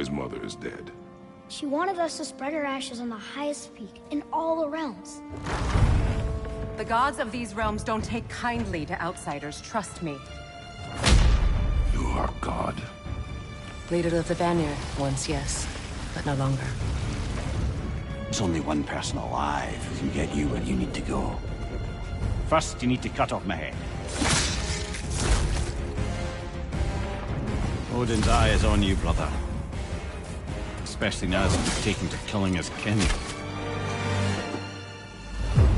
boy's mother is dead. She wanted us to spread her ashes on the highest peak in all the realms. The gods of these realms don't take kindly to outsiders, trust me. You are God. Leader of the Vanir, once yes, but no longer. There's only one person alive who can get you where you need to go. First, you need to cut off my head. Odin's eye is on you, brother. Especially now that you've taken to killing his kin.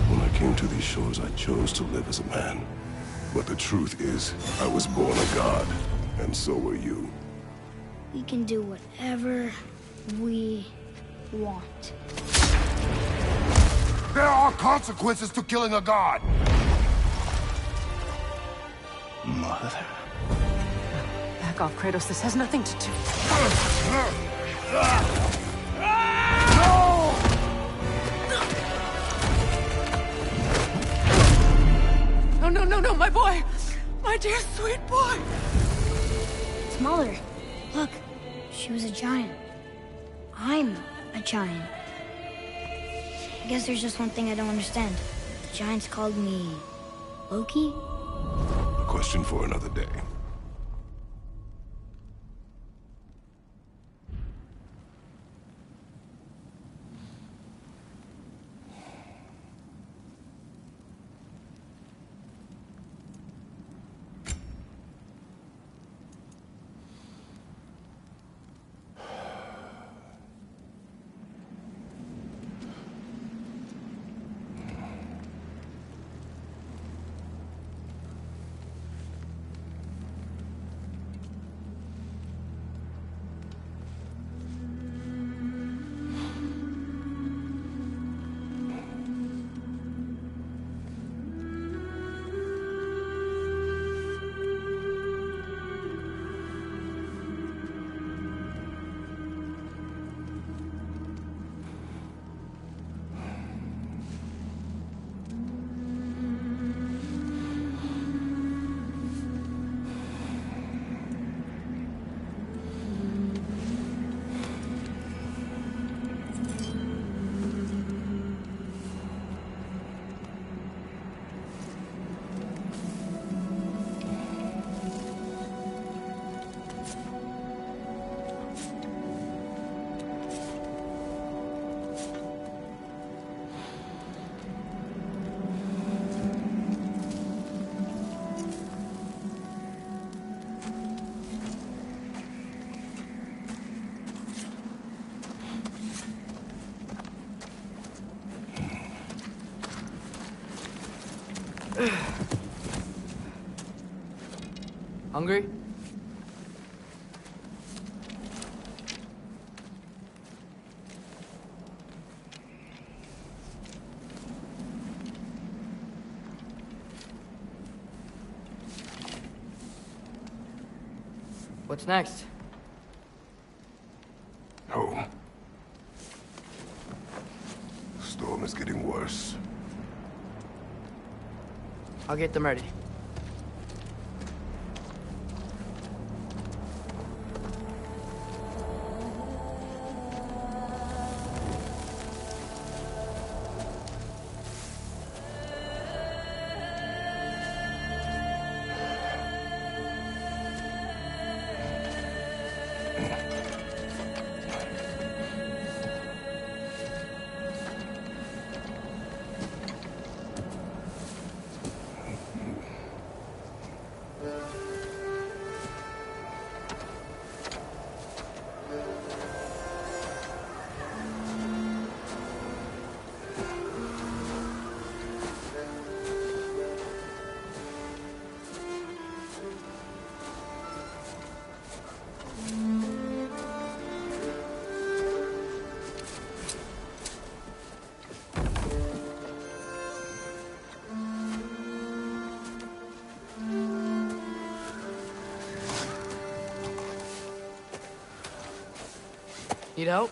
When I came to these shores, I chose to live as a man. But the truth is, I was born a god, and so were you. We can do whatever we want. There are consequences to killing a god! Mother. Back off, Kratos. This has nothing to do... No, my boy! My dear, sweet boy! It's Mother. Look, she was a giant. I'm a giant. I guess there's just one thing I don't understand. The giants called me... Loki? A question for another day. Hungry? What's next? Home. The storm is getting worse. I'll get them ready. Need help?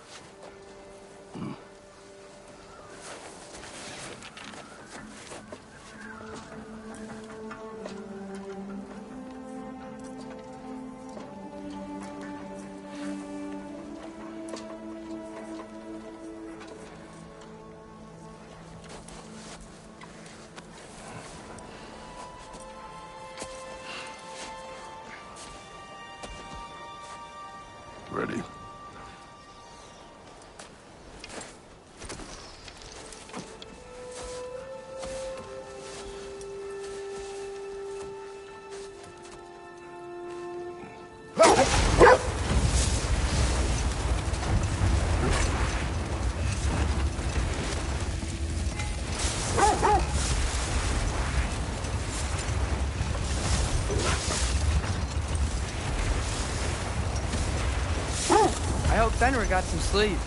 Fenrir got some sleep.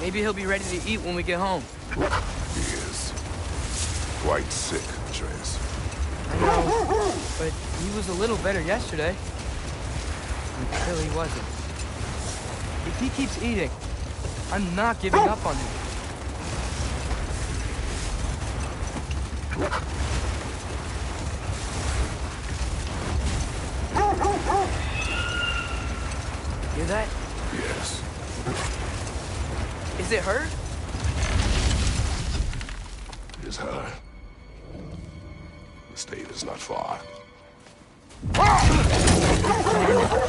Maybe he'll be ready to eat when we get home. He is quite sick, Atreus. I know, but he was a little better yesterday. Until he wasn't. If he keeps eating, I'm not giving up on him. Hear that? Yes. Is it her? It is her. The state is not far.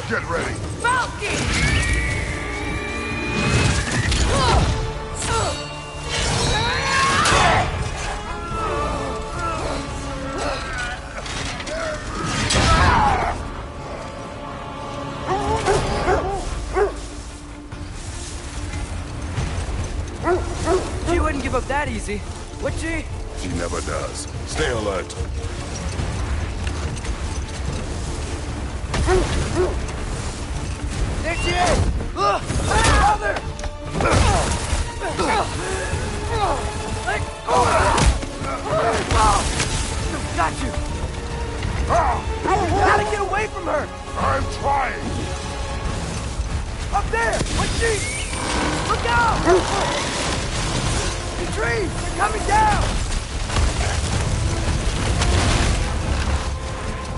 Get ready. She wouldn't give up that easy, would she? She never does. Stay alert. There she is! Brother! Let go! Got you! Gotta get away from her! I'm trying. Up there! What's she? Look out! The trees! They're coming down!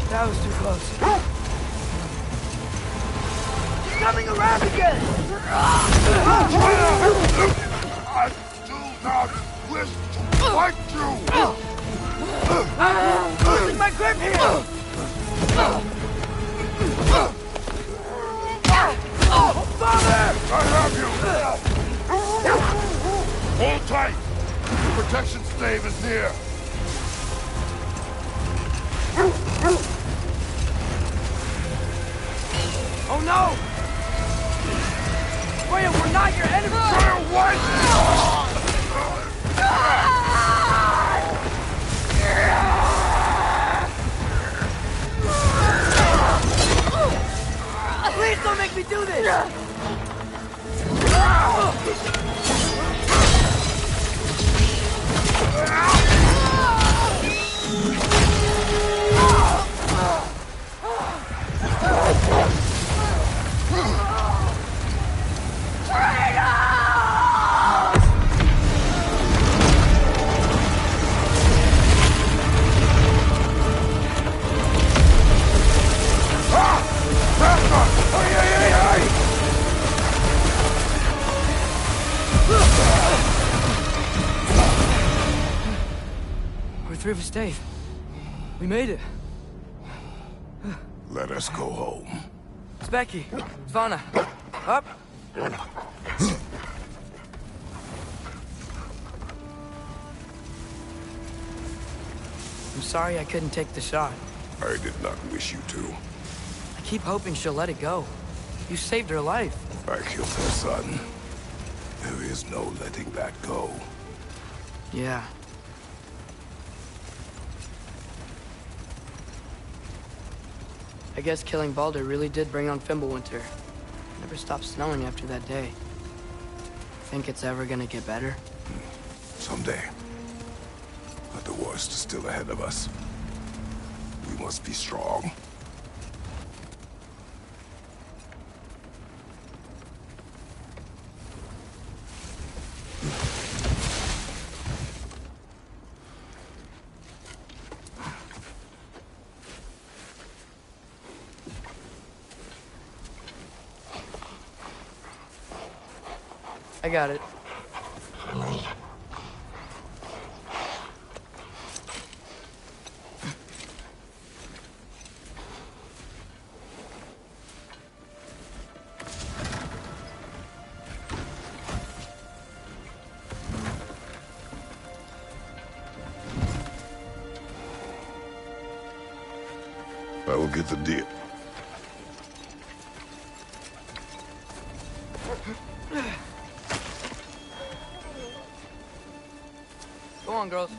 That was too close. She's coming around again! I do not wish to fight you. I'm losing my grip here! Father! I have you. Hold tight. The protection stave is near. Oh no! Freya, we're not your enemy! Fire what? Please don't make me do this! We're through the stave. We made it. Let us go home. It's Becky. Svana. Up. I'm sorry I couldn't take the shot. I did not wish you to. I keep hoping she'll let it go. You saved her life. I killed her son. There is no letting that go. Yeah. I guess killing Baldur really did bring on Fimbulwinter. It never stopped snowing after that day. Think it's ever gonna get better? Someday. But the worst is still ahead of us. We must be strong. I got it. I will get the deal. Go on, girls.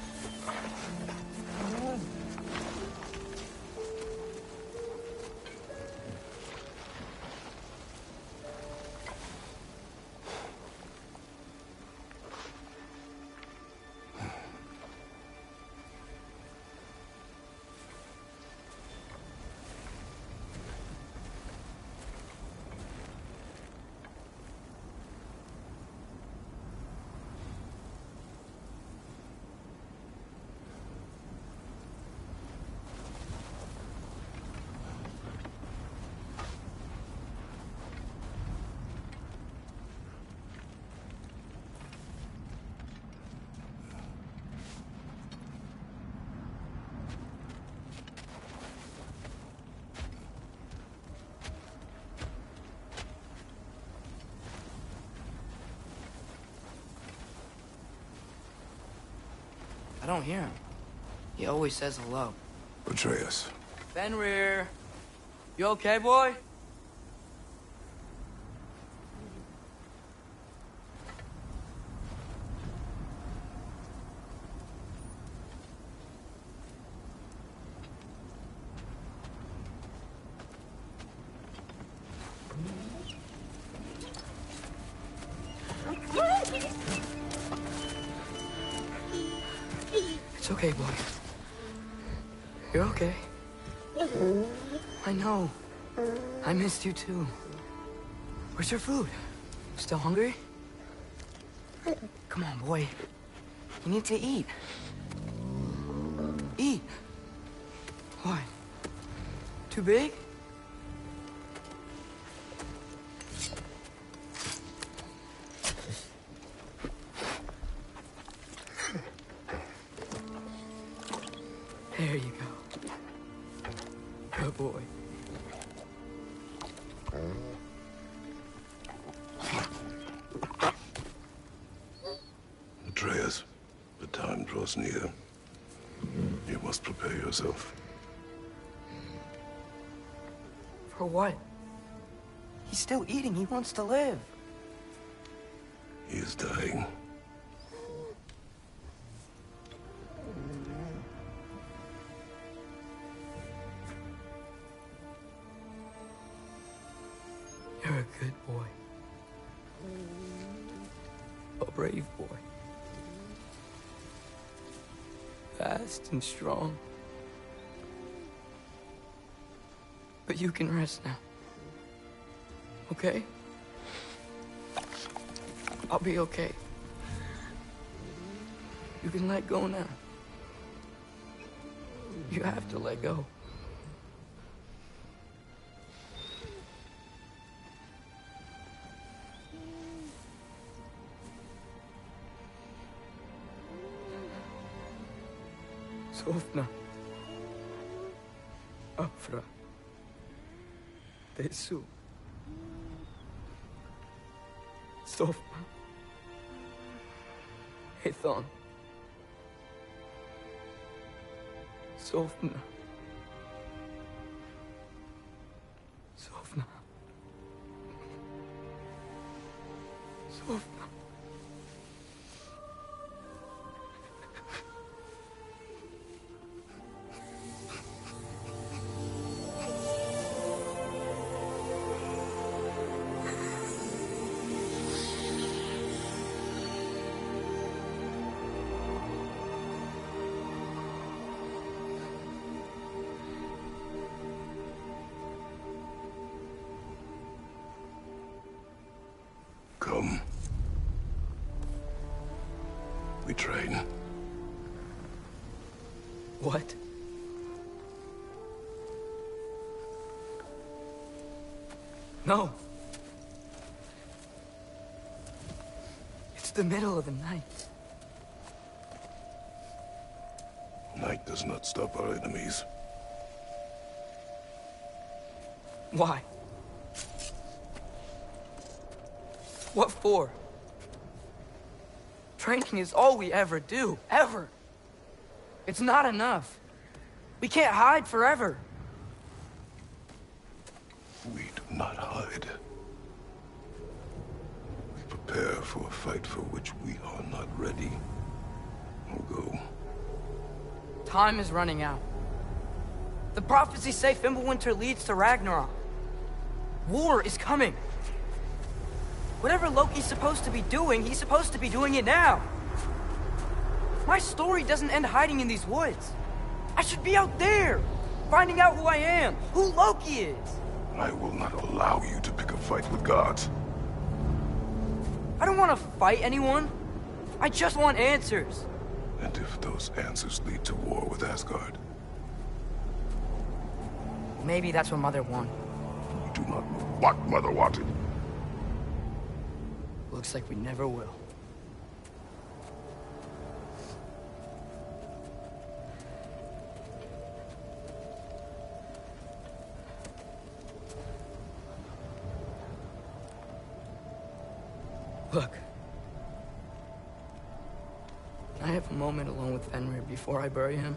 I don't hear him. He always says hello. Atreus. Fenrir! You okay, boy? It's okay, boy. You're okay. I know. I missed you too. Where's your food? Still hungry? Come on, boy. You need to eat. Eat. What? Too big? There you go. Good boy. Atreus, the time draws near. You must prepare yourself. For what? He's still eating. He wants to live. He is dying. You're a good boy. A brave boy. Fast and strong. But you can rest now. Okay? I'll be okay. You can let go now. You have to let go. Sofna. Afra. Tesu. Sofna. Ethon. Sofna. Sofna. Sofna. Come. We train. What? No. It's the middle of the night. Night does not stop our enemies. Why? What for? Training is all we ever do, ever. It's not enough. We can't hide forever. We do not hide. We prepare for a fight for which we are not ready. We'll go. Time is running out. The prophecies say Fimbulwinter leads to Ragnarok. War is coming. Whatever Loki's supposed to be doing, he's supposed to be doing it now. My story doesn't end hiding in these woods. I should be out there, finding out who I am, who Loki is. I will not allow you to pick a fight with gods. I don't want to fight anyone. I just want answers. And if those answers lead to war with Asgard? Maybe that's what Mother wanted. We do not know what Mother wanted. Looks like we never will. Look. Can I have a moment alone with Fenrir before I bury him?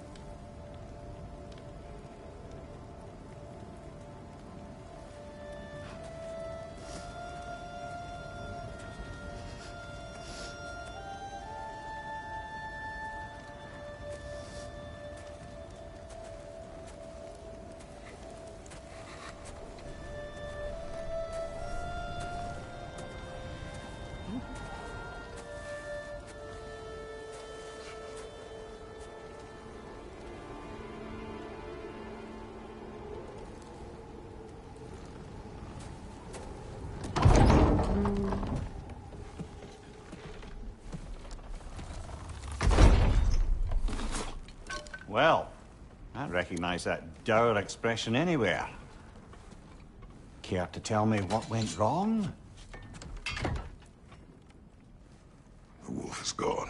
Well, I recognize that dour expression anywhere. Care to tell me what went wrong? The wolf is gone.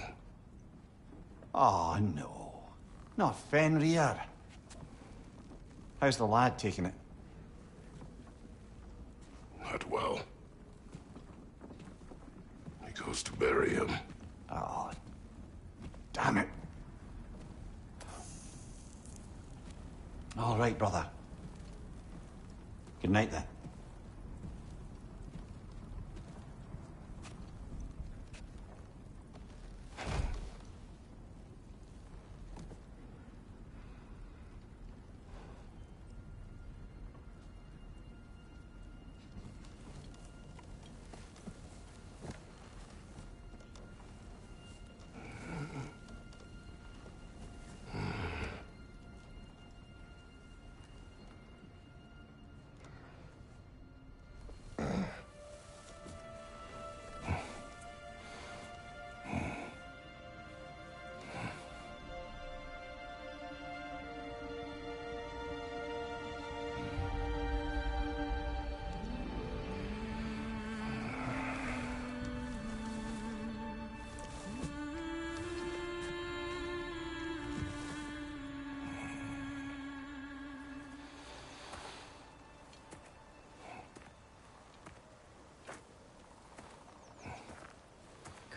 Oh, no. Not Fenrir. How's the lad taking it? Not well. He goes to bury him. Oh, damn it. All right, brother. Good night, then.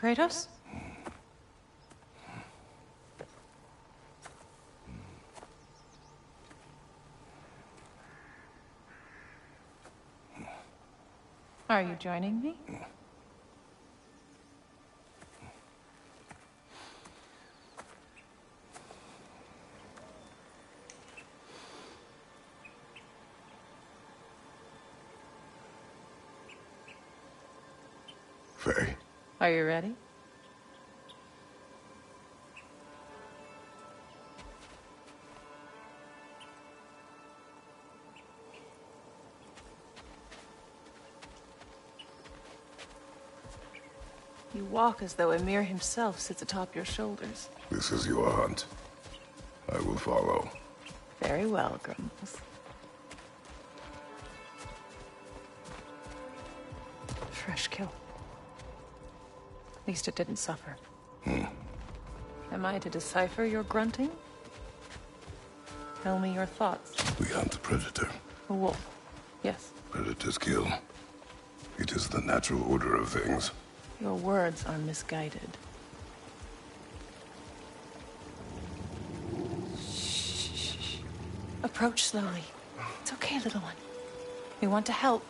Kratos? Are you joining me? Faye. Are you ready? You walk as though Emir himself sits atop your shoulders. This is your hunt. I will follow. Very well, Grumbles. Fresh kill. At least it didn't suffer. Am I to decipher your grunting? Tell me your thoughts. We hunt the predator. A wolf. Yes. Predators kill. It is the natural order of things. Your words are misguided. Shh. Approach slowly. It's okay, little one. We want to help.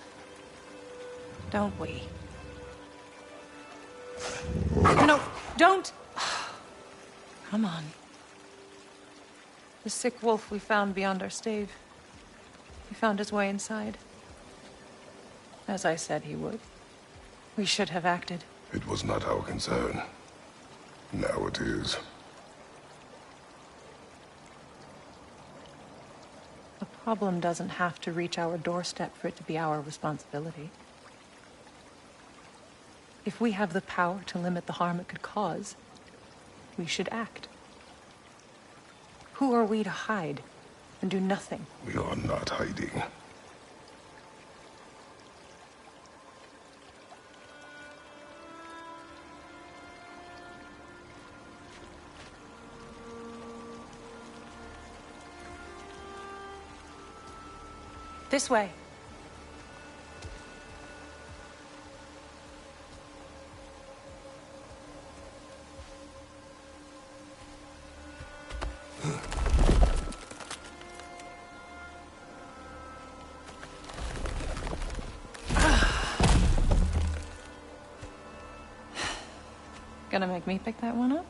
Don't we? No, don't! Come on. The sick wolf we found beyond our stave. He found his way inside. As I said he would. We should have acted. It was not our concern. Now it is. A problem doesn't have to reach our doorstep for it to be our responsibility. If we have the power to limit the harm it could cause, we should act. Who are we to hide and do nothing? We are not hiding. This way. Gonna make me pick that one up?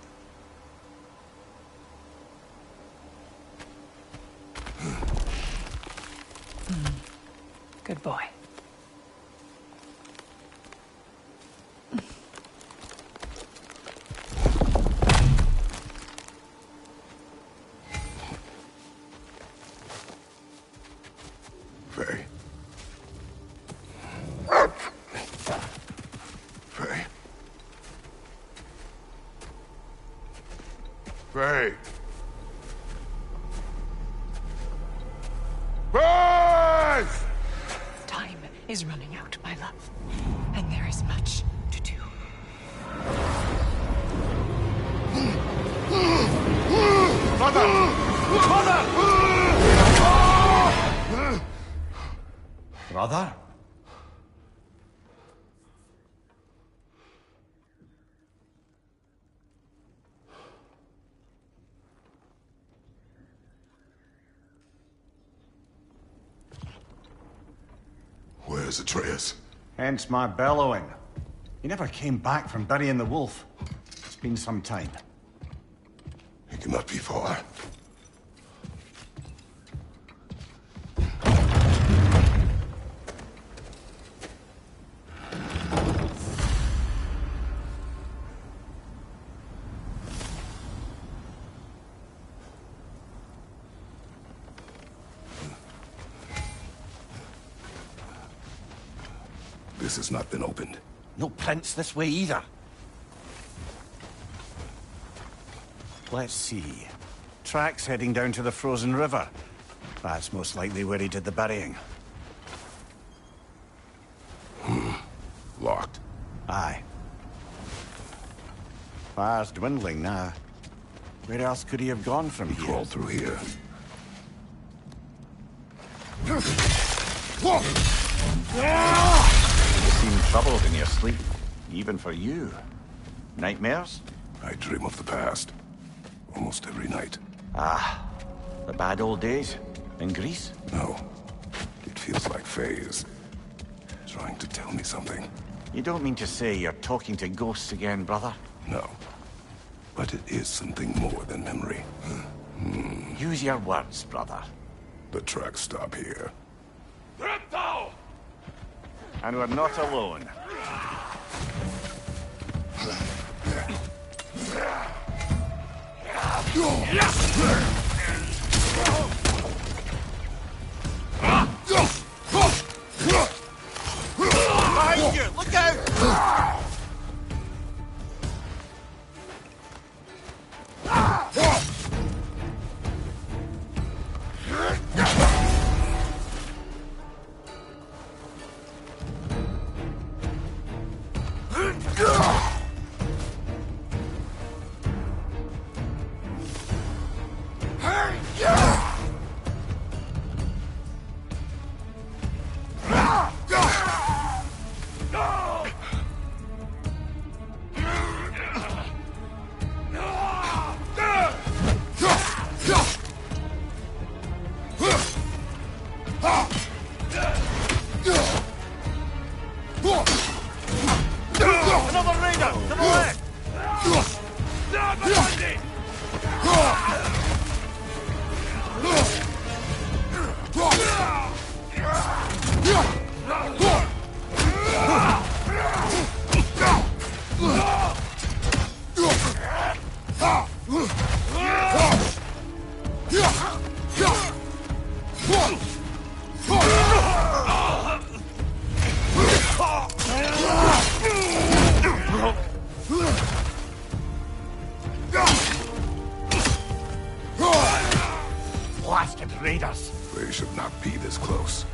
Good boy. Faye. Faye. Faye. Faye! Time is running out, my love. And there is much to do. Brother? Where's Atreus? Hence my bellowing. He never came back from burying the wolf. It's been some time. He cannot be far. This has not been opened. No prints this way either. Let's see. Tracks heading down to the frozen river. That's most likely where he did the burying. Locked. Aye. Fire's dwindling now. Where else could he have gone from here? Crawl through here. You seem troubled in your sleep. Even for you. Nightmares? I dream of the past. Almost every night. Ah, the bad old days? In Greece? No. It feels like Faye is trying to tell me something. You don't mean to say you're talking to ghosts again, brother? No. But it is something more than memory. Use your words, brother. The tracks stop here. And we're not alone. Behind you! Look out! Another raider! To the left! Blasted raiders! They should not be this close.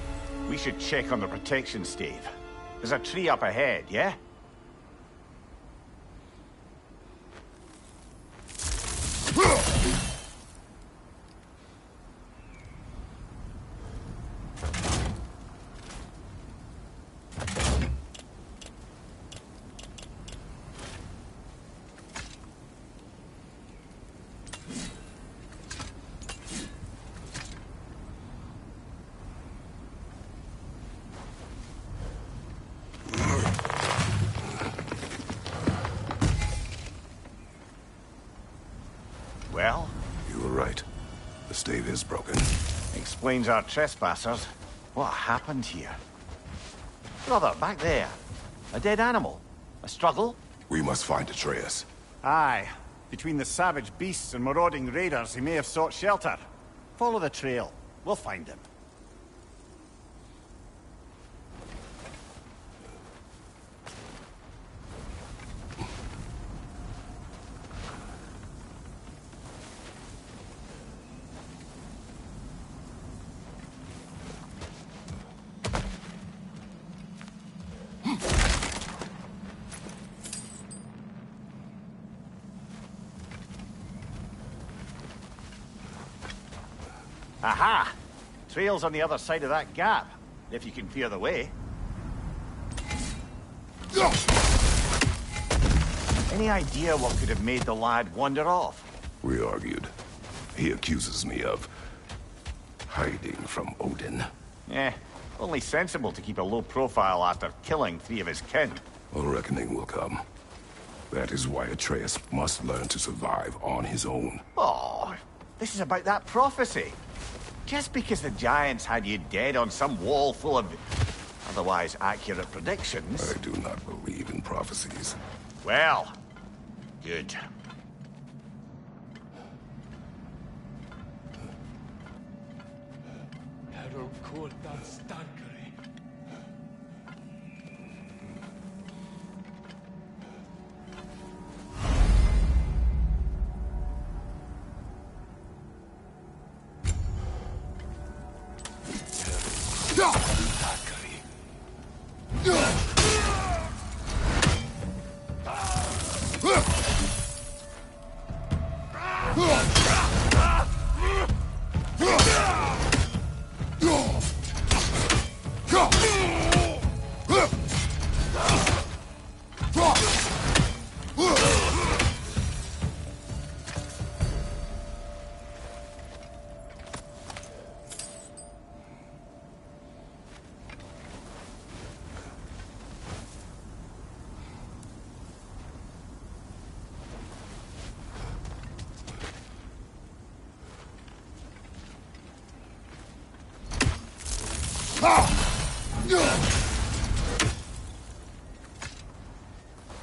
We should check on the protection stave. There's a tree up ahead, yeah? Well? You were right. The stave is broken. Explains our trespassers. What happened here? Brother, back there. A dead animal. A struggle? We must find Atreus. Aye. Between the savage beasts and marauding raiders, he may have sought shelter. Follow the trail. We'll find him. Aha! Trail's on the other side of that gap, if you can fear the way. Any idea what could have made the lad wander off? We argued. He accuses me of hiding from Odin. Only sensible to keep a low profile after killing 3 of his kin. A reckoning will come. That is why Atreus must learn to survive on his own. Oh, this is about that prophecy. Just because the Giants had you dead on some wall full of otherwise accurate predictions... I do not believe in prophecies. Well, good.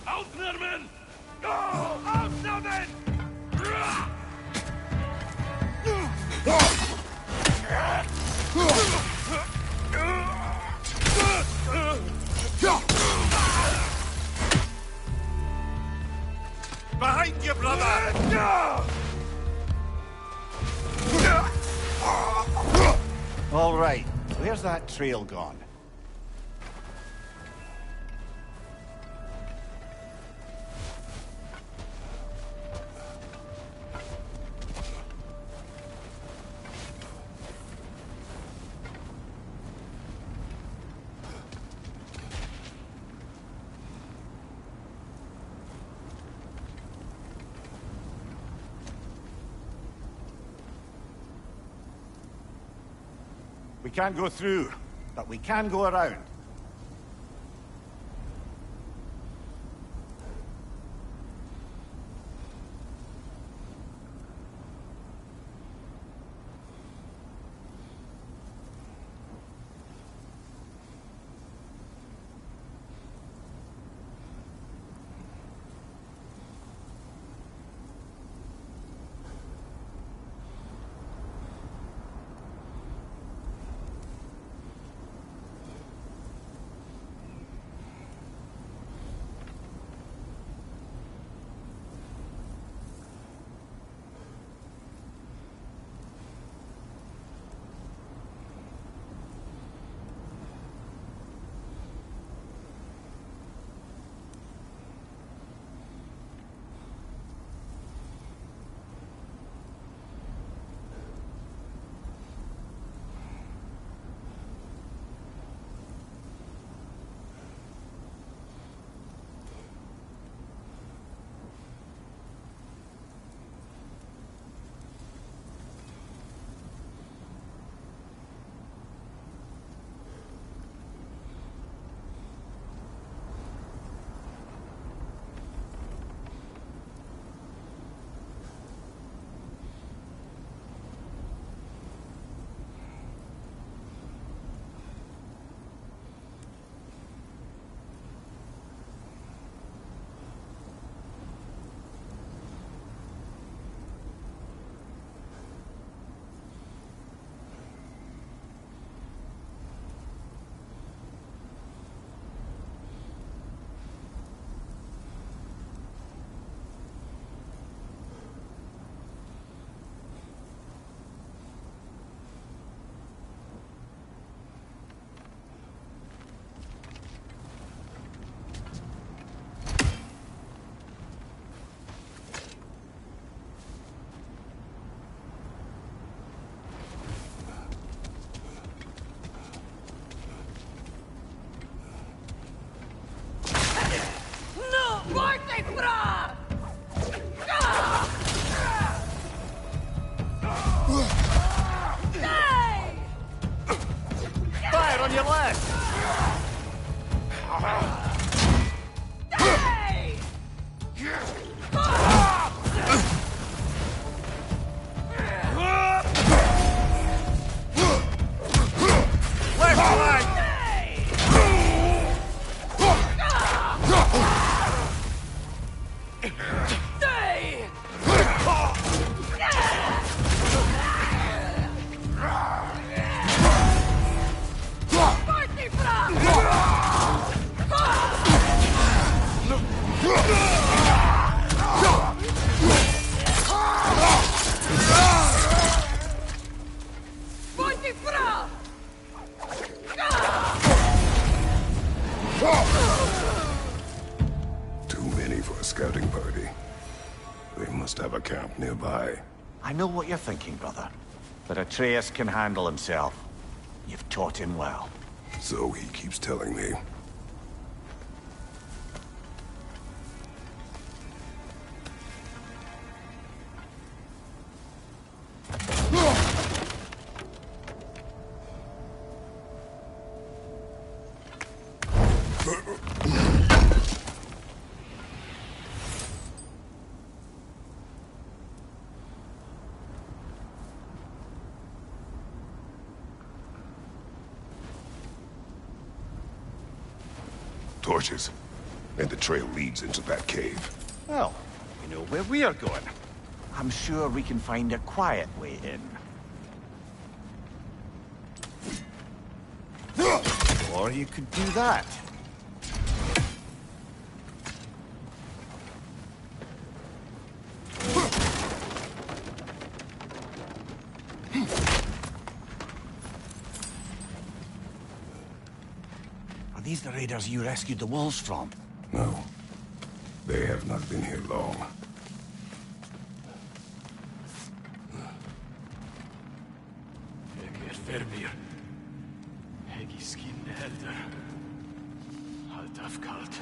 Outnermen! Go! Outnermen! Behind you, brother! All right, where's that trail gone? We can't go through, but we can go around. Fire on your left! Left flank! Too many for a scouting party. They must have a camp nearby. I know what you're thinking, brother. But Atreus can handle himself. You've taught him well. So he keeps telling me. Torches. And the trail leads into that cave. Well, you know where we are going. I'm sure we can find a quiet way in. Or you could do that. Are these the raiders you rescued the wolves from? No. They have not been here long. Jeg fermir. Jeg skinne helder. Halt af kalt.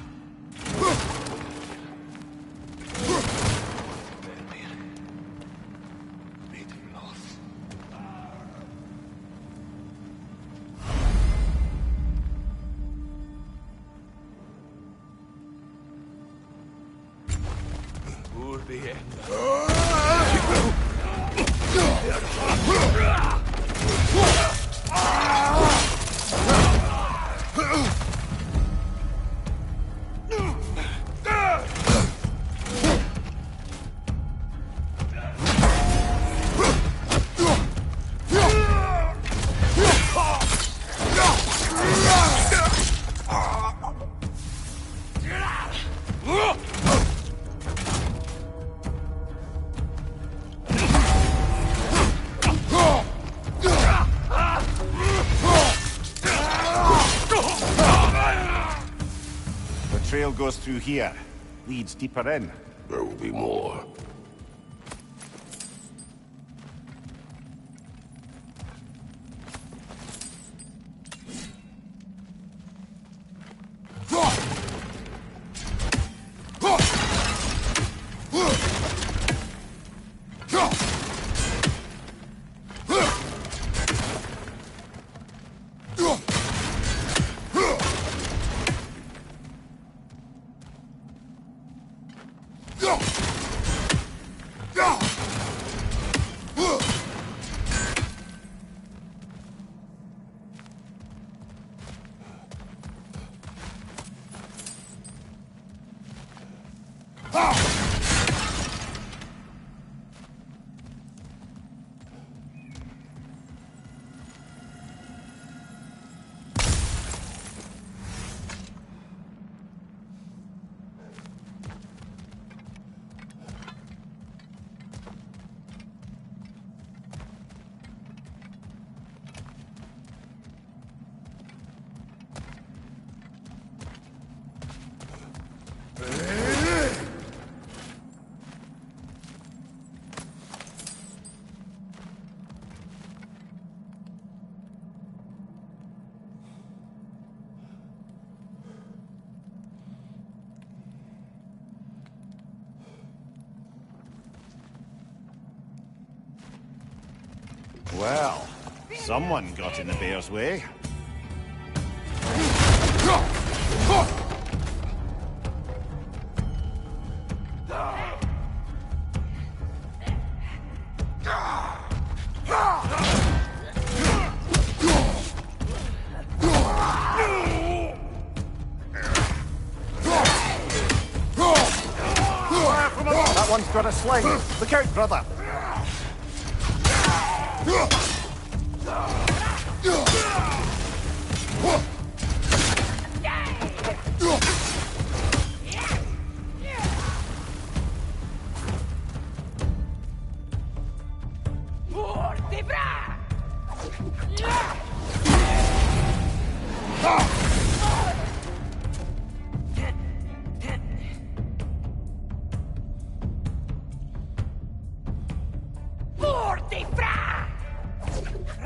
Fermir. Mit loss. Ur the end. The trail goes through here. Leads deeper in. There will be more. Well, someone got in the bear's way. That one's got a sling. Look out, brother.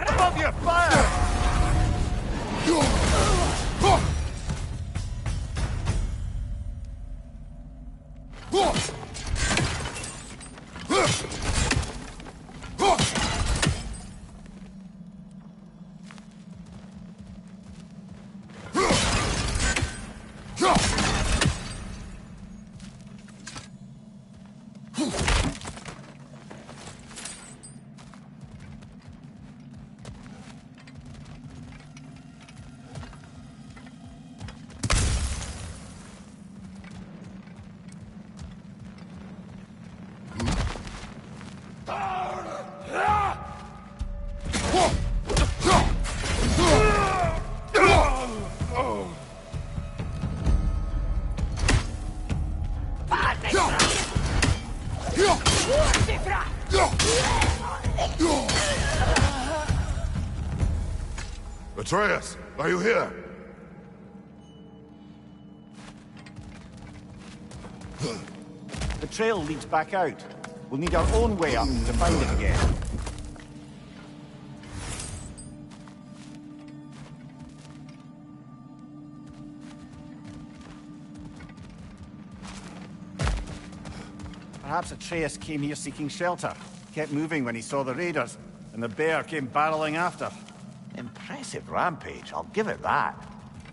Above your fire! Atreus, are you here? The trail leads back out. We'll need our own way up to find it again. Perhaps Atreus came here seeking shelter. Kept moving when he saw the raiders, and the bear came barreling after. Impressive rampage, I'll give it that.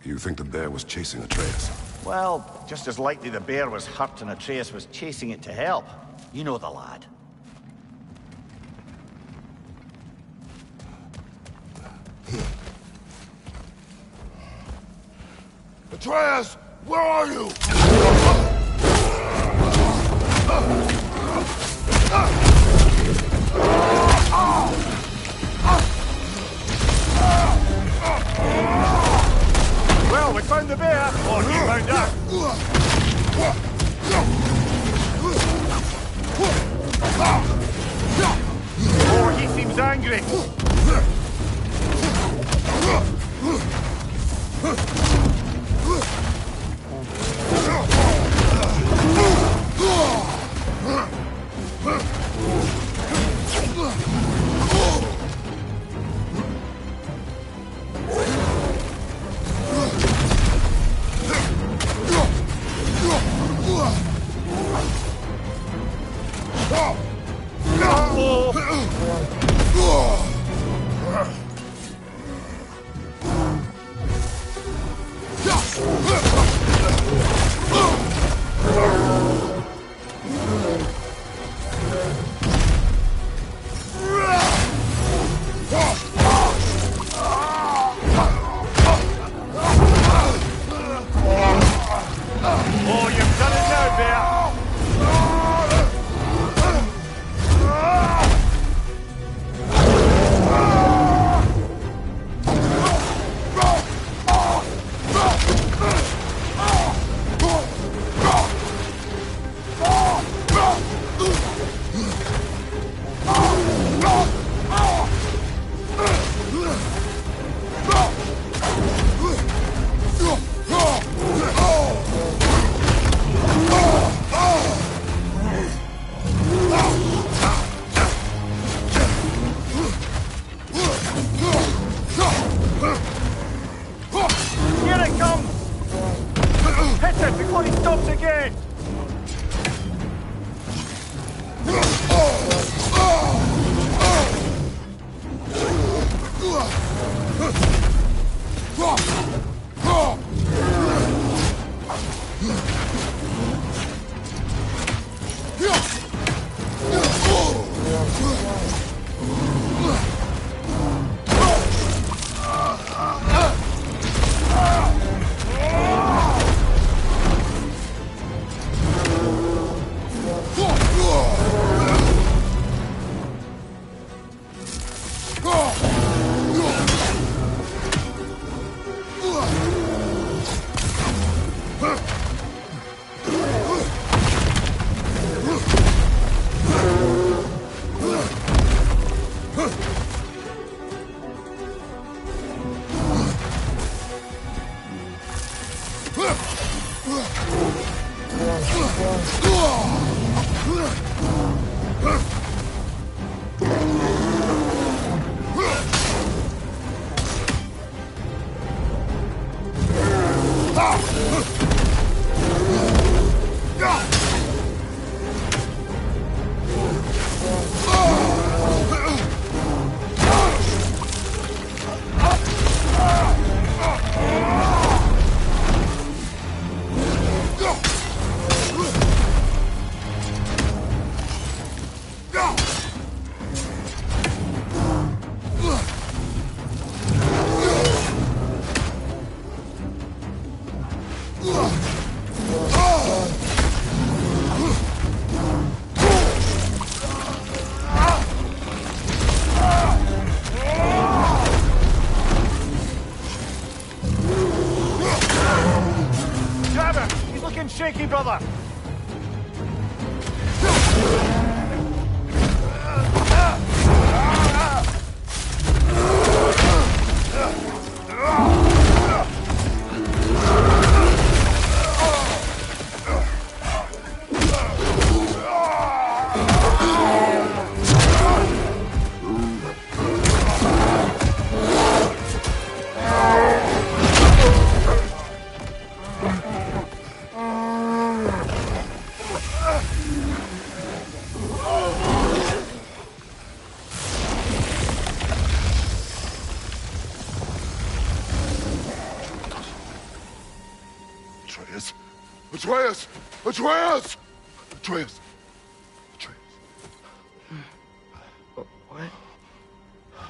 You think the bear was chasing Atreus? Well, just as likely the bear was hurt and Atreus was chasing it to help. You know the lad. Atreus, where are you? Well, we found the bear! Or he found us! Oh, he seems angry! Shaky, brother! Atreus! Atreus! Atreus! Atreus. What?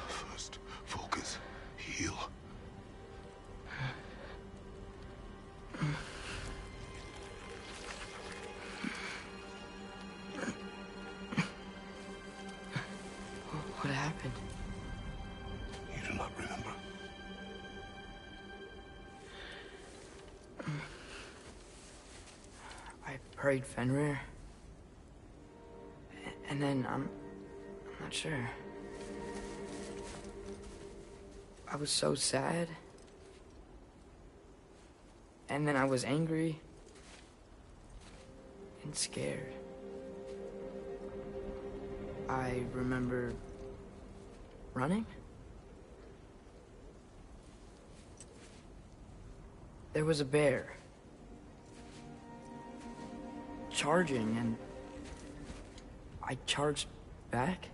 First, focus. Heal. What happened? You do not remember. I prayed Fenrir. And then I'm not sure. I was so sad. And then I was angry. And scared. I remember running. There was a bear. Charging, and I charged back.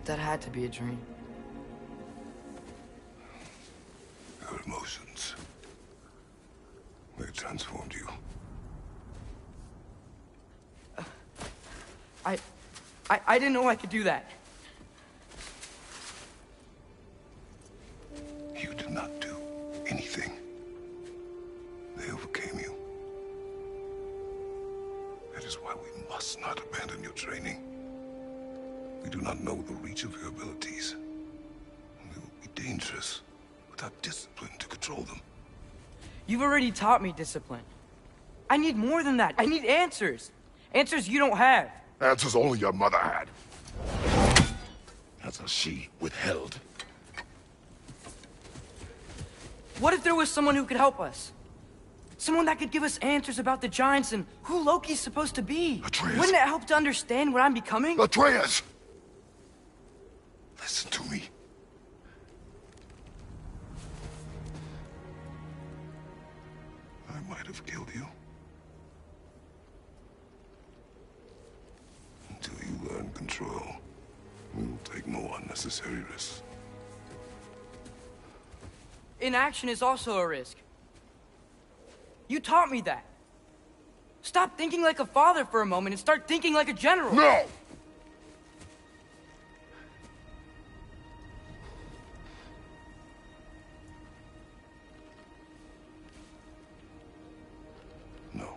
That had to be a dream. Your emotions. They transformed you. I didn't know I could do that. You did not do anything. They overcame you. That is why we must not abandon your training. We do not know the reach of your abilities. They will be dangerous without discipline to control them. You've already taught me discipline. I need more than that. I need answers. Answers you don't have. Answers only your mother had. Answers she withheld. What if there was someone who could help us? Someone that could give us answers about the giants and who Loki's supposed to be. Atreus. Wouldn't it help to understand what I'm becoming? Atreus! Listen to me. I might have killed you. Until you learn control, we will take no unnecessary risks. Inaction is also a risk. You taught me that. Stop thinking like a father for a moment and start thinking like a general. No! No.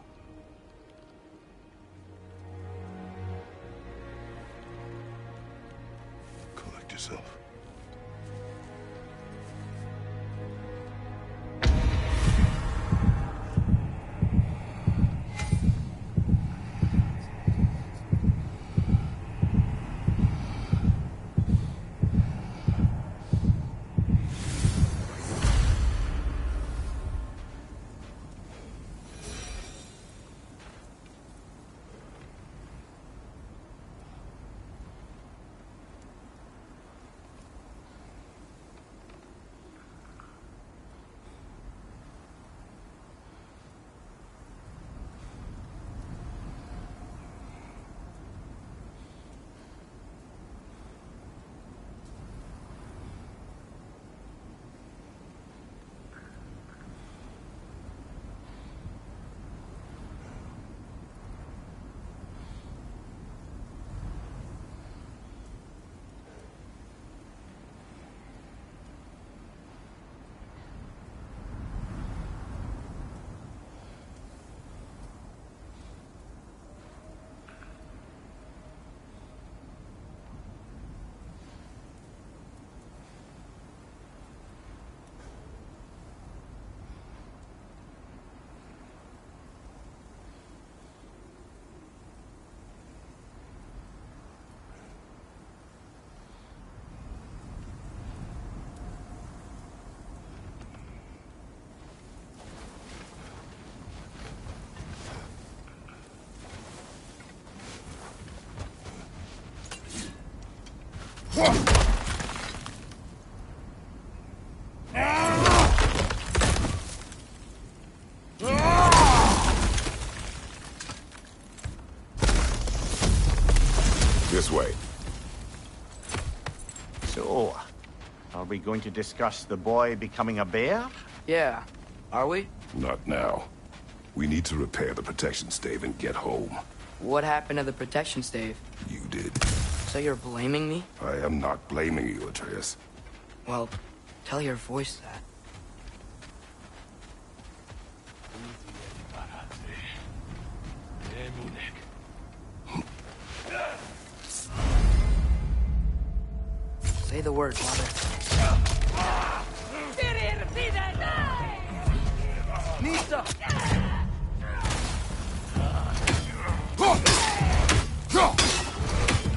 Collect yourself. This way. So, are we going to discuss the boy becoming a bear? Yeah, are we? Not now. We need to repair the protection stave and get home. What happened to the protection stave? You did. So you're blaming me? I am not blaming you, Atreus. Well, tell your voice that. Say the word, Mother. Nista!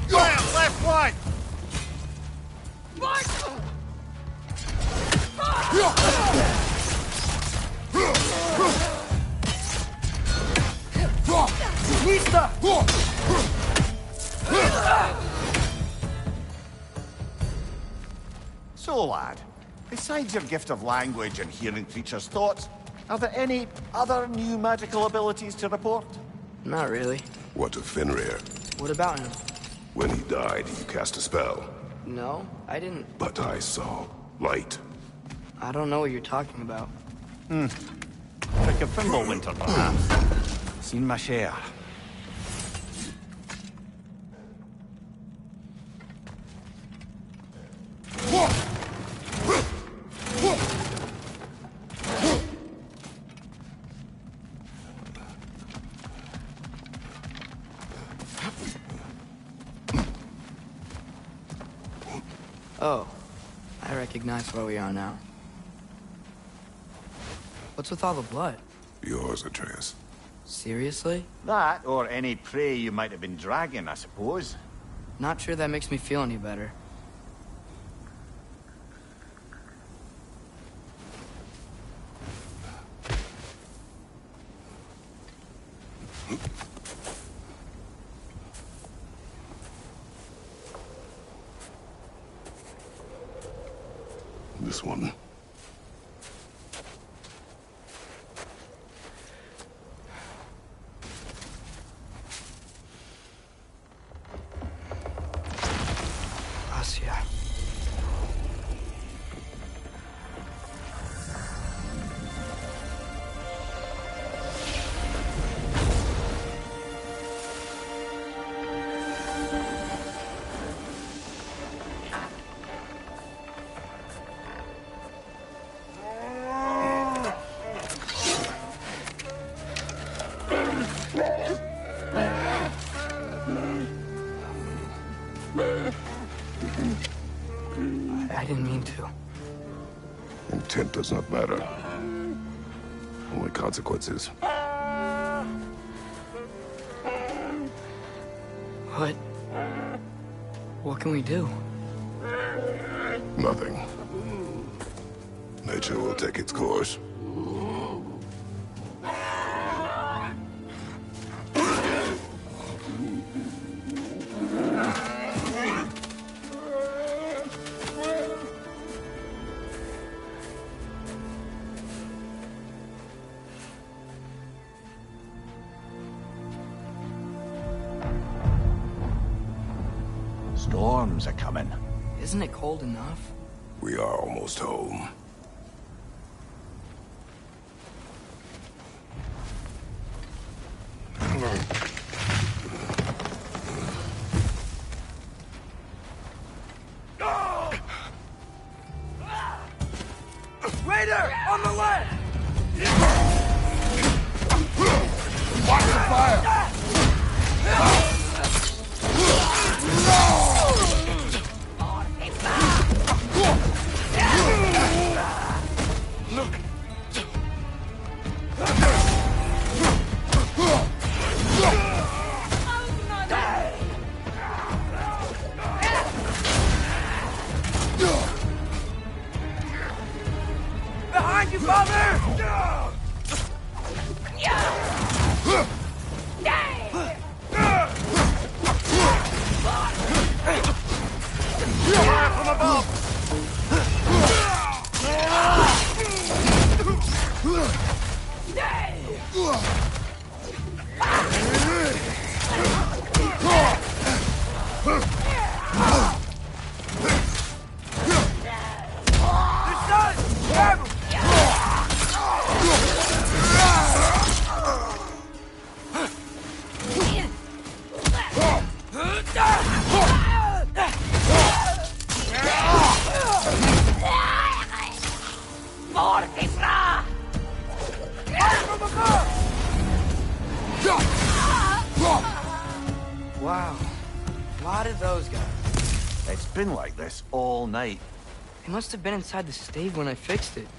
Quiet, left flank! Nista! So, lad, besides your gift of language and hearing creatures' thoughts, are there any other new magical abilities to report? Not really. What of Fenrir? What about him? When he died, you cast a spell. No, I didn't. But I saw light. I don't know what you're talking about. Trick of Fimbulwinter, perhaps. Seen my share. Oh, I recognize where we are now. What's with all the blood? Yours, Atreus. Seriously? That, or any prey you might have been dragging, I suppose. Not sure that makes me feel any better. This one. Asia. I didn't mean to. Intent does not matter. Only consequences. What can we do? Nothing. Nature will take its course. Storms are coming. Isn't it cold enough? We are almost home. Raider! On the left! Watch the fire! Look! Behind you, father! Fire from above! They're done! Grab 'em! Wow. A lot of those guys. It's been like this all night. They must have been inside the stave when I fixed it.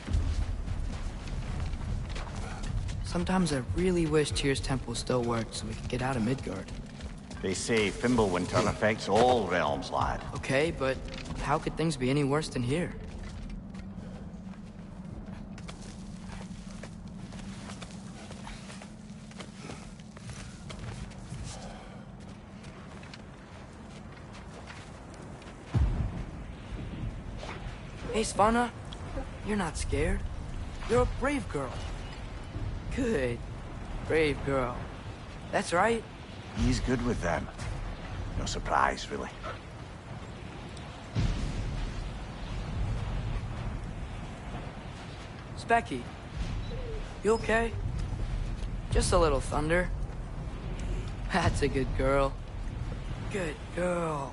Sometimes I really wish Tyr's temple still worked so we could get out of Midgard. They say Fimbulwinter affects all realms, lad. Okay, but how could things be any worse than here? Hey, Svanna, you're not scared. You're a brave girl. Good. Brave girl. That's right. He's good with them. No surprise, really. Specky, you okay? Just a little thunder. That's a good girl. Good girl.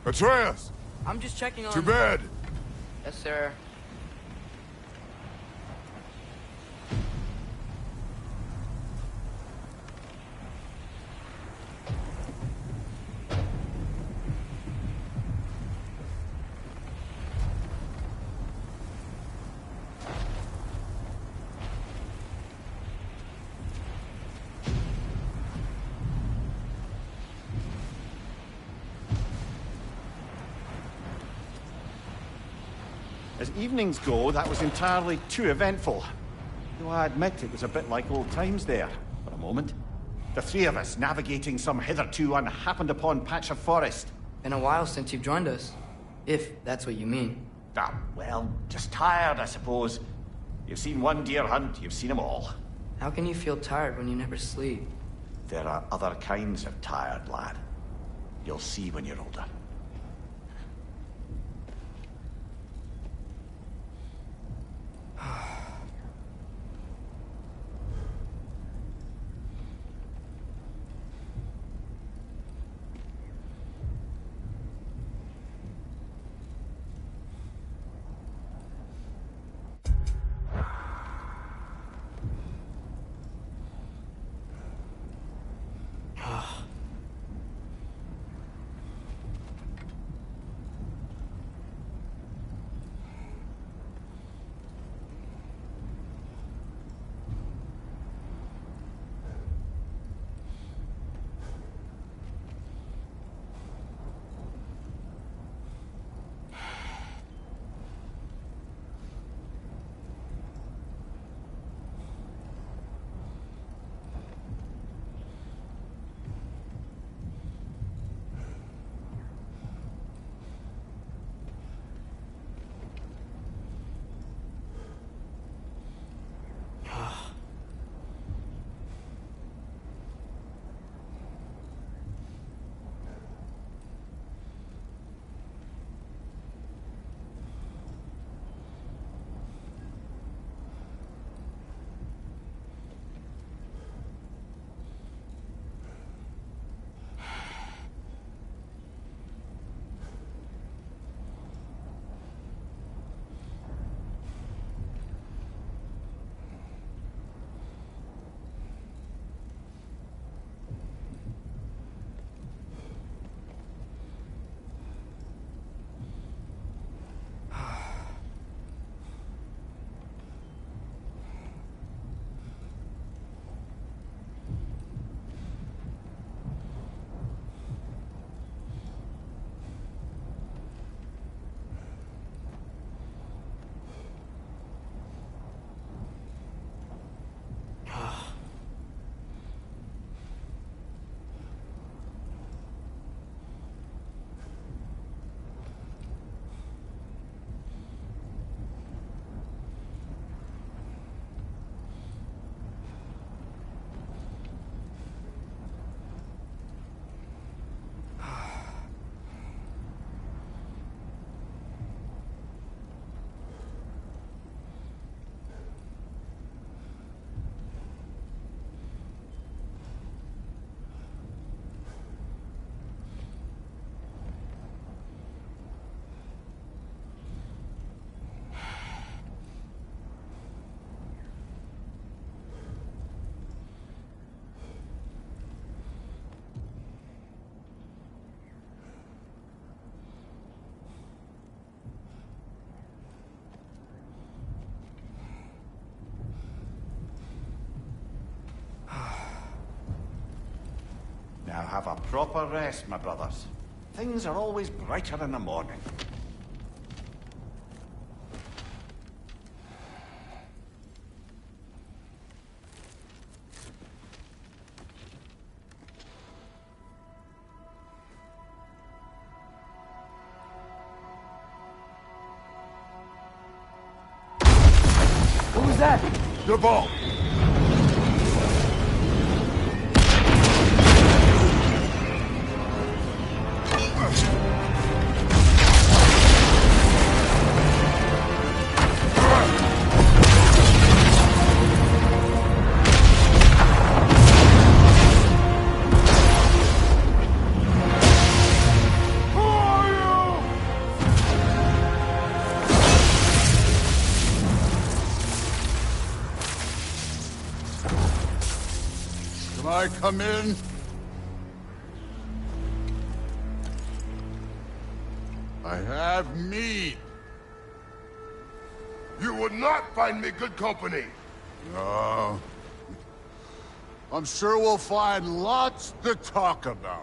Atreus! I'm just checking on... To bed! Yes, sir. As evenings go, that was entirely too eventful. Though I admit it was a bit like old times there, for a moment. The three of us navigating some hitherto unhappened-upon patch of forest. Been a while since you've joined us. If that's what you mean. Ah, well, just tired, I suppose. You've seen one deer hunt, you've seen them all. How can you feel tired when you never sleep? There are other kinds of tired, lad. You'll see when you're older. have a proper rest, my brothers. Things are always brighter in the morning. What was that? Your ball! Come in. I have meat. You would not find me good company. No. I'm sure we'll find lots to talk about.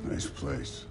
Nice place.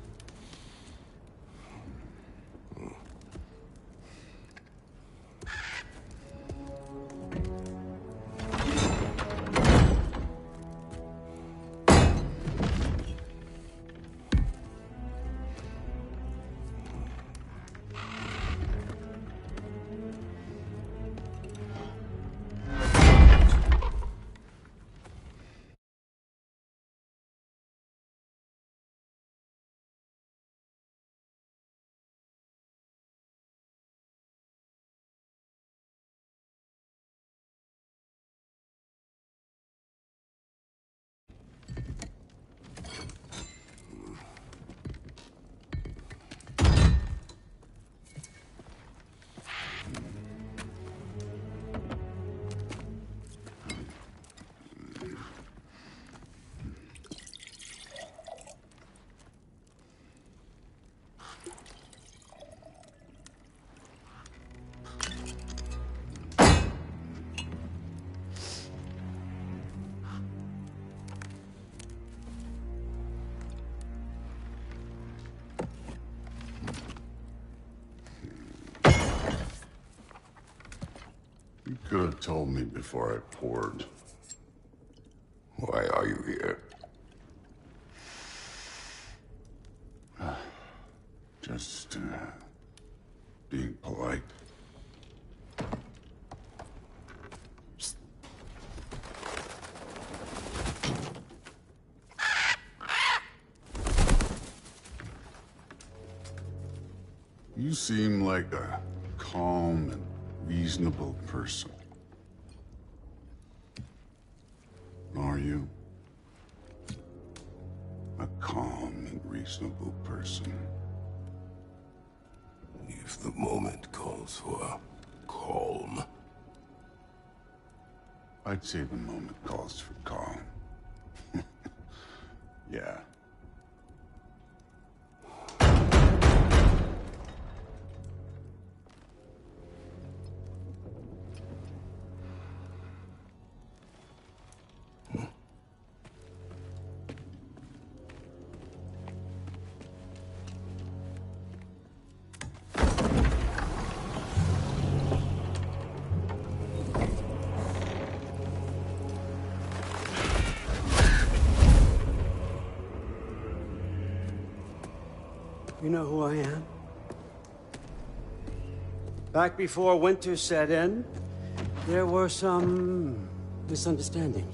You could have told me before I poured. Why are you here? Just, being polite. You seem like a calm and reasonable person. Are you? A calm and reasonable person. If the moment calls for calm. I'd say the moment calls for calm. Yeah. You know who I am? Back before winter set in, there were some misunderstandings.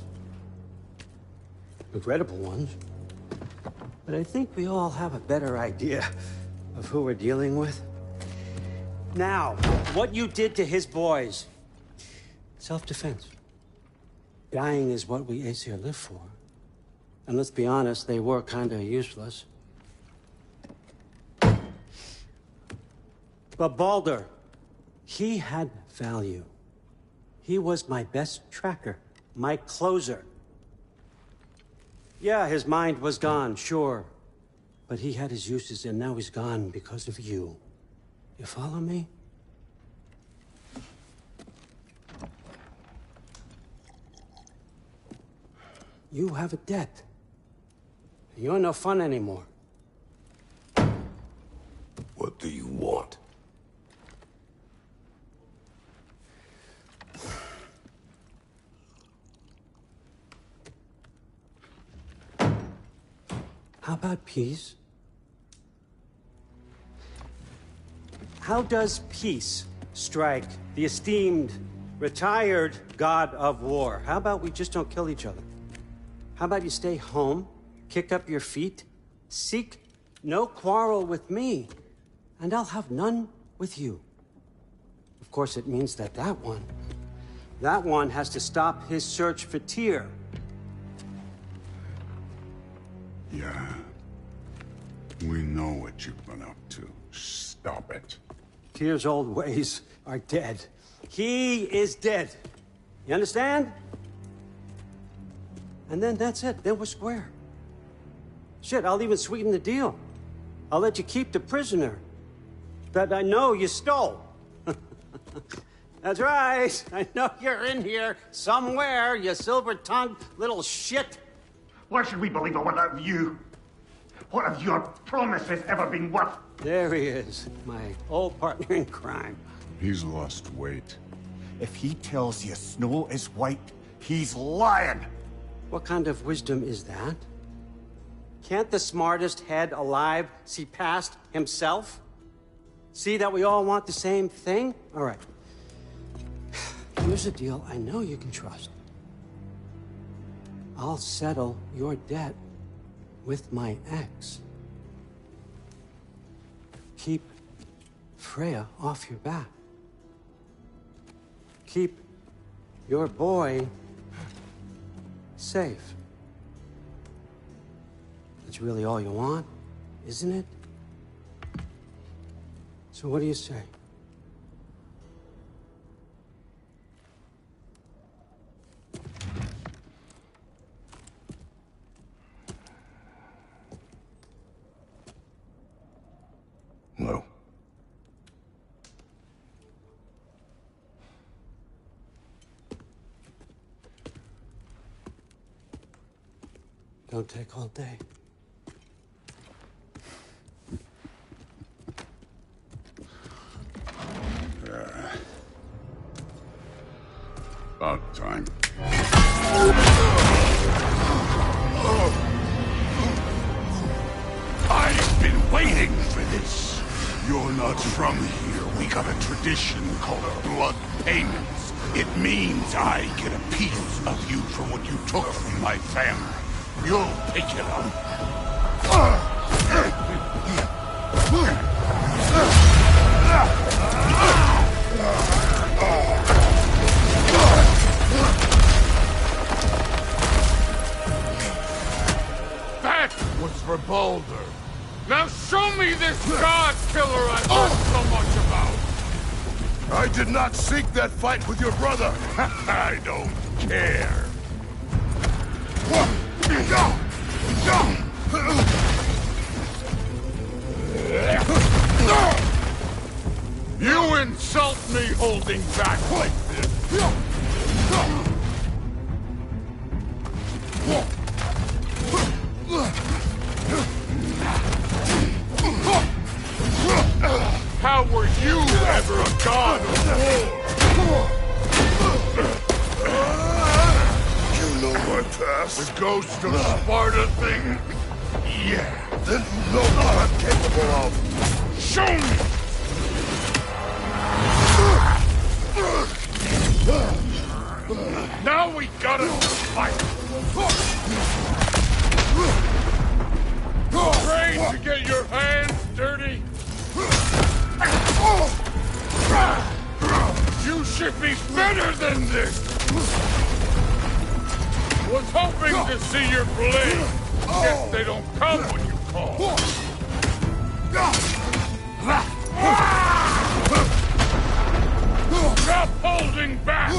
Regrettable ones. But I think we all have a better idea of who we're dealing with. Now, what you did to his boys. Self-defense. Dying is what we Aesir live for. And let's be honest, they were kinda useless. But Baldur, he had value. He was my best tracker, my closer. Yeah, his mind was gone, sure. But he had his uses, and now he's gone because of you. You follow me? You have a debt. You're no fun anymore. What do you want? How about peace? How does peace strike the esteemed, retired god of war? How about we just don't kill each other? How about you stay home, kick up your feet, seek no quarrel with me, and I'll have none with you. Of course, it means that that one has to stop his search for Tyr. Yeah. We know what you've been up to. Stop it. Tyr's old ways are dead. He is dead. You understand? And then that's it. Then we're square. Shit, I'll even sweeten the deal. I'll let you keep the prisoner that I know you stole. That's right. I know you're in here somewhere, you silver-tongued little shit. Why should we believe a word out of you? What have your promises ever been worth? There he is, my old partner in crime. He's lost weight. If he tells you snow is white, he's lying. What kind of wisdom is that? Can't the smartest head alive see past himself? See that we all want the same thing? All right. Here's a deal I know you can trust. I'll settle your debt with my ex. Keep Freya off your back. Keep your boy safe. That's really all you want, isn't it? So what do you say? No. Don't take all day. About time. I've been waiting for this. You're not from here. We got a tradition called blood payments. It means I get a piece of you for what you took from my family. You'll pick it up. That was for Baldur. Now show me this god killer I've heard so much about! I did not seek that fight with your brother. I don't care. You insult me holding back like this! How were you ever a god of war? You know my past. The ghost of Sparta thing? Yeah. Then you know what I'm capable of. Show me! Now we gotta fight! Train to get your hands dirty? should be better than this! Was hoping to see your blade. Guess they don't come when you call. Stop holding back!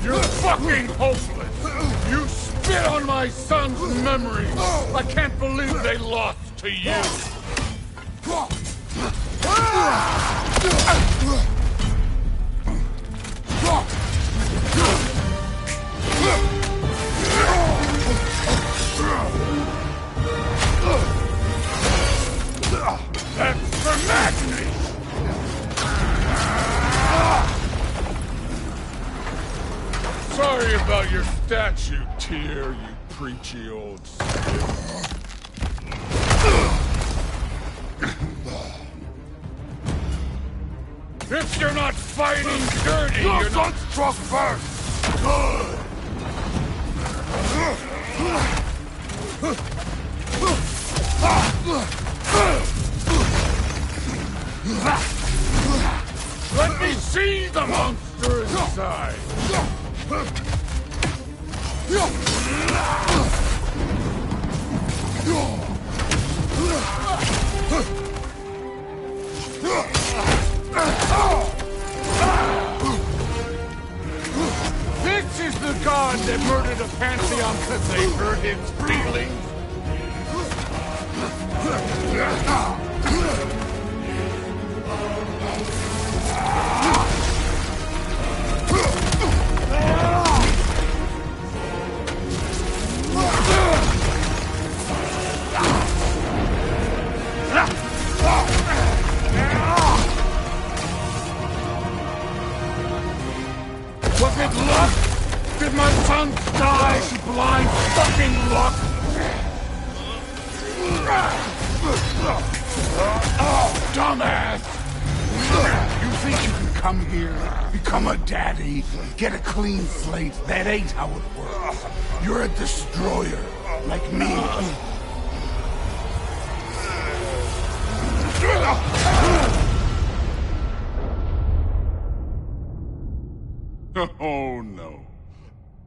You're fucking hopeless! You spit on my son's memories! I can't believe they lost to you! That's for madness! Sorry about your statue, Tyr, you preachy old stiff. If you're not fighting dirty, you're not struck first! Good! Let me see the monster inside! This is the god that murdered a pantheon because they hurt his feelings! Was it luck? Did my son die to blind fucking luck? Dumbass! You think you can come here, become a daddy, get a clean slate? That ain't how it works. You're a destroyer, like me. Oh, no.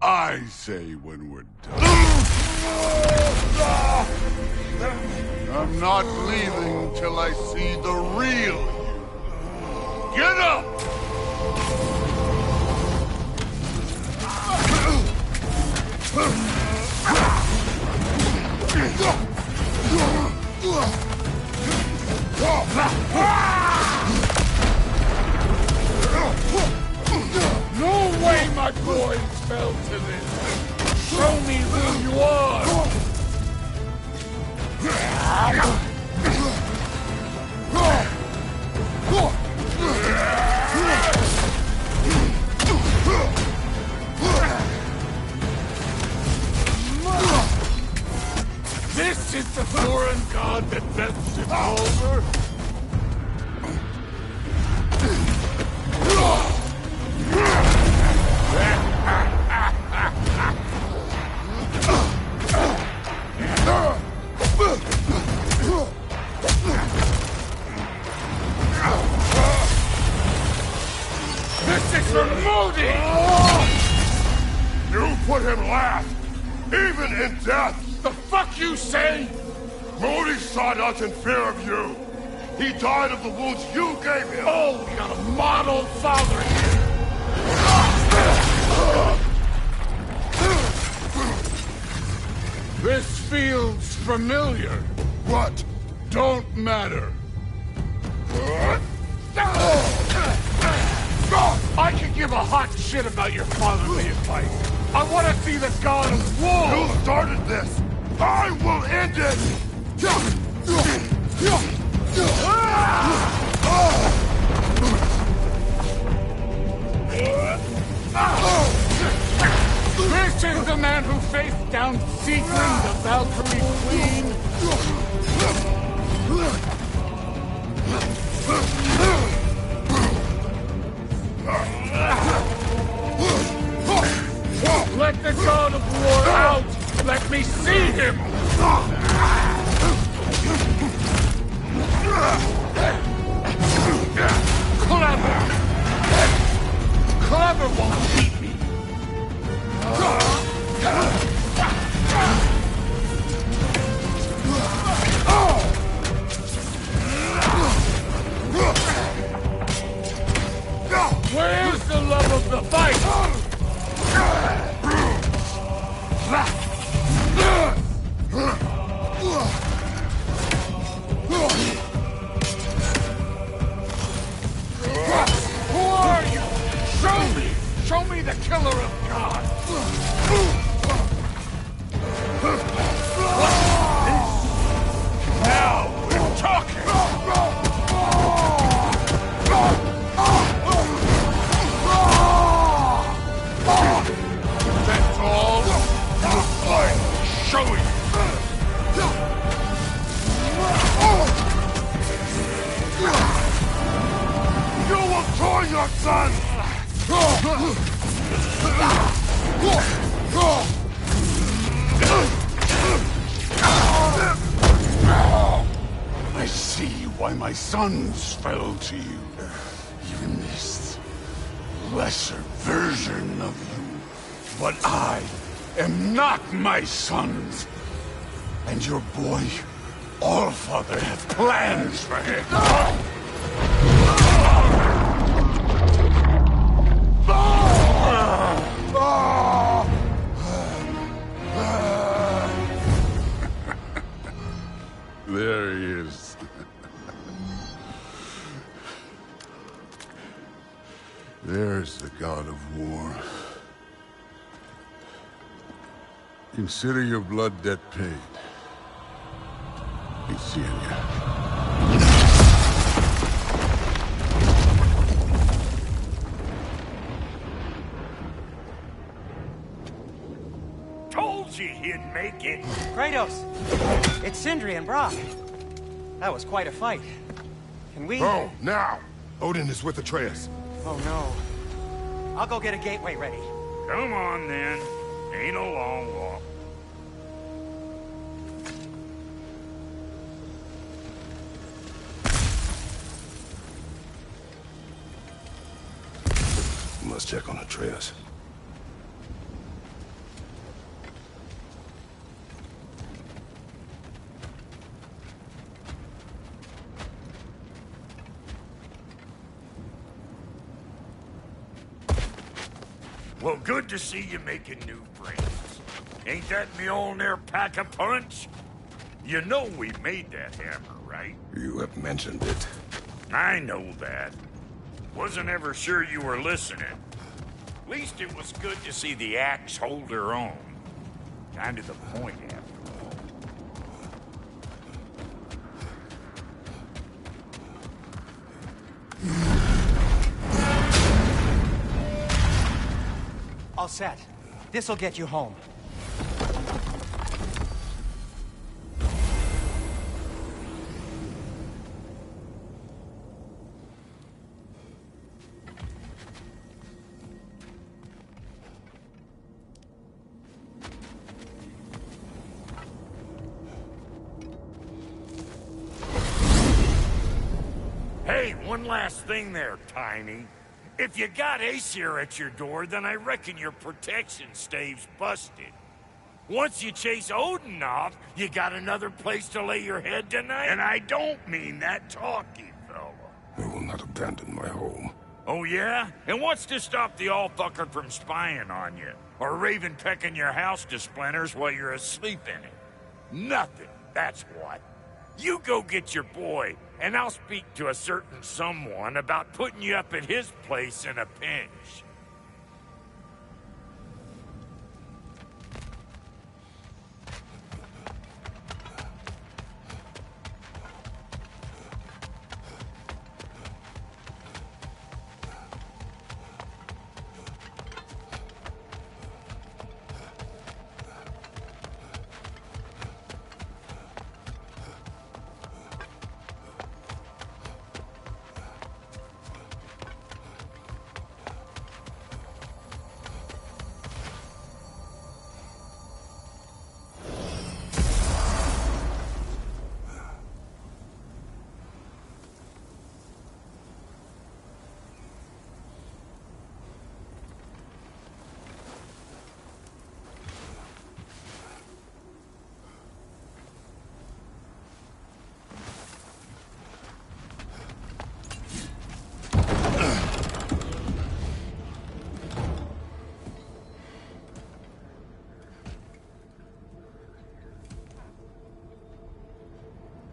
I say when we're done. I'm not leaving till I see the real you. Get up! No way my boys fell to this! Show me who you are! This is the foreign god that best took over? This is for Modi! You put him last, even in death. The fuck you say? Modi sought us in fear of you. He died of the wounds you gave him. Oh, we got a model father here. This feels familiar. What? Don't matter. I can give a hot shit about your fatherly advice. I want to see the god of war. You started this. I will end it. This is the man who faced down Siegfried, the Valkyrie Queen. Let the god of war out! out, son! I see why my sons fell to you. Even this lesser version of you. But I am not my sons. And your boy, Allfather, have plans for him. There he is. There's the god of war. Consider your blood debt paid. Be seeing ya. Told you he'd make it. Kratos! It's Sindri and Brock. That was quite a fight. Can we... Oh, now! Odin is with Atreus. Oh, no. I'll go get a gateway ready. Come on, then. Ain't a long walk. Must check on Atreus. Well, good to see you making new friends. Ain't that Mjolnir pack a punch? You know we made that hammer, right? You have mentioned it. I know that. Wasn't ever sure you were listening. At least it was good to see the axe hold her own. Kind of the point, after all. All set. This'll get you home. Hey, one last thing there, Tiny. If you got Aesir at your door, then I reckon your protection stave's busted. Once you chase Odin off, you got another place to lay your head tonight? And I don't mean that talky fella. I will not abandon my home. Oh yeah? And what's to stop the all-fucker from spying on you? Or Raven pecking your house to splinters while you're asleep in it? Nothing, that's what. You go get your boy, and I'll speak to a certain someone about putting you up at his place in a pinch.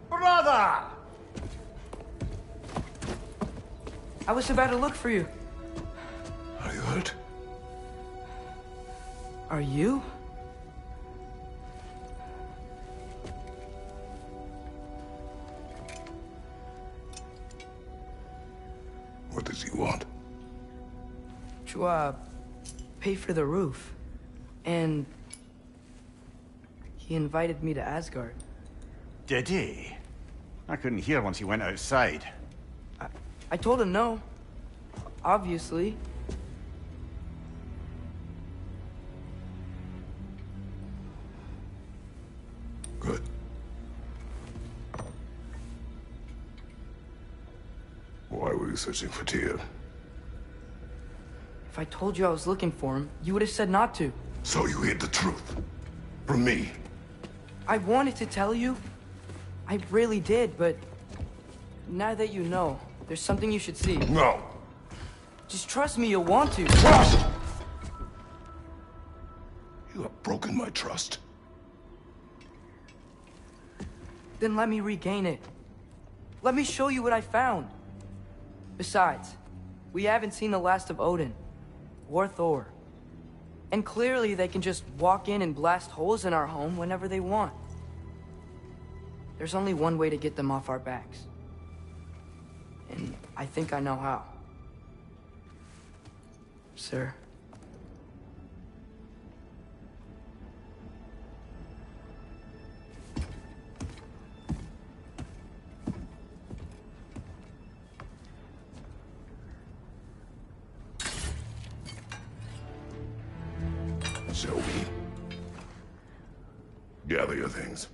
Brother! I was about to look for you. Are you hurt? Are you? What does he want? To, pay for the roof. And... he invited me to Asgard. Did he? I couldn't hear once he went outside. I told him no. Obviously. Good. Why were you searching for Tyr? If I told you I was looking for him, you would have said not to. So you hid the truth. From me. I wanted to tell you. I really did, but... now that you know, there's something you should see. No. Just trust me, you'll want to. Trust! You have broken my trust. Then let me regain it. Let me show you what I found. Besides, we haven't seen the last of Odin. Or Thor. And clearly they can just walk in and blast holes in our home whenever they want. There's only one way to get them off our backs. And I think I know how. Sir. Shall we? Gather your things.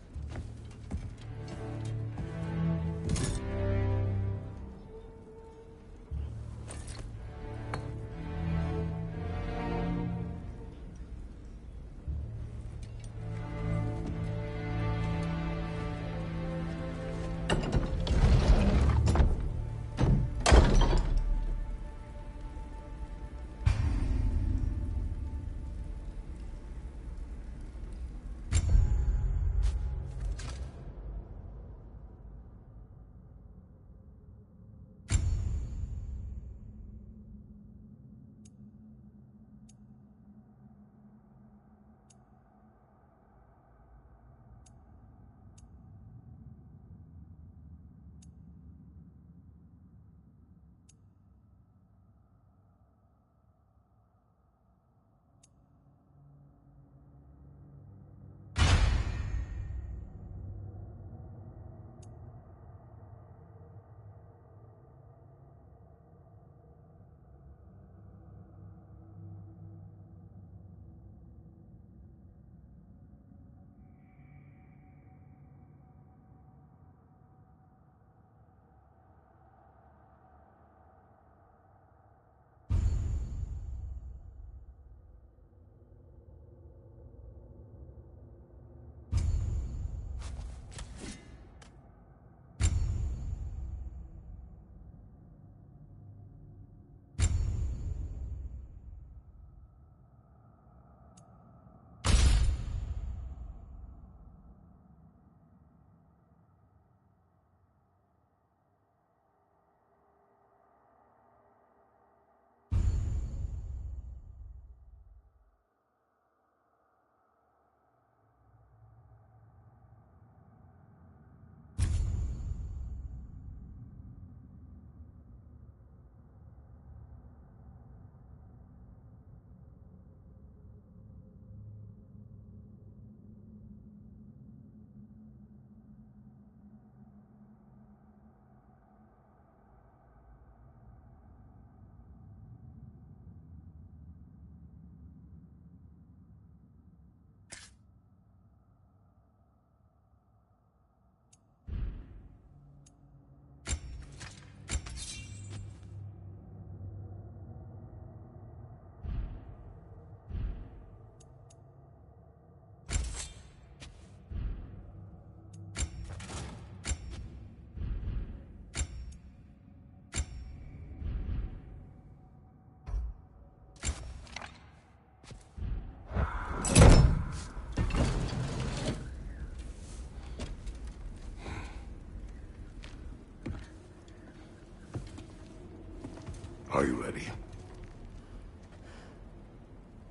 Are you ready?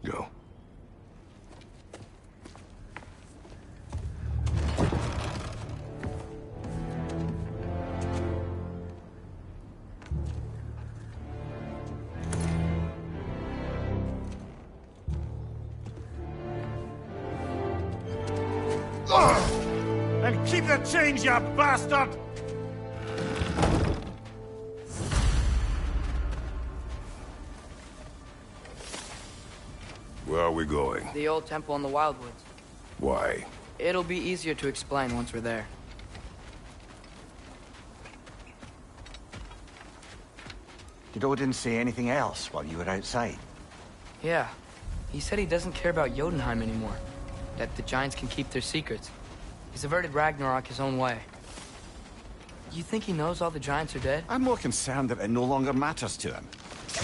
Go. And keep the change, you bastard! are we going? The old temple in the Wildwoods. Why? It'll be easier to explain once we're there. Did Odin say anything else while you were outside? Yeah. He said he doesn't care about Jotunheim anymore. That the Giants can keep their secrets. He's averted Ragnarok his own way. You think he knows all the Giants are dead? I'm more concerned that it no longer matters to him.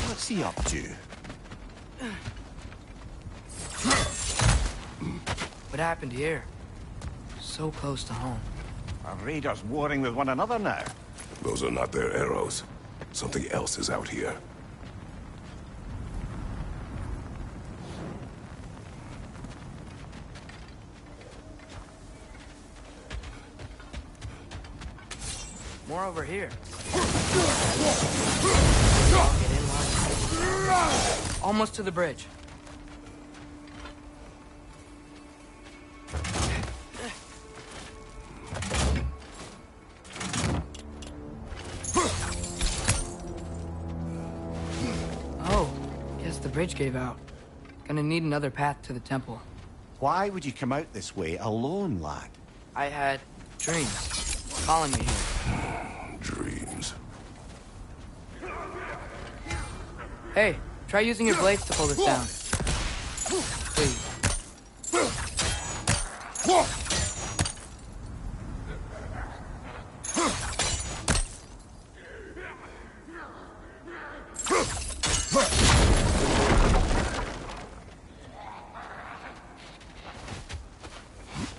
What's he up to? What happened here? So close to home. Are raiders warring with one another now? Those are not their arrows. Something else is out here. More over here. Almost to the bridge. Oh, guess the bridge gave out. Gonna need another path to the temple. Why would you come out this way alone, lad? I had dreams calling me here. Dreams. Hey, try using your blades to pull this down. Please.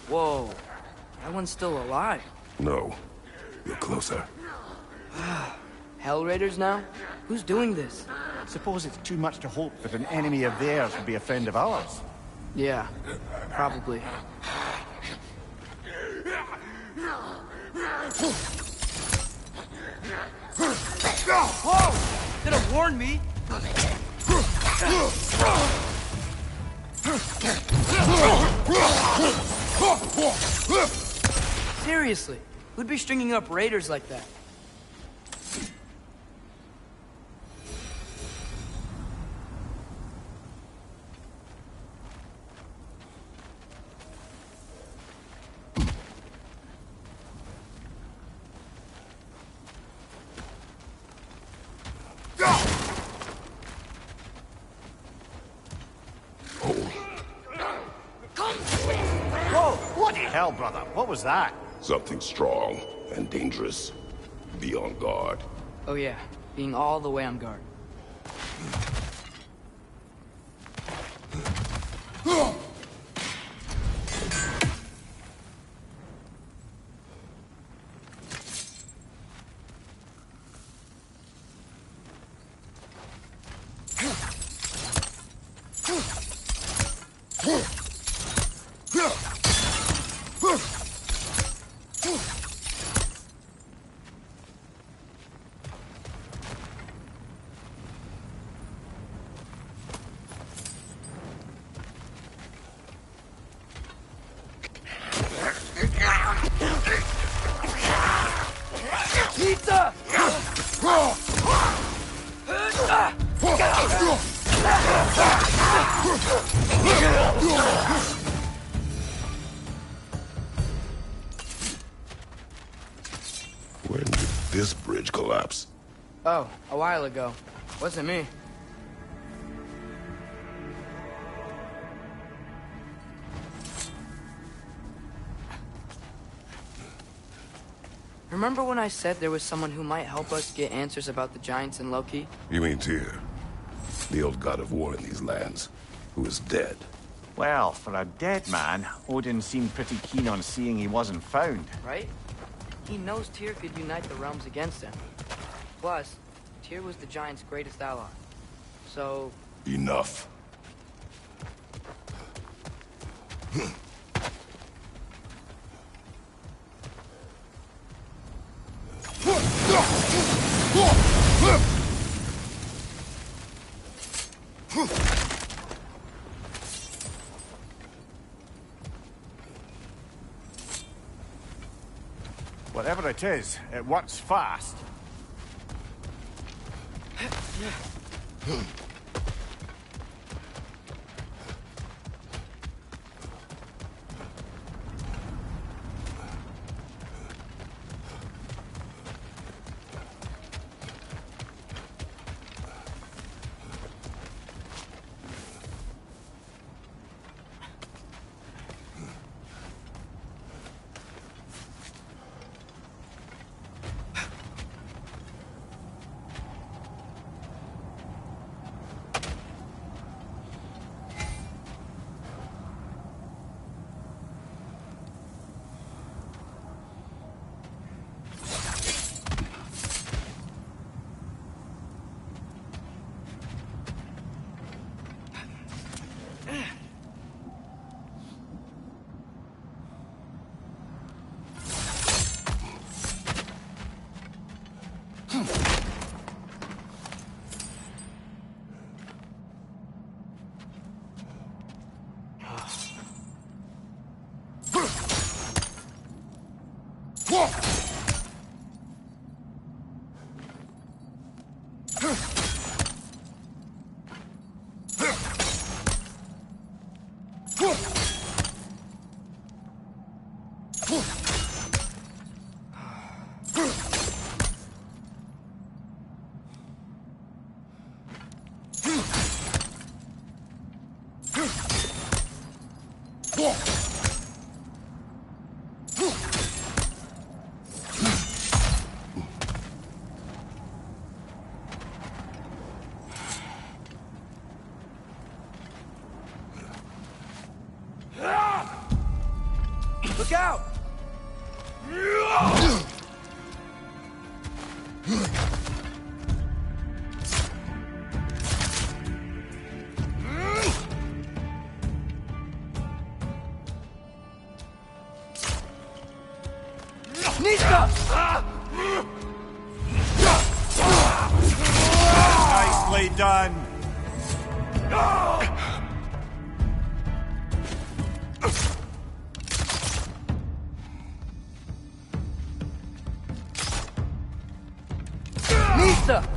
Whoa, that one's still alive. No. You're closer. Hell Raiders now? Who's doing this? Suppose it's too much to hope that an enemy of theirs would be a friend of ours. Yeah, probably. Whoa! Could have warned me! Seriously, who'd be stringing up raiders like that? Hell, brother, what was that? Something strong and dangerous. Be on guard. Oh yeah, being all the way on guard. When did this bridge collapse? Oh, a while ago. Wasn't me. Remember when I said there was someone who might help us get answers about the Giants and Loki? You mean Tyr? The old god of war in these lands, who is dead. Well, for a dead man, Odin seemed pretty keen on seeing he wasn't found. Right? He knows Tyr could unite the realms against him. Plus, Tyr was the Giants' greatest ally. So... Enough. Whatever it is, it works fast. Nicely done. Nista!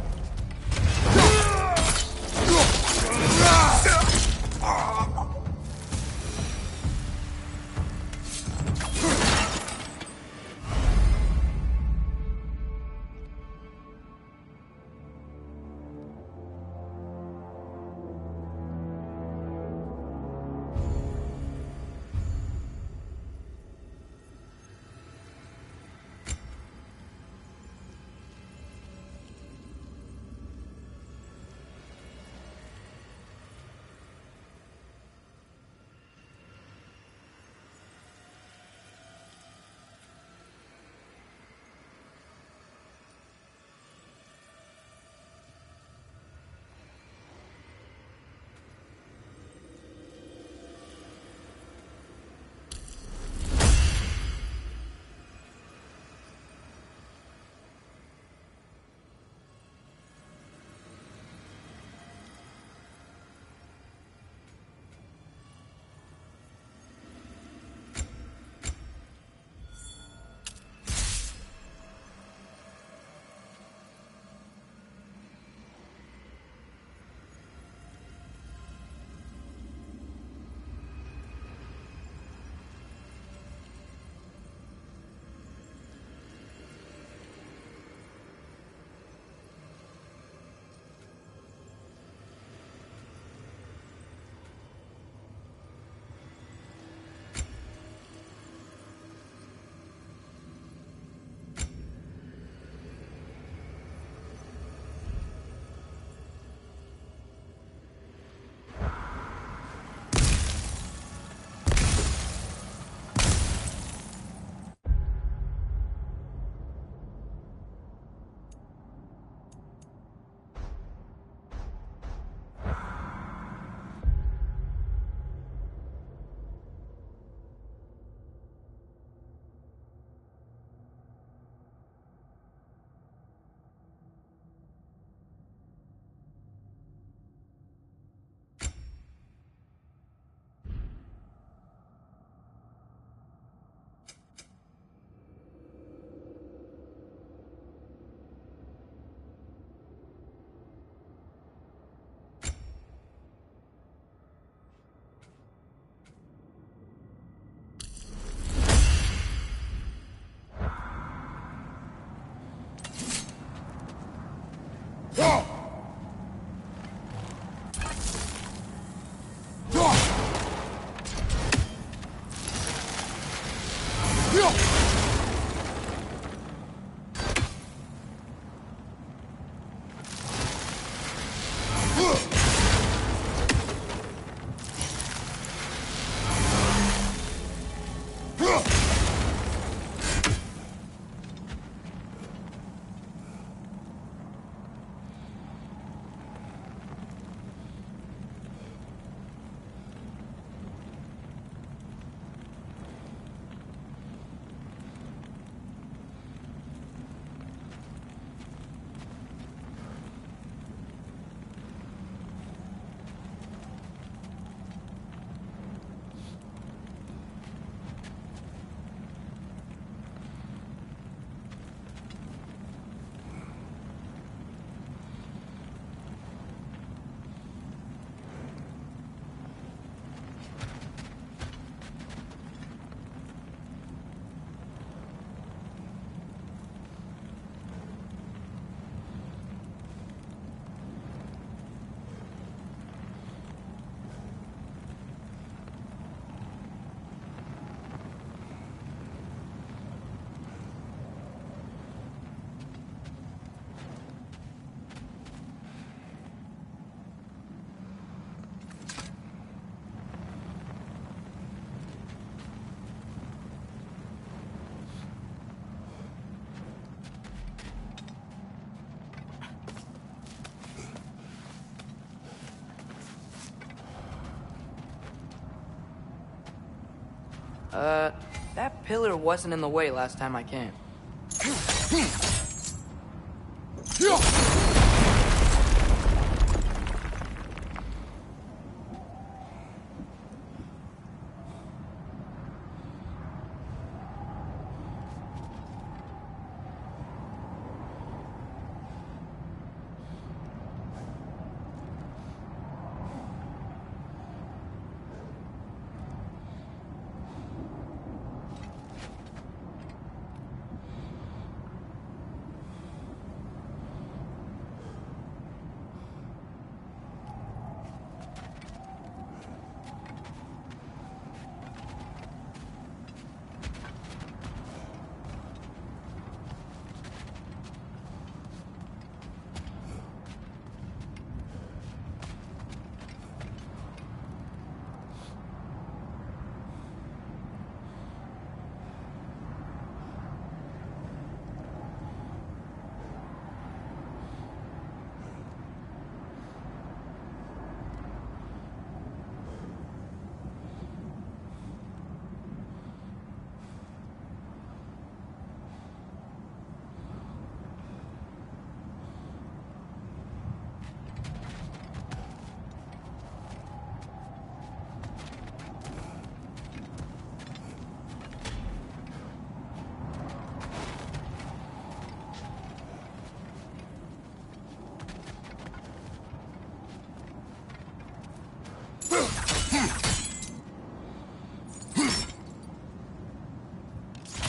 That pillar wasn't in the way last time I came.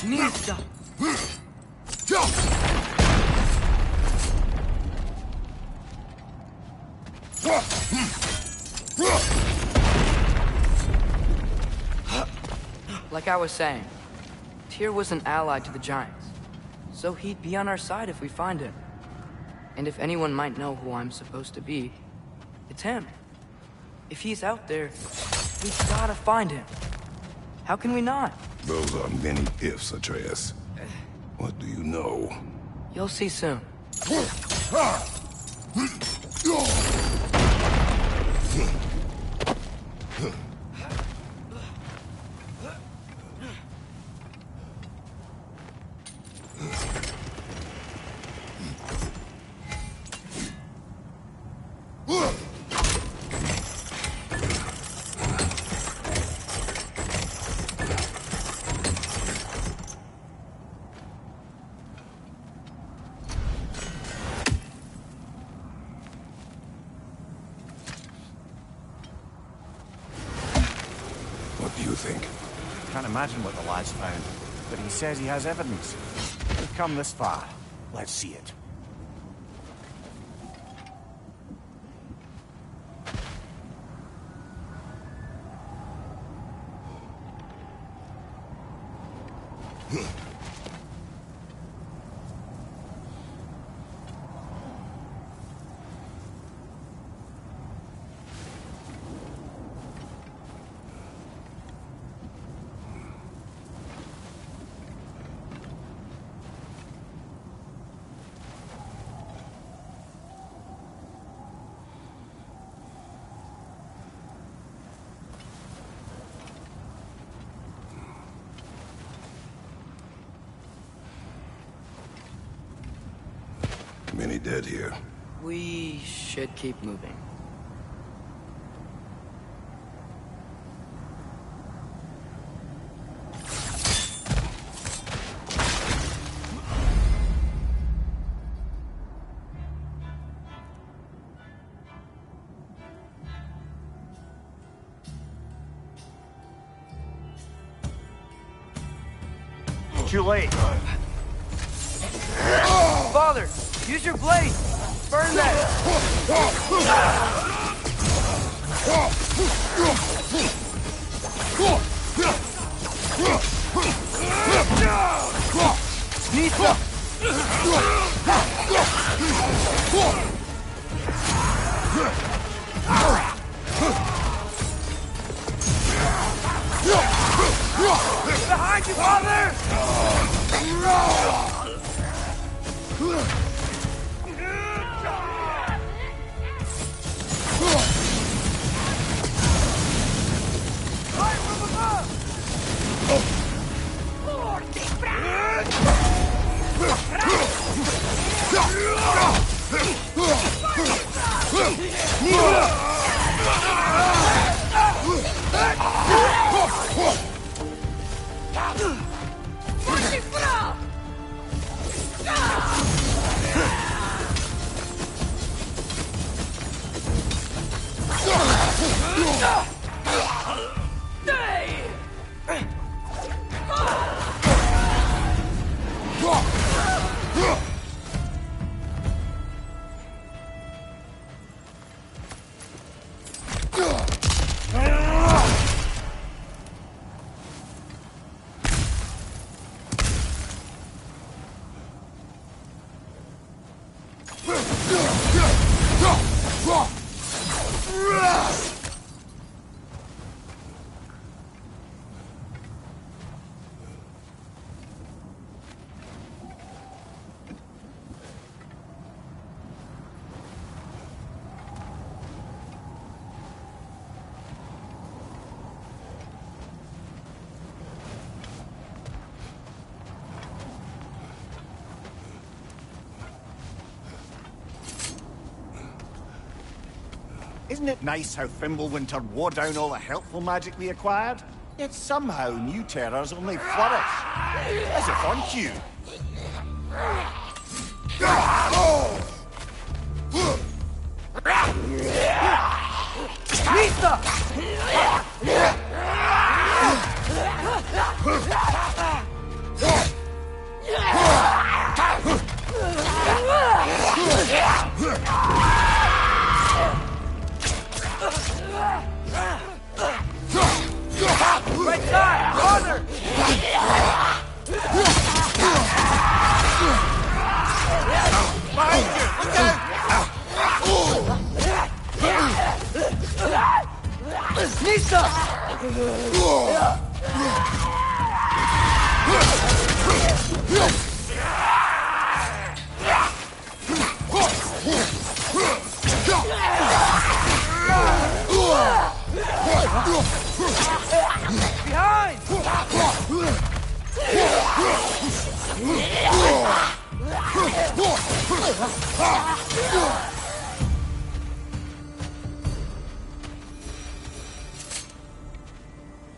Nista! Like I was saying, Tyr was an ally to the Giants, so he'd be on our side if we find him. And if anyone might know who I'm supposed to be, it's him. If he's out there, we've gotta find him. How can we not? Those are many ifs, Atreus. What do you know? You'll see soon. What do you think? Can't imagine what the lad's found, but he says he has evidence. We've come this far. Let's see it. Many dead here. We should keep moving. Too late. Father, use your blade! Burn that! Nisa! Behind you, Father! Right from above! Isn't it nice how Fimbulwinter wore down all the helpful magic we acquired? Yet somehow new terrors only flourish. As if on cue. Right side! Brother! Behind you! Look out! Nista! Behind!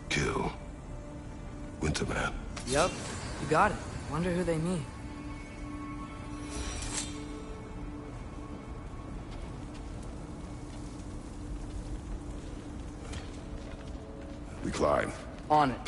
Kill Winterman. Yep, you got it. Wonder who they mean. We climb. On it.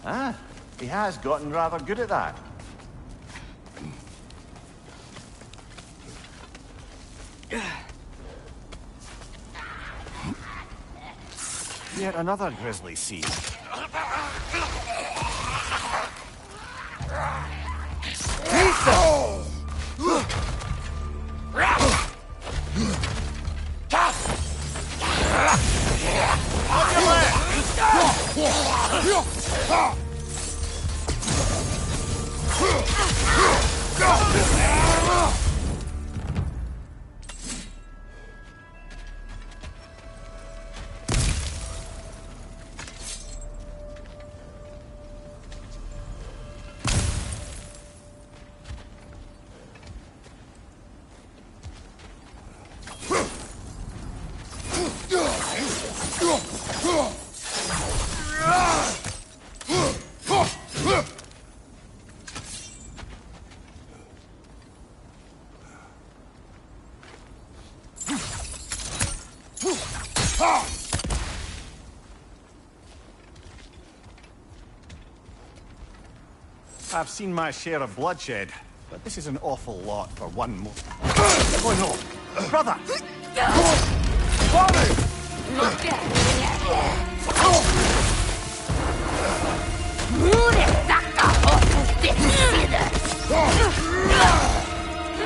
Ah, he has gotten rather good at that. Yet another grisly scene. I've seen my share of bloodshed, but this is an awful lot for one more. Oh no! Brother! Father!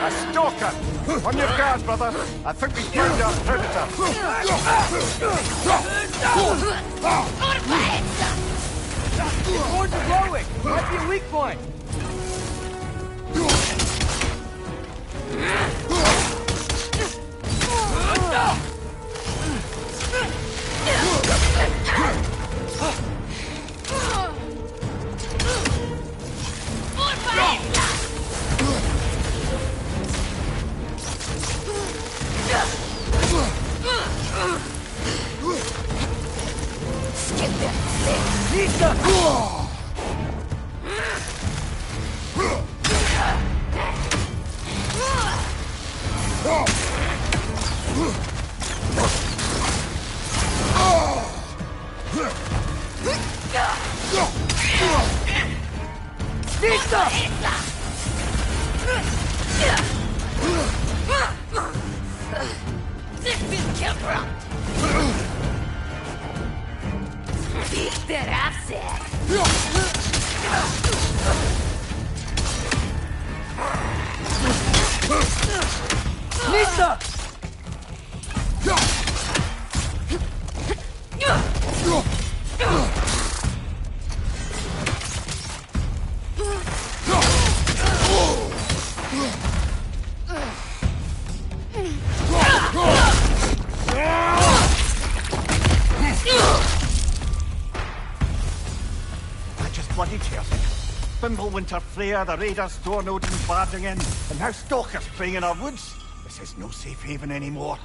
A stalker! On your guard, brother! I think we found our predator! The boards are glowing! Might be a weak point! Bloody terrific. Fimbulwinter Freya, the raiders, Thornodin barging in, and now stalkers preying in our woods. This is no safe haven anymore.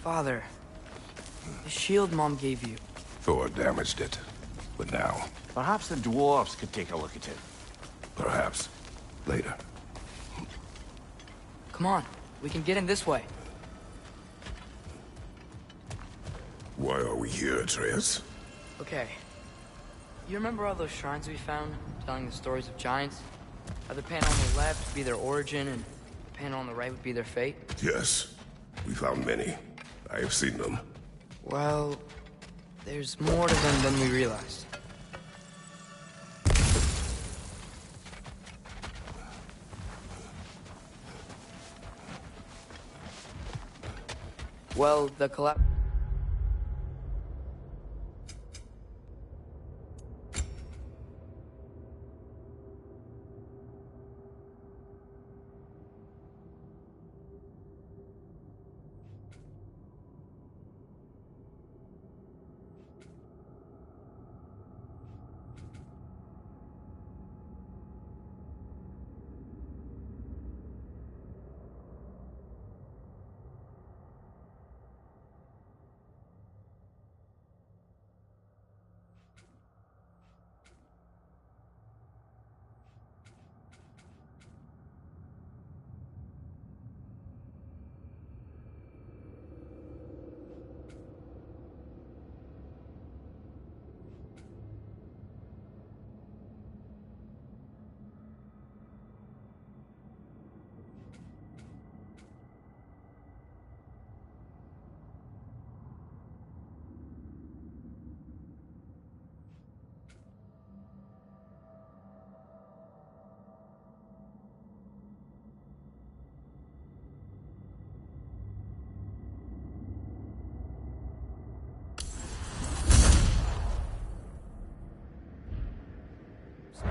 Father, the shield Mom gave you. Thor damaged it. But now, Perhaps the dwarves could take a look at it. perhaps, later. Come on, we can get in this way. Why are we here, Atreus? Okay. You remember all those shrines we found, telling the stories of giants? How the panel on the left would be their origin, and the panel on the right would be their fate? Yes. We found many. I have seen them. Well, there's more to them than we realized. Well, the collapse...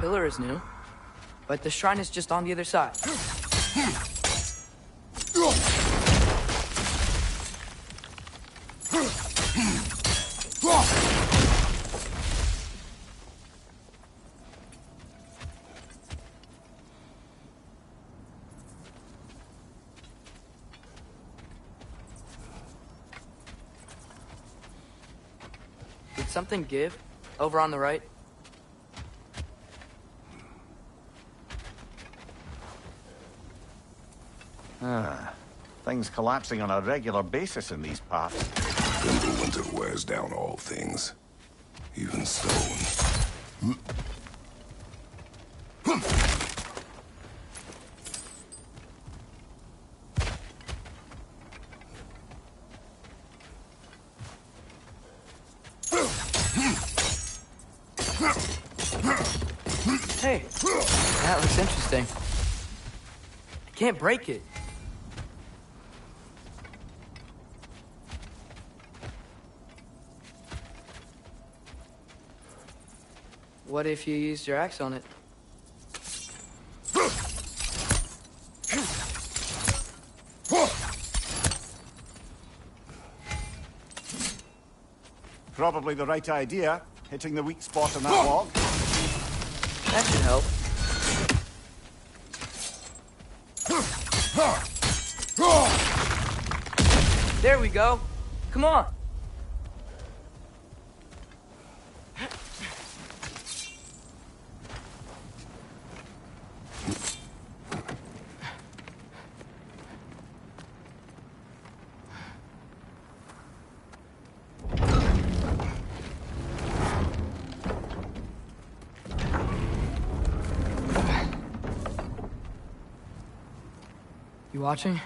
pillar is new, but the shrine is just on the other side. Did something give? Over on the right? Things collapsing on a regular basis in these parts. Fimbulwinter wears down all things, even stone. Hey, that looks interesting. I can't break it. What if you used your axe on it? Probably the right idea, hitting the weak spot on that log. That should help. There we go. Come on. You watching?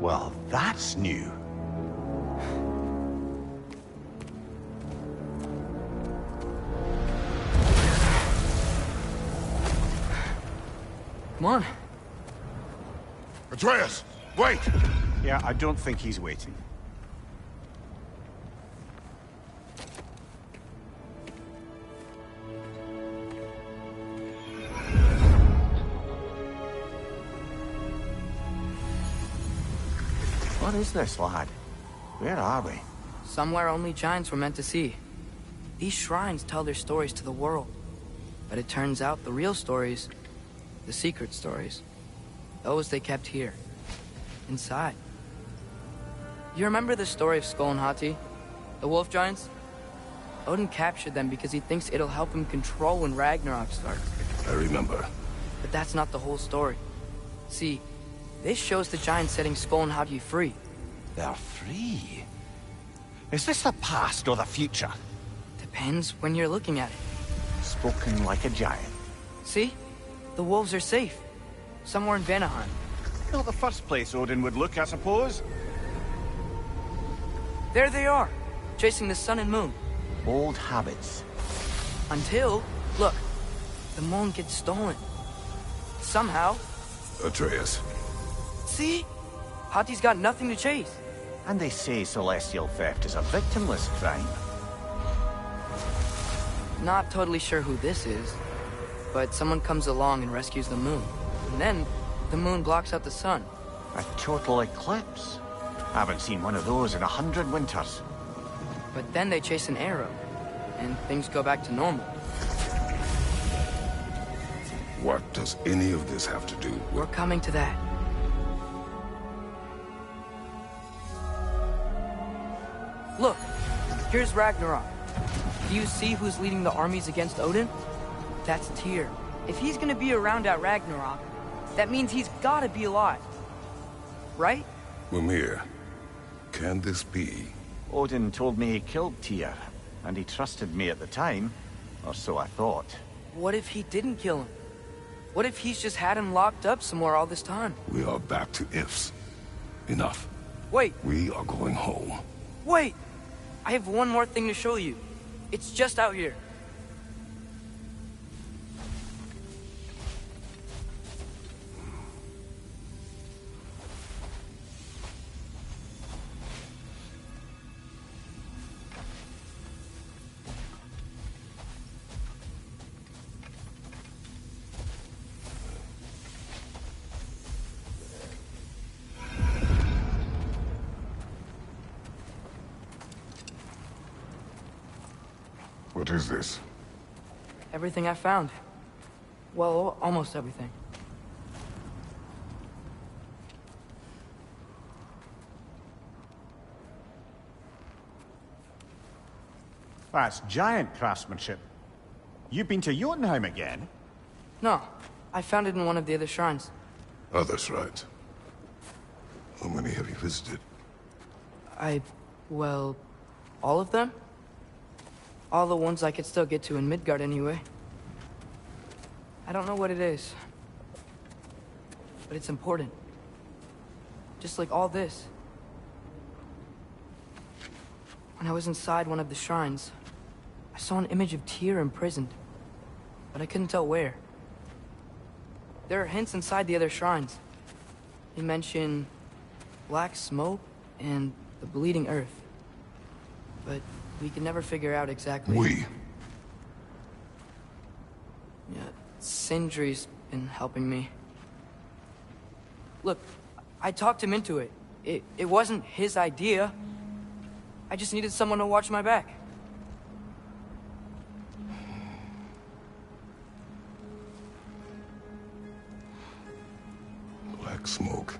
Well, that's new. Come on. Atreus, wait! Yeah, I don't think he's waiting. What is this, lad? Where are we? Somewhere only giants were meant to see. These shrines tell their stories to the world. But it turns out the real stories, the secret stories, those they kept here, inside. You remember the story of Skull and Hati? The wolf giants? Odin captured them because he thinks it'll help him control when Ragnarok starts. I remember. But that's not the whole story. See, this shows the giants setting Skull and Hati free. They're free? Is this the past or the future? Depends when you're looking at it. Spoken like a giant. See? The wolves are safe. Somewhere in Vanaheim. Not the first place Odin would look, I suppose. There they are, chasing the sun and moon. Old habits. Until, look, the moon gets stolen. Somehow. Atreus. See? Hati's got nothing to chase. And they say celestial theft is a victimless crime. Not totally sure who this is, but someone comes along and rescues the moon. And then, the moon blocks out the sun. A total eclipse. Haven't seen one of those in 100 winters. But then they chase an arrow, and things go back to normal. What does any of this have to do with... We're coming to that. Look, here's Ragnarok. Do you see who's leading the armies against Odin? That's Tyr. If he's gonna be around at Ragnarok, that means he's gotta be alive. Right? Mimir, can this be? Odin told me he killed Tyr, and he trusted me at the time, or so I thought. What if he didn't kill him? What if he's just had him locked up somewhere all this time? We are back to ifs. Enough. Wait. We are going home. Wait! I have one more thing to show you. It's just out here. What is this? Everything I found. Well, almost everything. That's giant craftsmanship. You've been to Jotunheim again? No, I found it in one of the other shrines. Other shrines? How many have you visited? Well, all of them? All the ones I could still get to in Midgard anyway. I don't know what it is. But it's important. Just like all this. When I was inside one of the shrines, I saw an image of Tyr imprisoned. But I couldn't tell where. There are hints inside the other shrines. They mention black smoke and the bleeding earth. But we can never figure out exactly. We? Yeah, Sindri's been helping me. Look, I talked him into it. It wasn't his idea. I just needed someone to watch my back. Black smoke.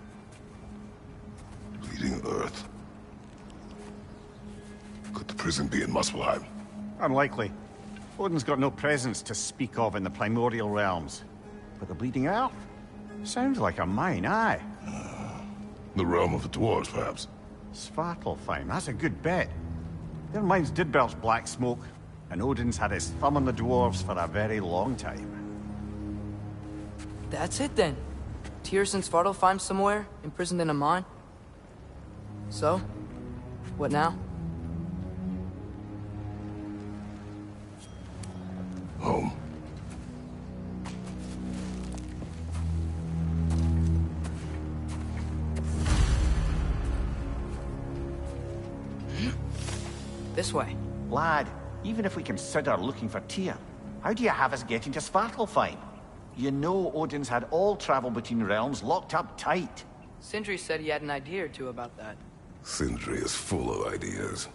Bleeding earth. Could the prison be in Muspelheim? Unlikely. Odin's got no presence to speak of in the primordial realms. But the bleeding earth? Sounds like a mine, aye. The realm of the dwarves, perhaps. Svartalfheim, that's a good bet. Their mines did belch black smoke, and Odin's had his thumb on the dwarves for a very long time. That's it then. Tyr's in Svartalfheim somewhere, imprisoned in a mine. So, what now? Home. This way. Lad, even if we consider looking for Tyr, how do you have us getting to Svartalfheim? You know Odin's had all travel between realms locked up tight. Sindri said he had an idea or two about that. Sindri is full of ideas.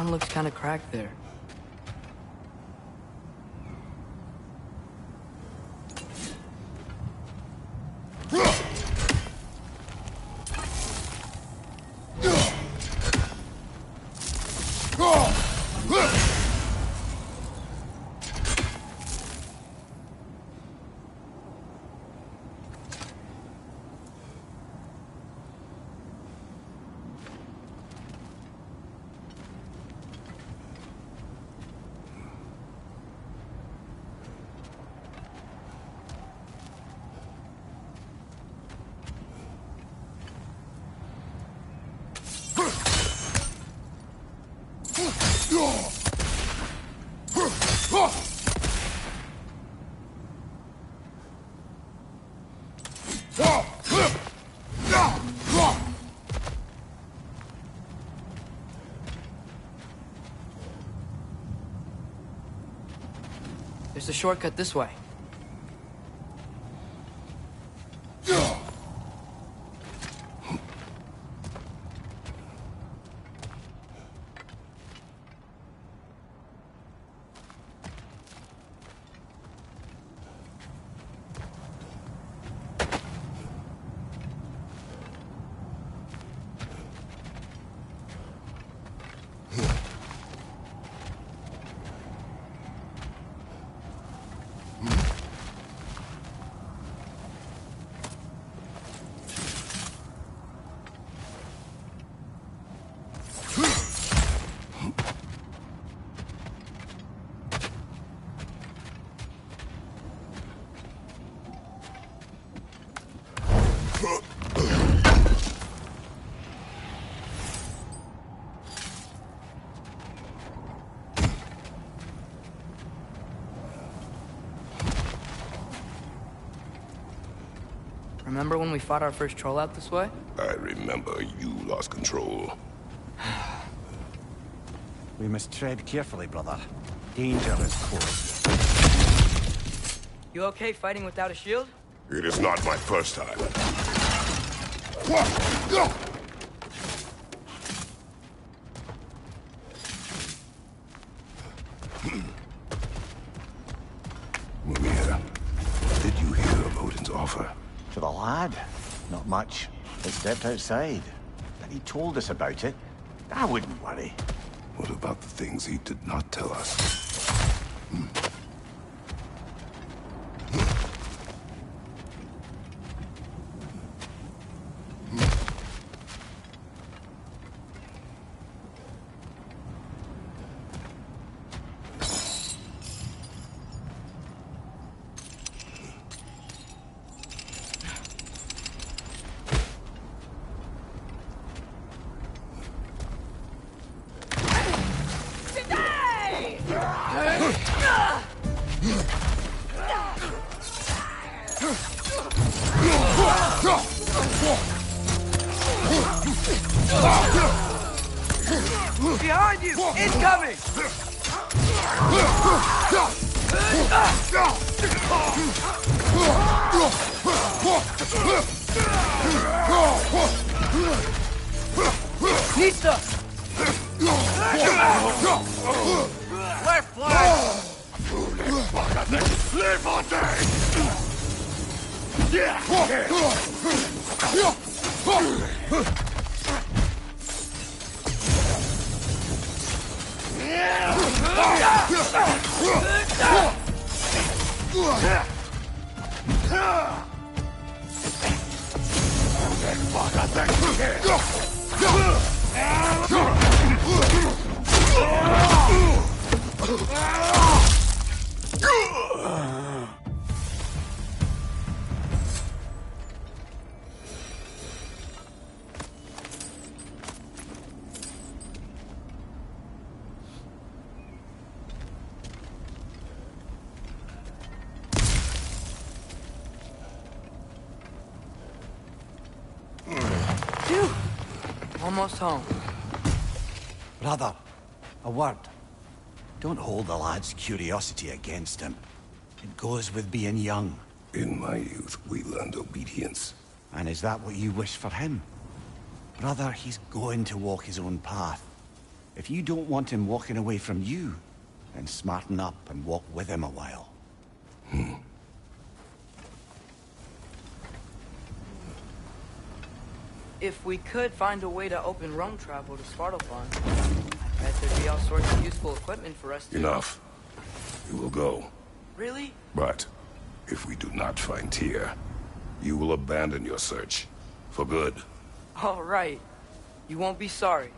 ground looks kind of cracked there. There's a shortcut this way. Remember when we fought our first troll out this way? I remember you lost control. We must tread carefully, brother. Danger is close. You okay fighting without a shield? It is not my first time. Mumia, what did you hear of Odin's offer? To the lad? Not much. He stepped outside. But he told us about it. I wouldn't worry. What about the things he did not tell us? Behind you! Incoming! Nista! Left flank! Almost home. Brother, a word. Don't hold the lad's curiosity against him. It goes with being young. In my youth, we learned obedience. And is that what you wish for him? Brother, he's going to walk his own path. If you don't want him walking away from you, then smarten up and walk with him a while. If we could find a way to open Rome travel to Svartalfheim, I bet there'd be all sorts of useful equipment for us to... Enough. You will go. Really? But if we do not find Tyr, you will abandon your search. For good. All right. You won't be sorry.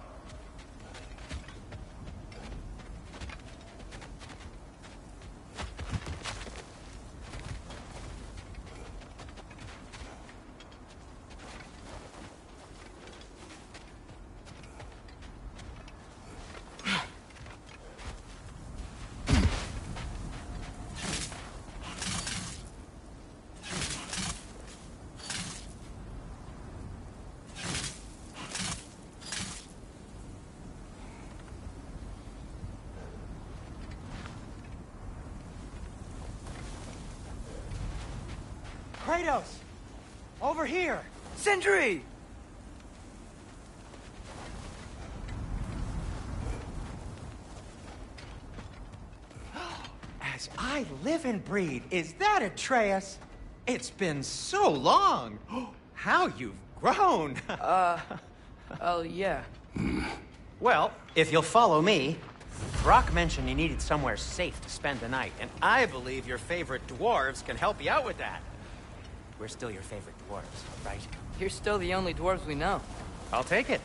Kratos! Over here! Sindri! As I live and breathe, is that Atreus? It's been so long! How you've grown! Oh, yeah. Well, if you'll follow me, Brock mentioned you needed somewhere safe to spend the night, and I believe your favorite dwarves can help you out with that. We're still your favorite dwarves, right? You're still the only dwarves we know. I'll take it.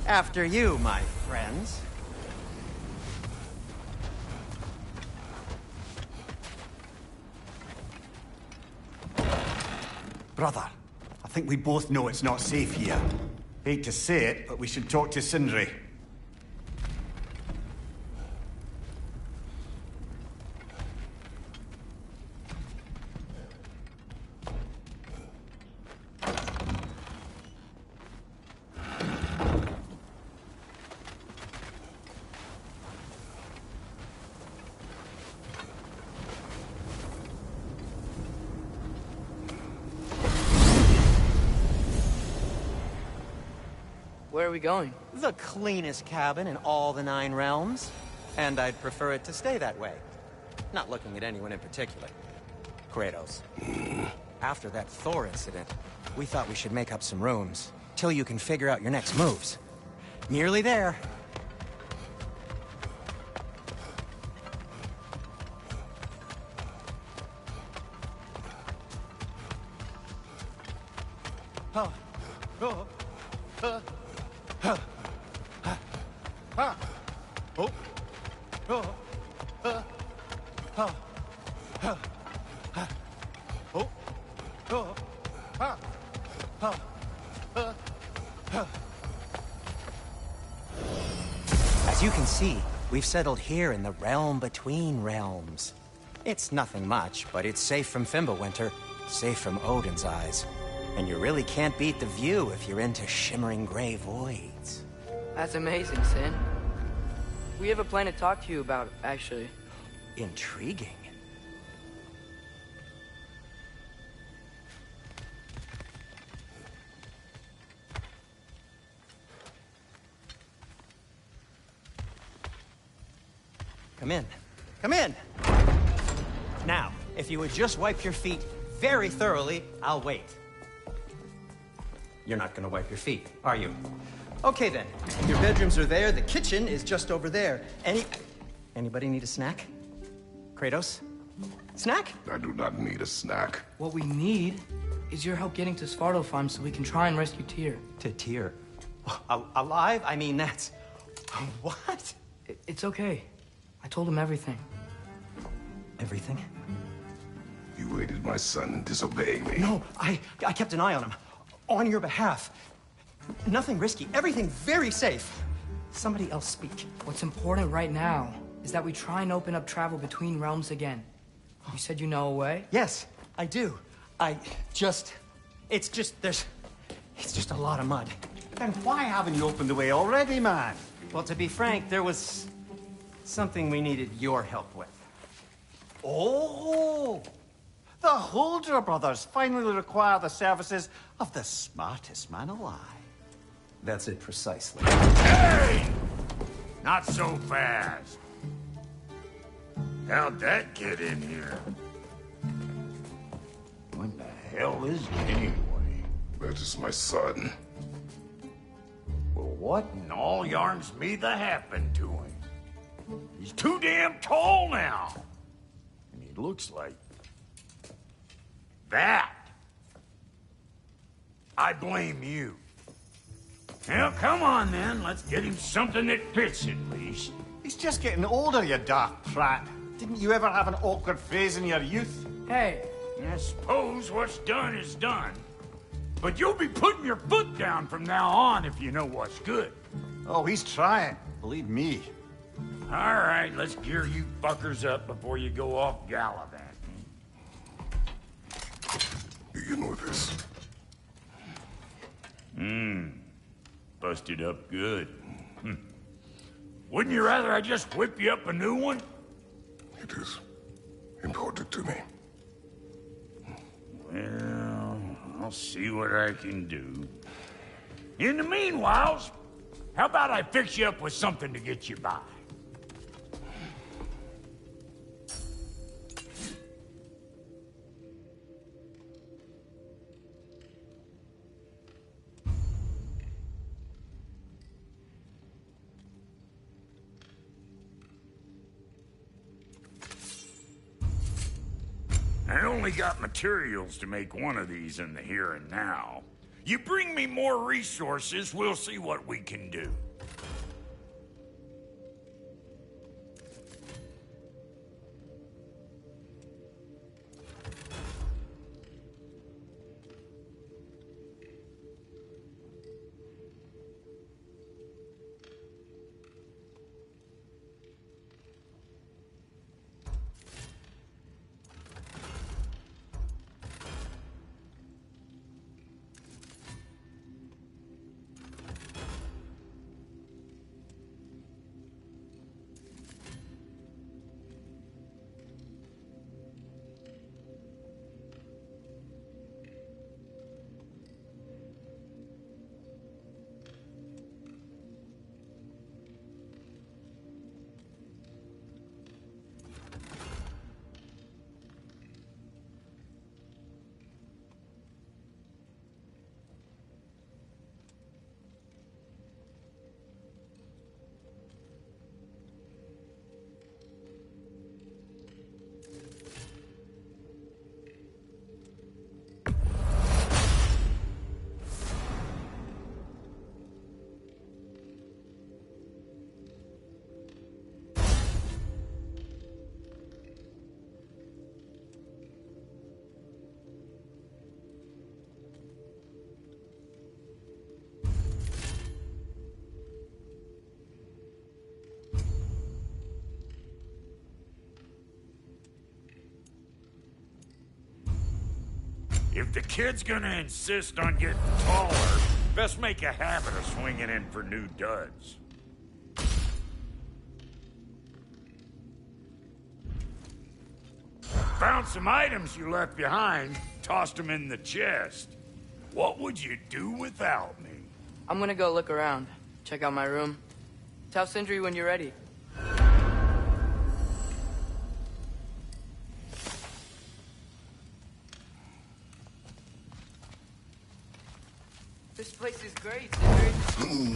After you, my friends. Brother, I think we both know it's not safe here. Hate to say it, but we should talk to Sindri. Where are we going? The cleanest cabin in all the 9 realms. And I'd prefer it to stay that way. Not looking at anyone in particular. Kratos. After that Thor incident, we thought we should make up some rooms, till you can figure out your next moves. Nearly there. Oh. Oh. Oh. As you can see, we've settled here in the realm between realms. It's nothing much, but it's safe from Fimbulwinter, safe from Odin's eyes. And you really can't beat the view if you're into shimmering gray voids. That's amazing, Sin. We have a plan to talk to you about, actually. Intriguing. Come in. Come in! Now, if you would just wipe your feet very thoroughly, I'll wait. You're not gonna wipe your feet, are you? Okay then. Your bedrooms are there, the kitchen is just over there. Anybody need a snack? Kratos? Snack? I do not need a snack. What we need is your help getting to Svartalfheim so we can try and rescue Tyr. To Tyr? Alive? I mean, that's... What? It's okay. I told him everything. Everything? You aided my son in disobeying me. No, I kept an eye on him. On your behalf. Nothing risky. Everything very safe. Somebody else speak. What's important right now is that we try and open up travel between realms again. You said you know a way? Yes, I do. It's just a lot of mud. Then why haven't you opened the way already, man? Well, to be frank, there was something we needed your help with. Oh! The Holder brothers finally require the services of the smartest man alive. That's it precisely. Hey! Not so fast. How'd that get in here? What the hell is it anyway? That is my son. Well, what in all yarns me that happened to him? He's too damn tall now. And he looks like... that. I blame you. Well, come on then. Let's get him something that fits at least. He's just getting older, you daft prat. Didn't you ever have an awkward phase in your youth? Hey. I suppose what's done is done. But you'll be putting your foot down from now on if you know what's good. Oh, he's trying. Believe me. All right, let's gear you fuckers up before you go off gallivanting. You know this. Busted up good. Wouldn't you rather I just whip you up a new one? It is important to me. Well, I'll see what I can do. In the meanwhile, how about I fix you up with something to get you by? I only got materials to make one of these in the here and now. You bring me more resources, we'll see what we can do. If the kid's gonna insist on getting taller, best make a habit of swinging in for new duds. Found some items you left behind, tossed them in the chest. What would you do without me? I'm gonna go look around. Check out my room. Tell Sindri when you're ready. This place is great, Sindri.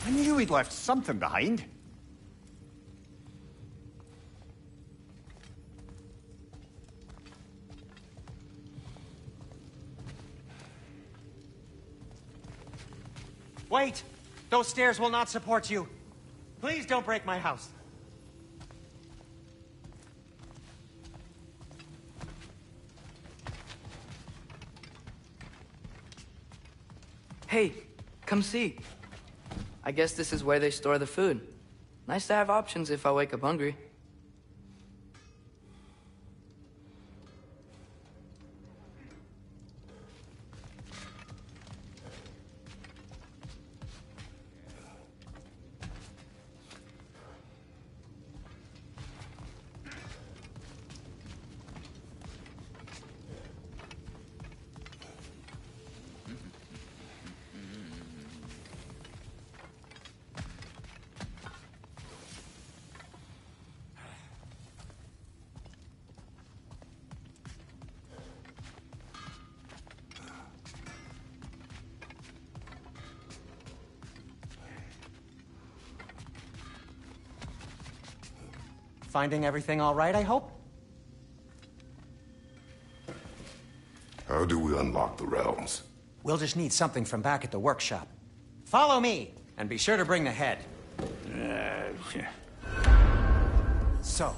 I knew he'd left something behind. Wait! Those stairs will not support you. Please don't break my house. Hey, come see. I guess this is where they store the food. Nice to have options if I wake up hungry. Finding everything all right, I hope? How do we unlock the realms? We'll just need something from back at the workshop. Follow me, and be sure to bring the head. So,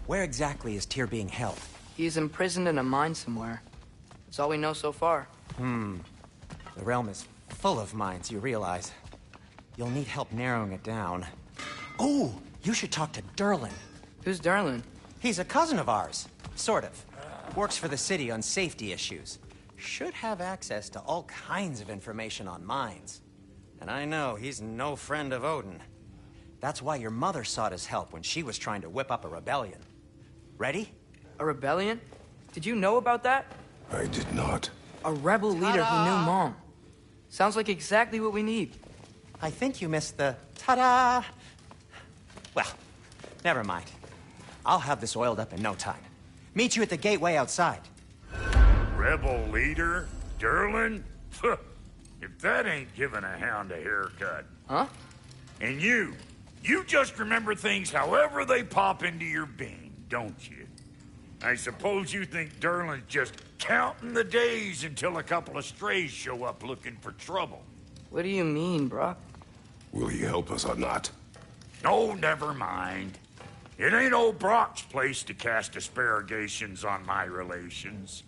where exactly is Tyr being held? He's imprisoned in a mine somewhere. That's all we know so far. The realm is full of mines, you realize. You'll need help narrowing it down. Oh, you should talk to Derlin. Who's Derlin? He's a cousin of ours, sort of. Works for the city on safety issues. Should have access to all kinds of information on mines. And I know he's no friend of Odin. That's why your mother sought his help when she was trying to whip up a rebellion. Ready? A rebellion? Did you know about that? I did not. A rebel leader who knew Mom. Sounds like exactly what we need. I think you missed the ta-da! Well, never mind. I'll have this oiled up in no time. Meet you at the gateway outside. Rebel leader? Derlin? If that ain't giving a hound a haircut. Huh? And you just remember things however they pop into your being, don't you? I suppose you think Derlin's just counting the days until a couple of strays show up looking for trouble. What do you mean, Brock? Will he help us or not? No, never mind. It ain't old Brock's place to cast asparagations on my relations.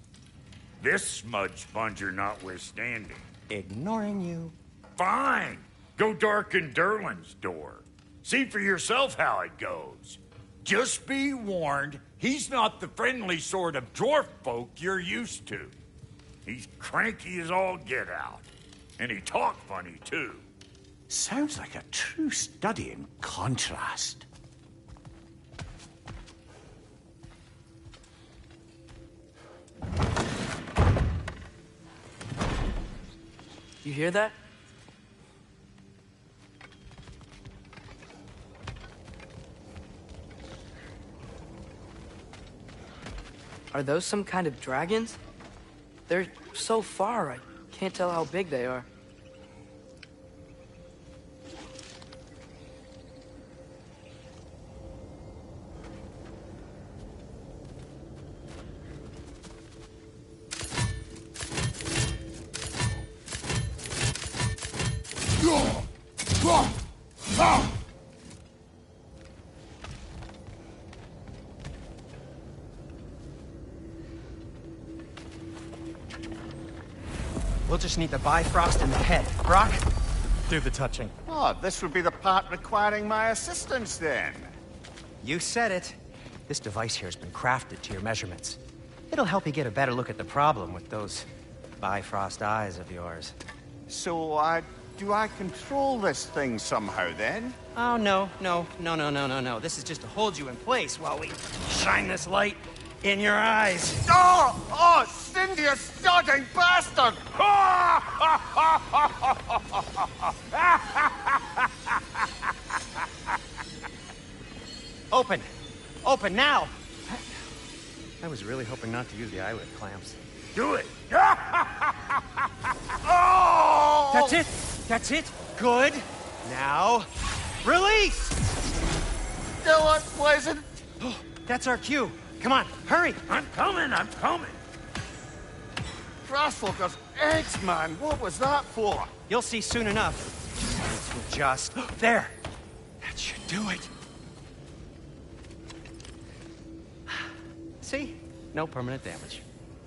This smudge sponger notwithstanding. Ignoring you. Fine. Go darken Derlin's door. See for yourself how it goes. Just be warned, he's not the friendly sort of dwarf folk you're used to. He's cranky as all get out. And he talk funny, too. Sounds like a true study in contrast. You hear that? Are those some kind of dragons? They're so far, I can't tell how big they are. We'll just need the Bifrost in the head. Brock, do the touching. Oh, this would be the part requiring my assistance, then. You said it. This device here has been crafted to your measurements. It'll help you get a better look at the problem with those Bifrost eyes of yours. So, do I control this thing somehow, then? Oh, no. This is just to hold you in place while we shine this light in your eyes. Oh, Cindy, you sodding bastard! Open! Open now! I was really hoping not to use the eyelid clamps. Do it! Oh! That's it! That's it! Good! Now, release! Still unpleasant. Oh, that's our cue. Come on, hurry! I'm coming! Grassfuckers, eggs, man. What was that for? You'll see soon enough. Just... There! That should do it. See? No permanent damage.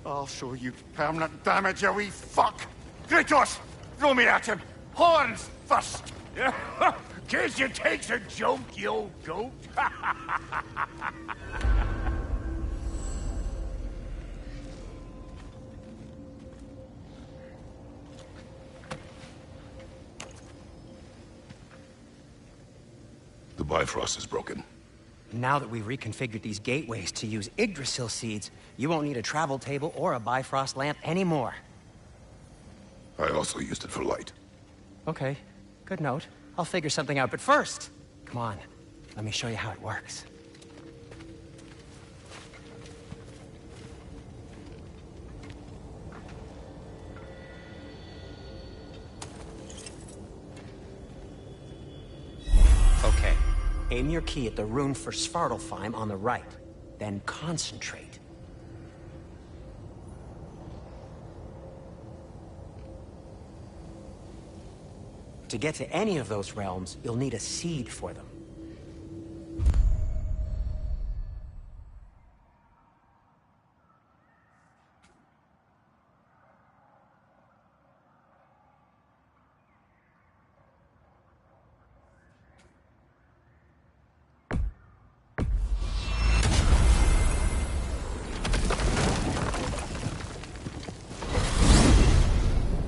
I'll show you permanent damage, you wee fuck! Kratos! Throw me at him! Horns first! Guess you takes a joke, you old goat. The Bifrost is broken. Now that we've reconfigured these gateways to use Yggdrasil seeds, you won't need a travel table or a Bifrost lamp anymore. I also used it for light. Okay, good note. I'll figure something out, but first, come on, let me show you how it works. Okay, Aim your key at the rune for Svartalfheim on the right. Then concentrate. To get to any of those realms, you'll need a seed for them.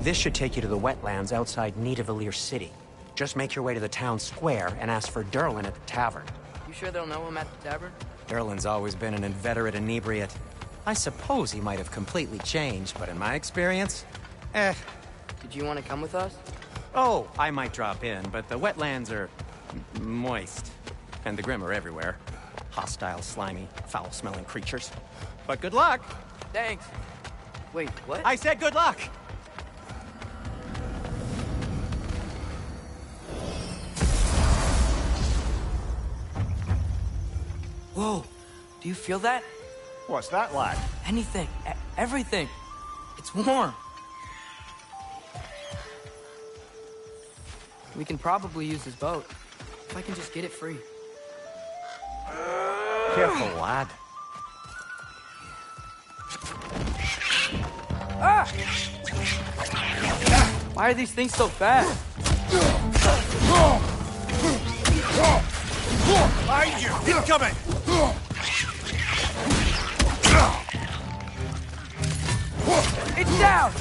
This should take you to the wetlands outside Nidavellir City. Just make your way to the town square and ask for Durlin at the tavern. You sure they'll know him at the tavern? Durlin's always been an inveterate inebriate. I suppose he might have completely changed, but in my experience, Did you want to come with us? Oh, I might drop in, but the wetlands are moist. And the Grim are everywhere. Hostile, slimy, foul-smelling creatures. But good luck! Thanks. Wait, what? I said good luck! Whoa, do you feel that? What's that, lad? Anything, everything. It's warm. We can probably use this boat. If I can just get it free. Careful, lad. Ah! Why are these things so fast? Behind you! Incoming! It's down!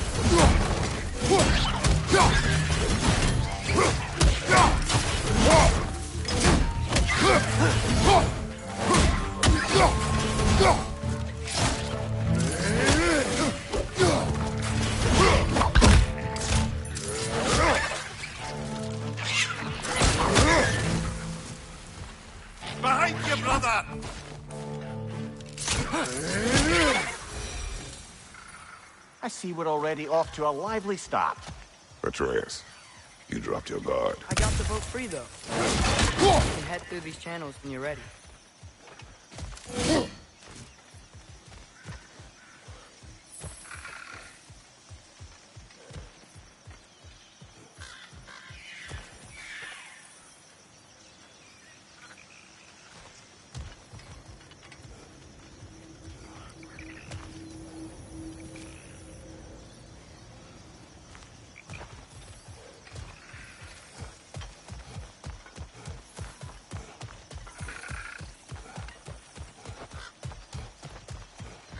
Behind you, brother! I see we're already off to a lively start. Atreus, you dropped your guard. I got the boat free, though. You can head through these channels when you're ready.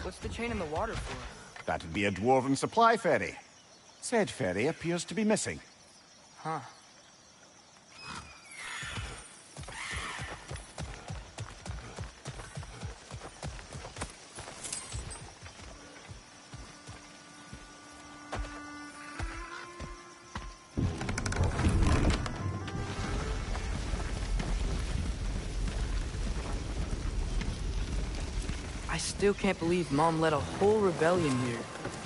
What's the chain in the water for? That'd be a dwarven supply ferry. Said ferry appears to be missing. Huh. I still can't believe Mom led a whole rebellion here.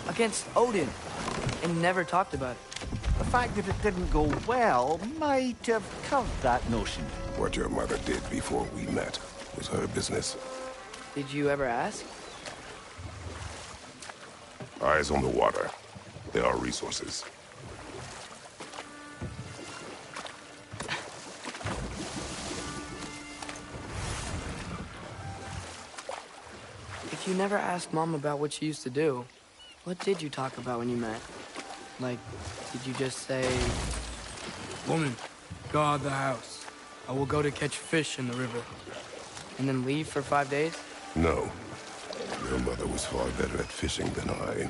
Against Odin. And never talked about it. The fact that it didn't go well might have covered that notion. What your mother did before we met was her business. Did you ever ask? Eyes on the water. There are resources. If you never asked Mom about what she used to do, what did you talk about when you met? Like, did you just say... Woman, guard the house. I will go to catch fish in the river. And then leave for 5 days? No. Your mother was far better at fishing than I.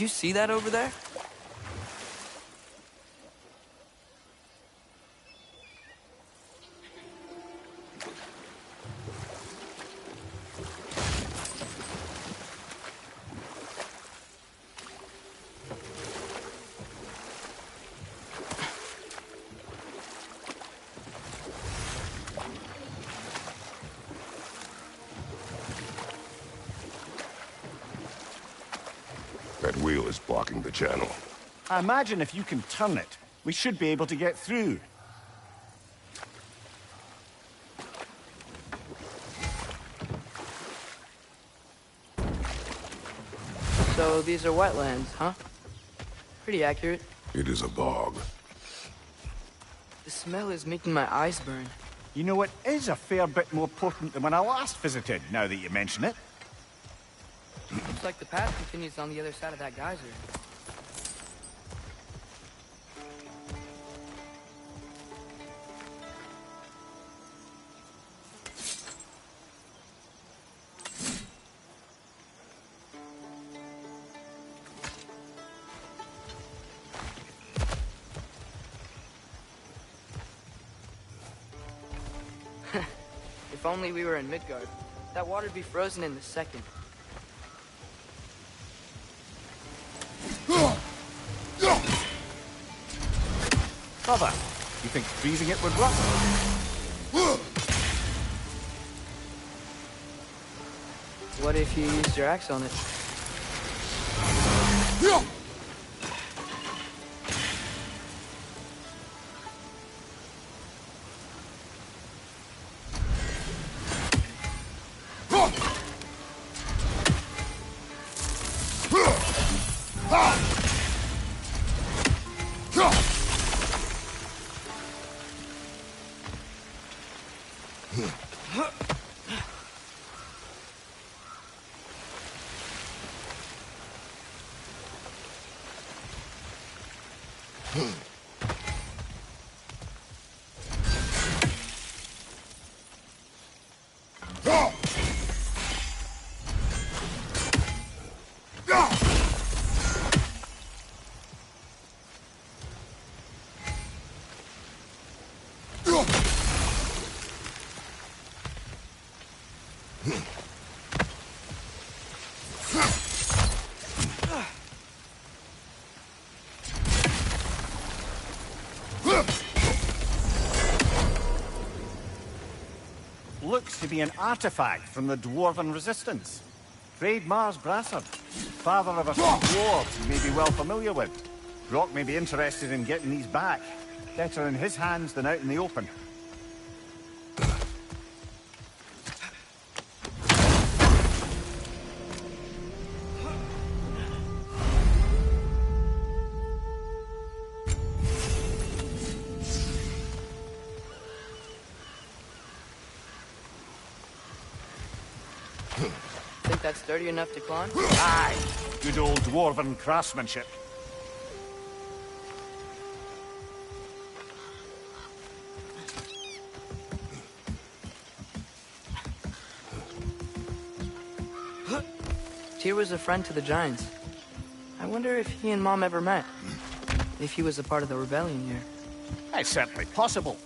Did you see that over there? That wheel is blocking the channel. I imagine if you can turn it, we should be able to get through. So these are wetlands, huh? Pretty accurate. It is a bog. The smell is making my eyes burn. You know, it is a fair bit more potent than when I last visited, now that you mention it. Looks like the path continues on the other side of that geyser. If only we were in Midgard. That water'd be frozen in a second. Brother, you think freezing it would work? What if you used your axe on it? Looks to be an artifact from the Dwarven Resistance. Trade Mars Brassard, father of a few dwarves you may be well familiar with. Brock may be interested in getting these back. Better in his hands than out in the open. Think that's sturdy enough to climb? Aye! Good old Dwarven craftsmanship. Tyr was a friend to the Giants. I wonder if he and Mom ever met. If he was a part of the rebellion here. It's certainly possible.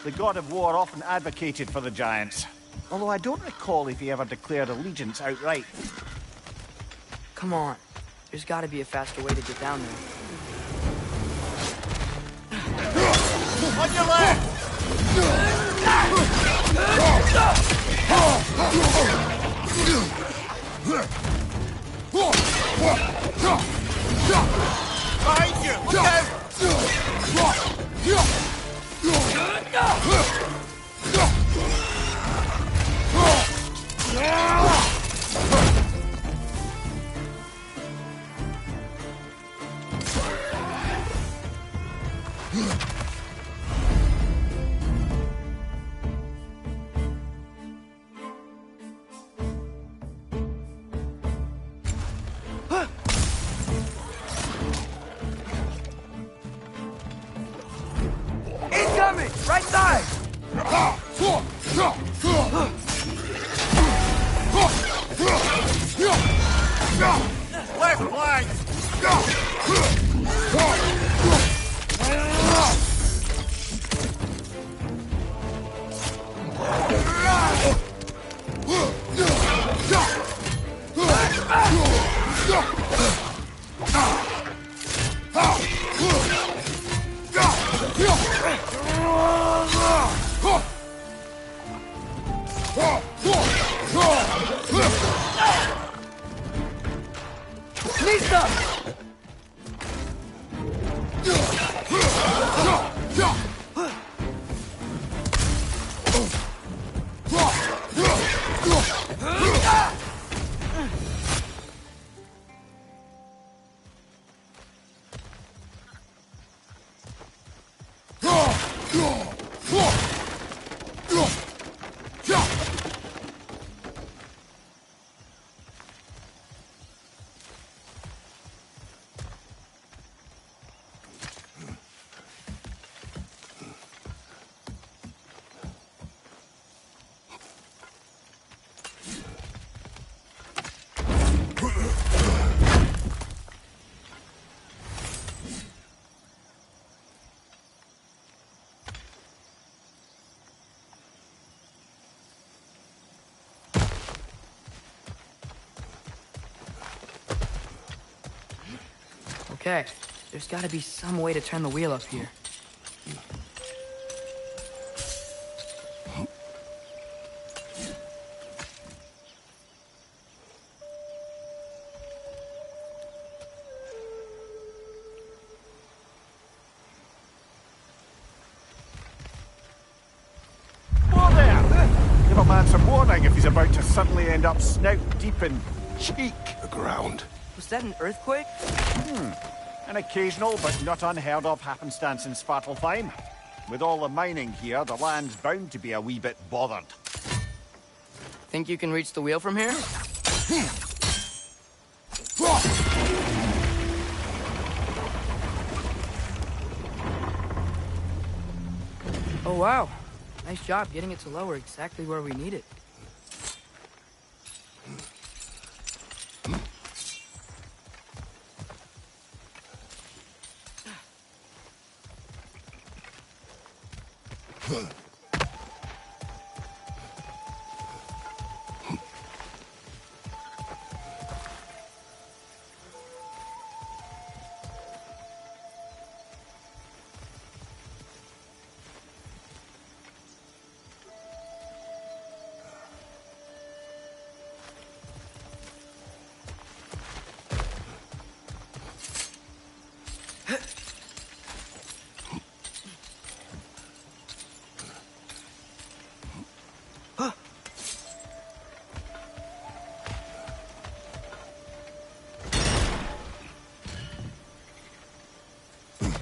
The God of War often advocated for the Giants. Although I don't recall if he ever declared allegiance outright. Come on. There's gotta be a faster way to get down there. On your left! Behind you! Look out! Incoming! Right side! Left flank! Okay, there's gotta be some way to turn the wheel up here. Whoa there! Give a man some warning if he's about to suddenly end up snout deep in cheek. The ground. Was that an earthquake? An occasional but not unheard of happenstance in Svartalfheim. With all the mining here, the land's bound to be a wee bit bothered. Think you can reach the wheel from here? Oh wow, nice job getting it to lower exactly where we need it.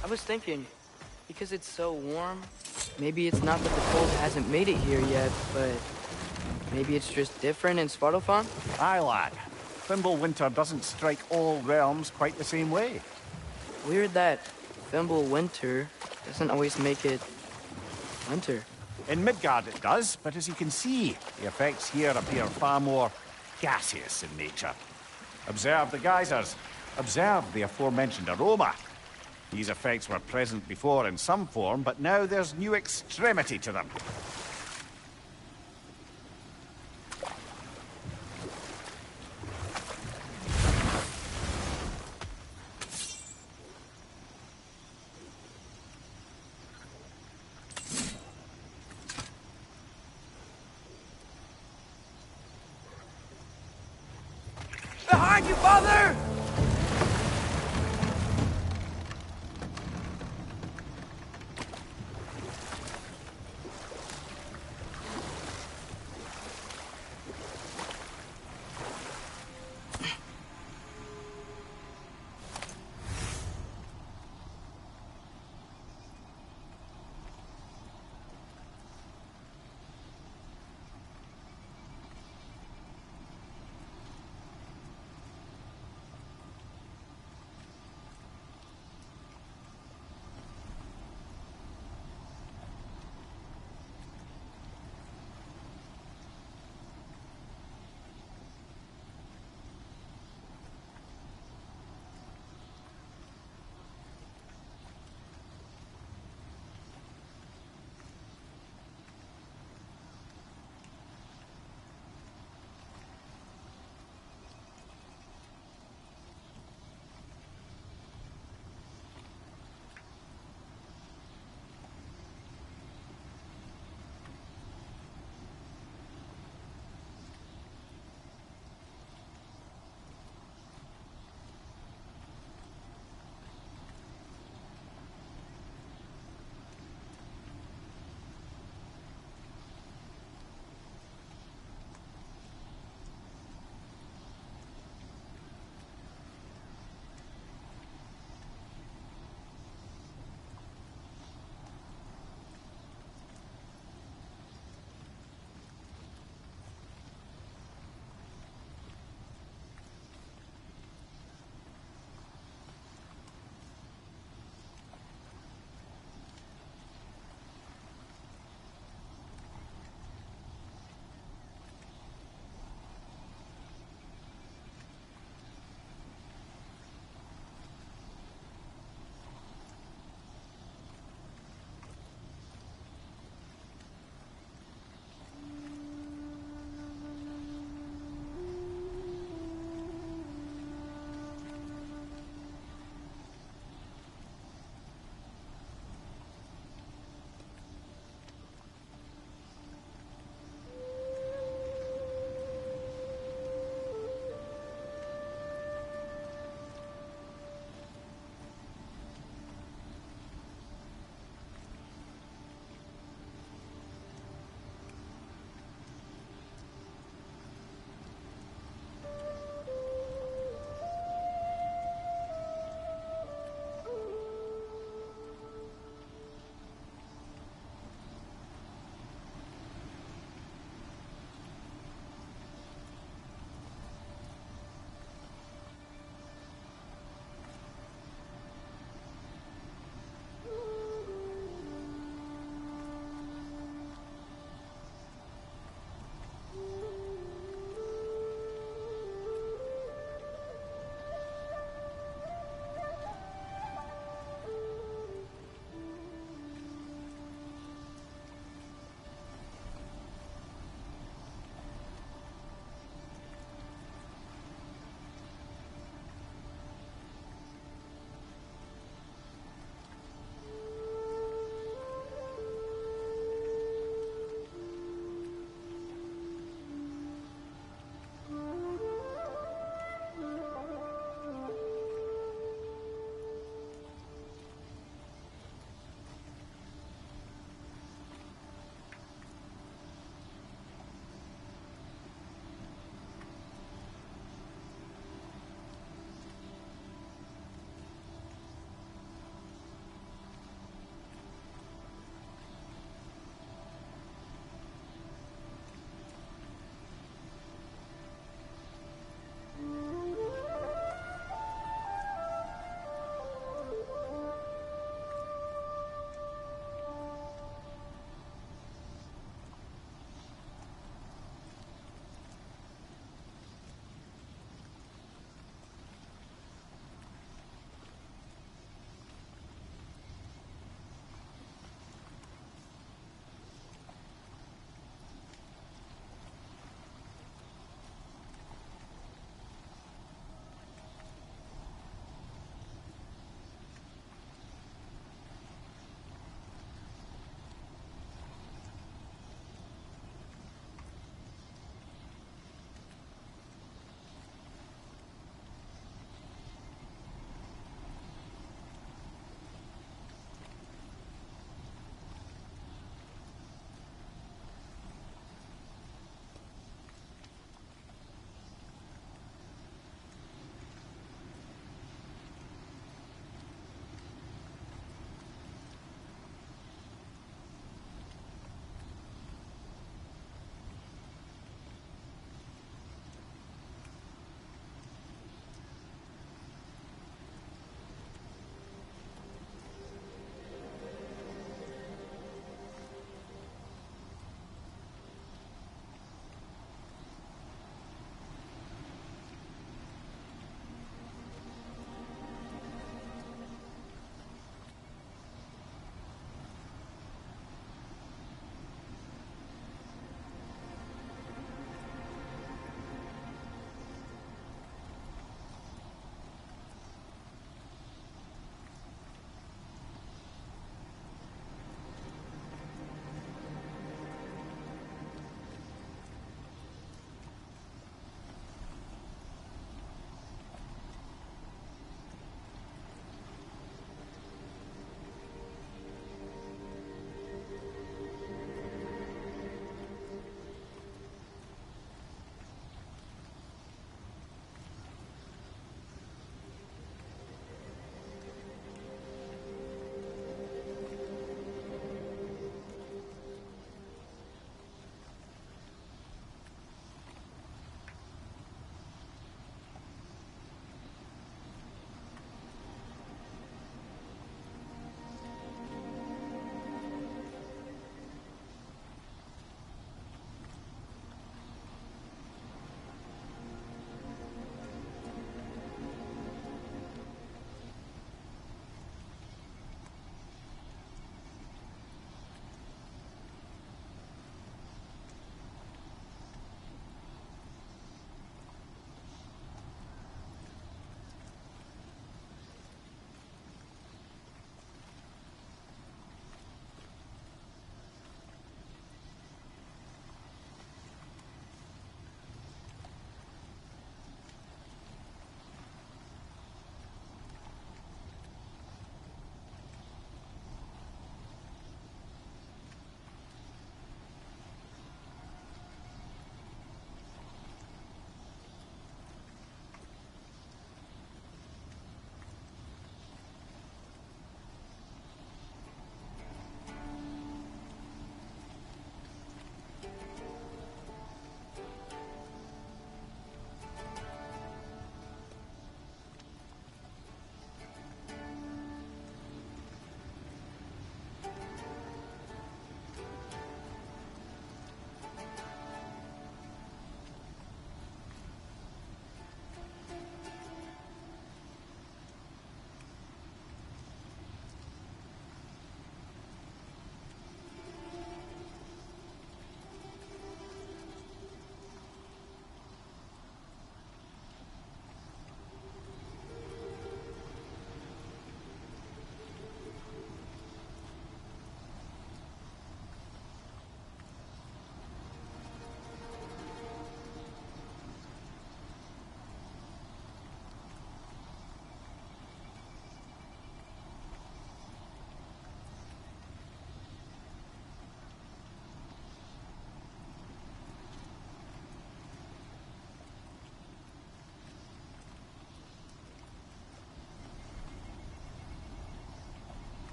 I was thinking, because it's so warm, maybe it's not that the cold hasn't made it here yet, but maybe it's just different in Svartalfheim? Aye, lad. Fimbulwinter doesn't strike all realms quite the same way. Weird that Fimbulwinter doesn't always make it winter. In Midgard it does, but as you can see, the effects here appear far more gaseous in nature. Observe the geysers. Observe the aforementioned aroma. These effects were present before in some form, but now there's new extremity to them. Behind you, father!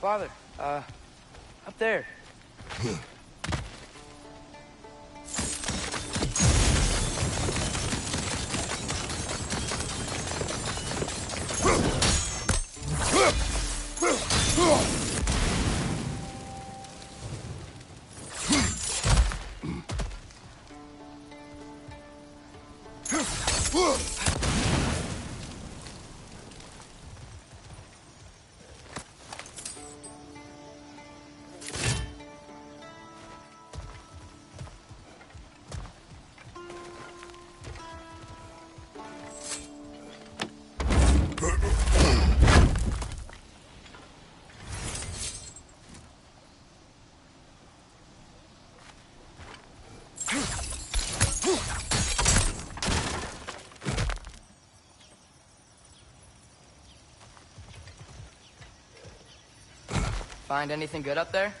Father, up there. Find anything good up there?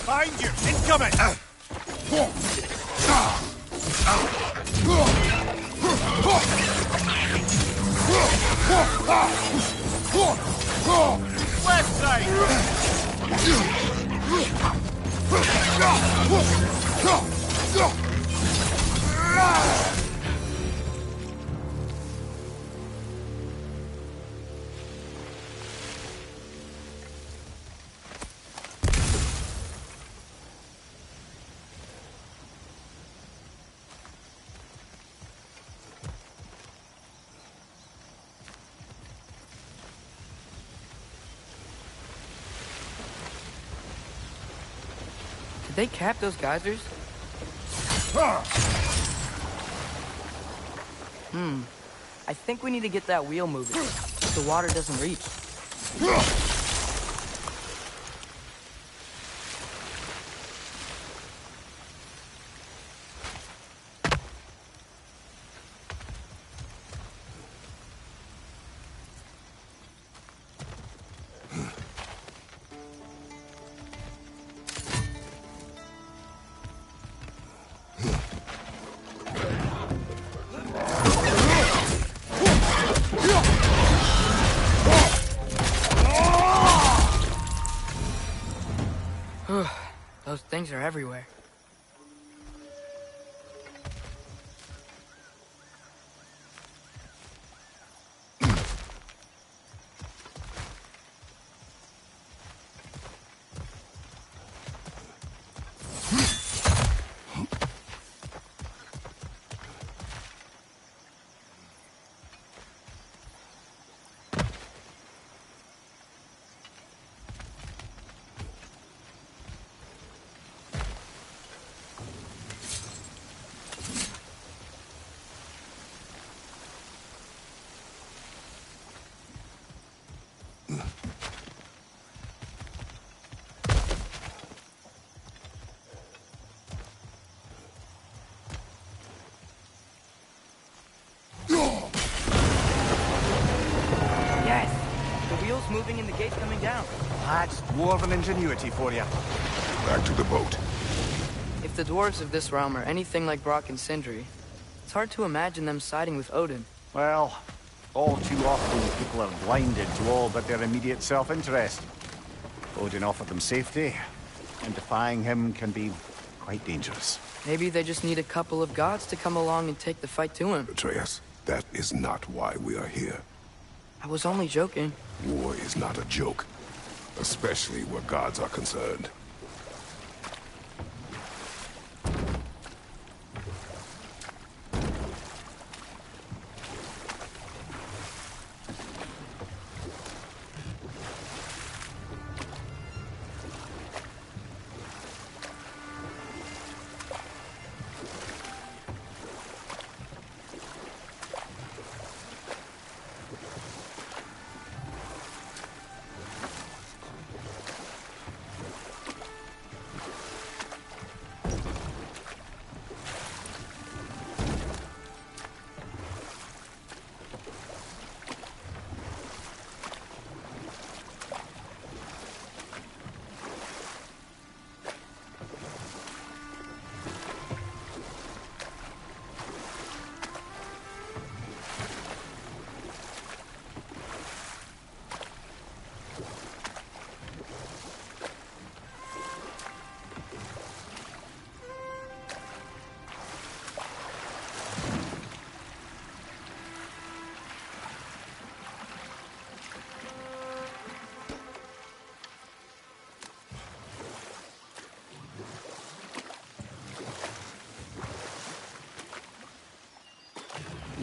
Behind you! Incoming! Left side! Did they cap those geysers? I think we need to get that wheel moving, so the water doesn't reach. Those things are everywhere. Moving and the gate's coming down. That's dwarven ingenuity for you. Back to the boat. If the dwarves of this realm are anything like Brock and Sindri, it's hard to imagine them siding with Odin. Well, all too often people are blinded to all but their immediate self-interest. Odin offered them safety, and defying him can be quite dangerous. Maybe they just need a couple of gods to come along and take the fight to him. Atreus, that is not why we are here. I was only joking. War is not a joke, especially where gods are concerned.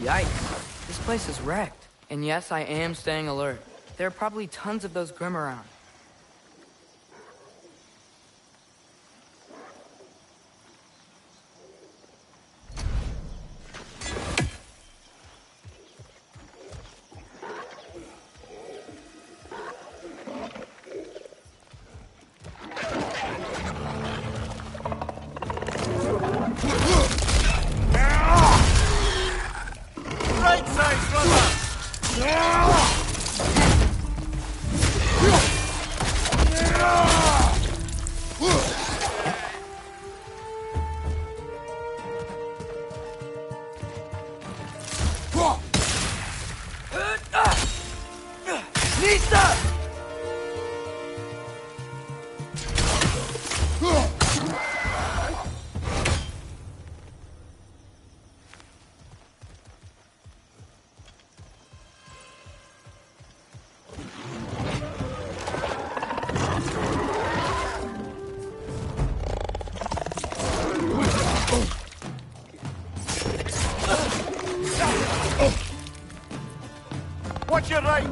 Yikes. This place is wrecked. And yes, I am staying alert. There are probably tons of those Grim around. Watch your right!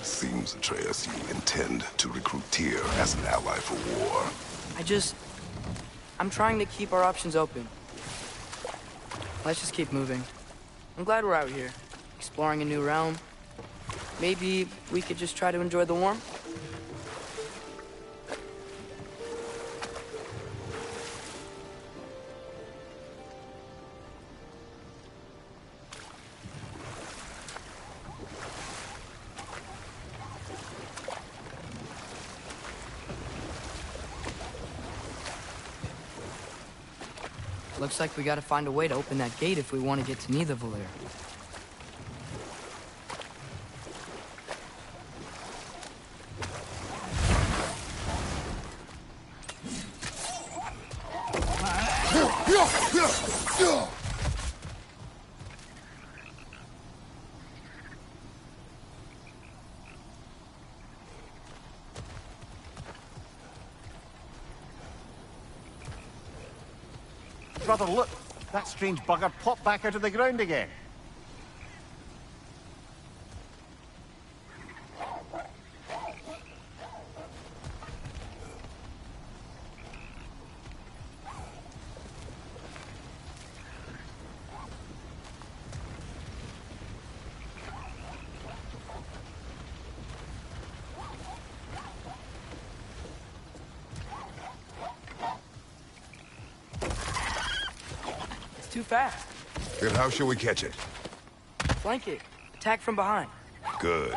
Seems, Atreus, you intend to recruit Tyr as an ally for war. I'm trying to keep our options open. Let's just keep moving. I'm glad we're out here, exploring a new realm. Maybe we could just try to enjoy the warmth? Looks like we gotta find a way to open that gate if we want to get to Nidavellir. Brother, look! That strange bugger popped back out of the ground again. Too fast. Then how shall we catch it? Flank it. Attack from behind. Good.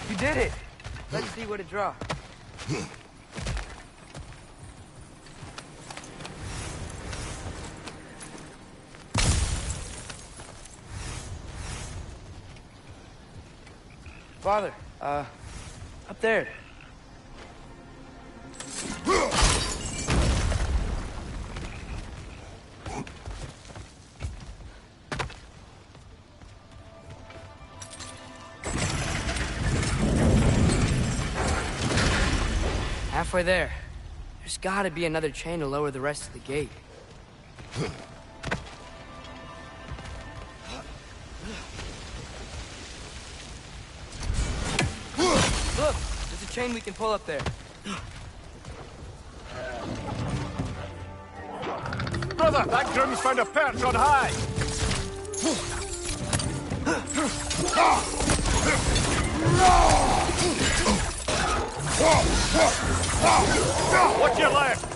You did it. Let's see what it draws. Father, up there. Halfway there. There's gotta be another chain to lower the rest of the gate. Look, there's a chain we can pull up there. Brother, that groom's found a perch on high. Watch your left.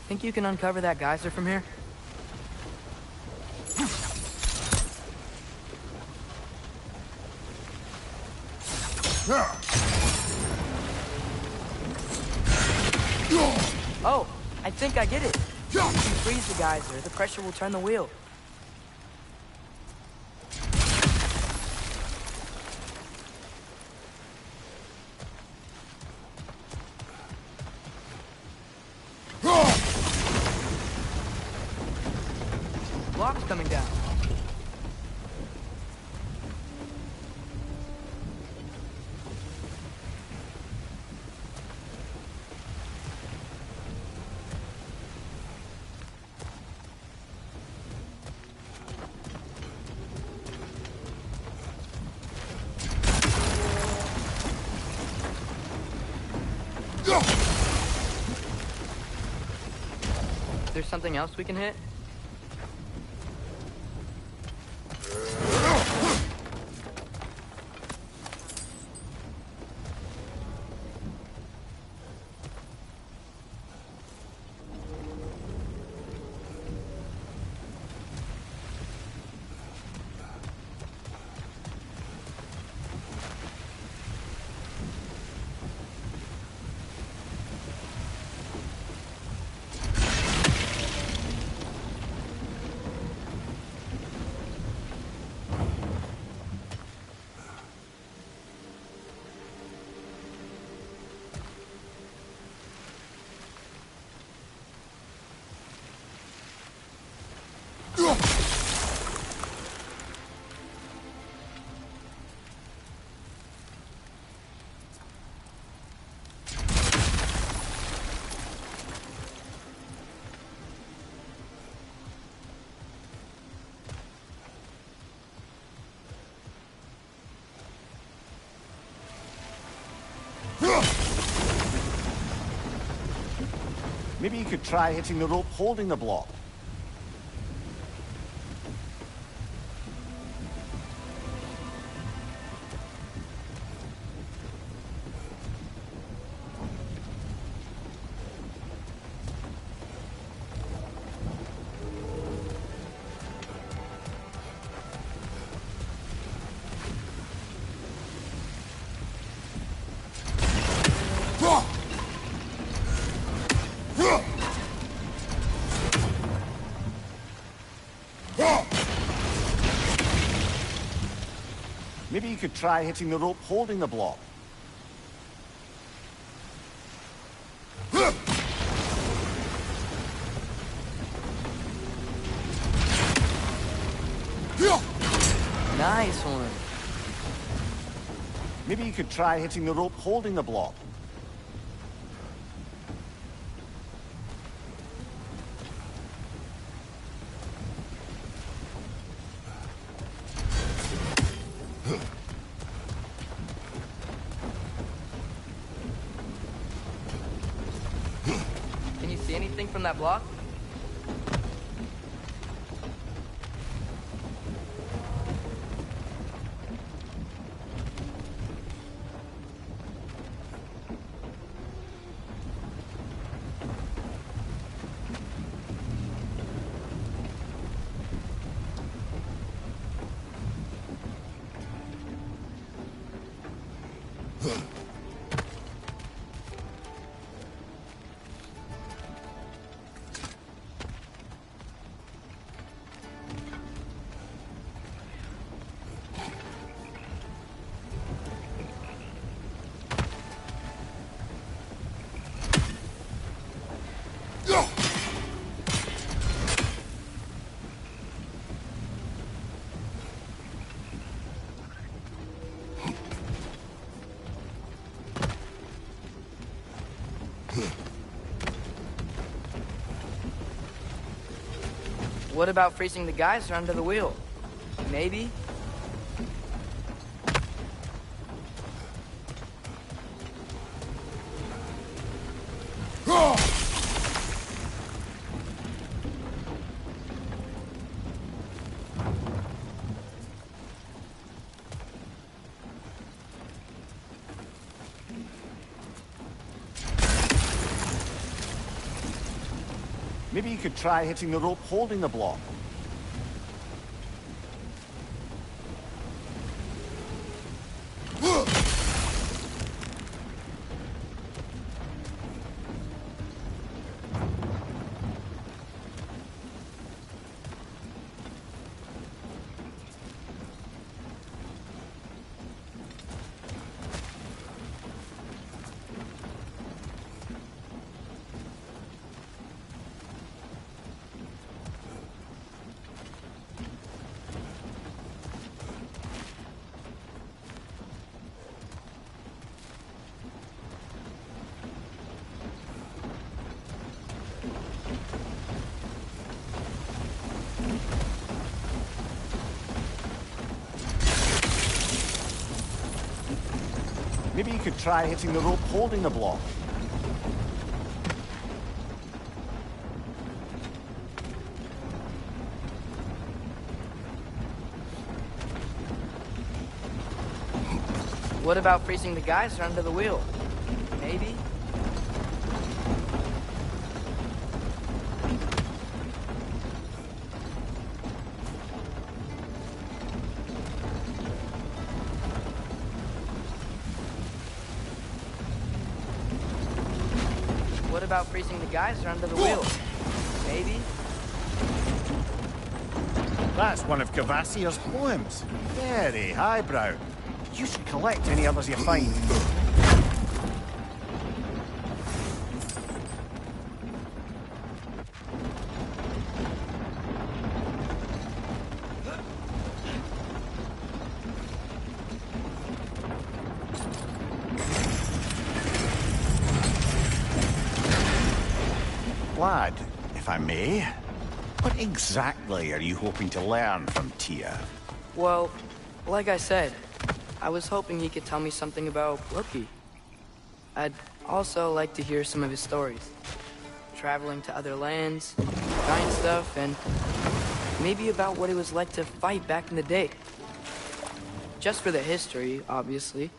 Think you can uncover that geyser from here? Oh, I think I get it. If you freeze the geyser, the pressure will turn the wheel. Block's coming down. There's something else we can hit? Maybe you could try hitting the rope holding the block. Maybe you could try hitting the rope holding the block. Nice one. Maybe you could try hitting the rope holding the block. Can you see anything from that block? What about freezing the geyser under the wheel? Maybe? Maybe you could try hitting the rope holding the block. Maybe you could try hitting the rope holding the block. What about freezing the geyser under the wheel? Maybe? What about freezing the geyser under the wheel? Maybe? That's one of Cavassier's poems. Very highbrow. You should collect any others you find. Lad, if I may, what exactly are you hoping to learn from Tia? Well, like I said, I was hoping he could tell me something about Loki. I'd also like to hear some of his stories. Traveling to other lands, giant stuff, and maybe about what it was like to fight back in the day. Just for the history, obviously.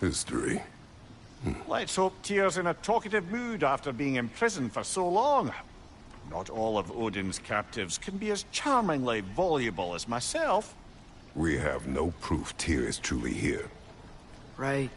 History? Let's hope Tyr's in a talkative mood after being imprisoned for so long. Not all of Odin's captives can be as charmingly voluble as myself. We have no proof Tyr is truly here. Right.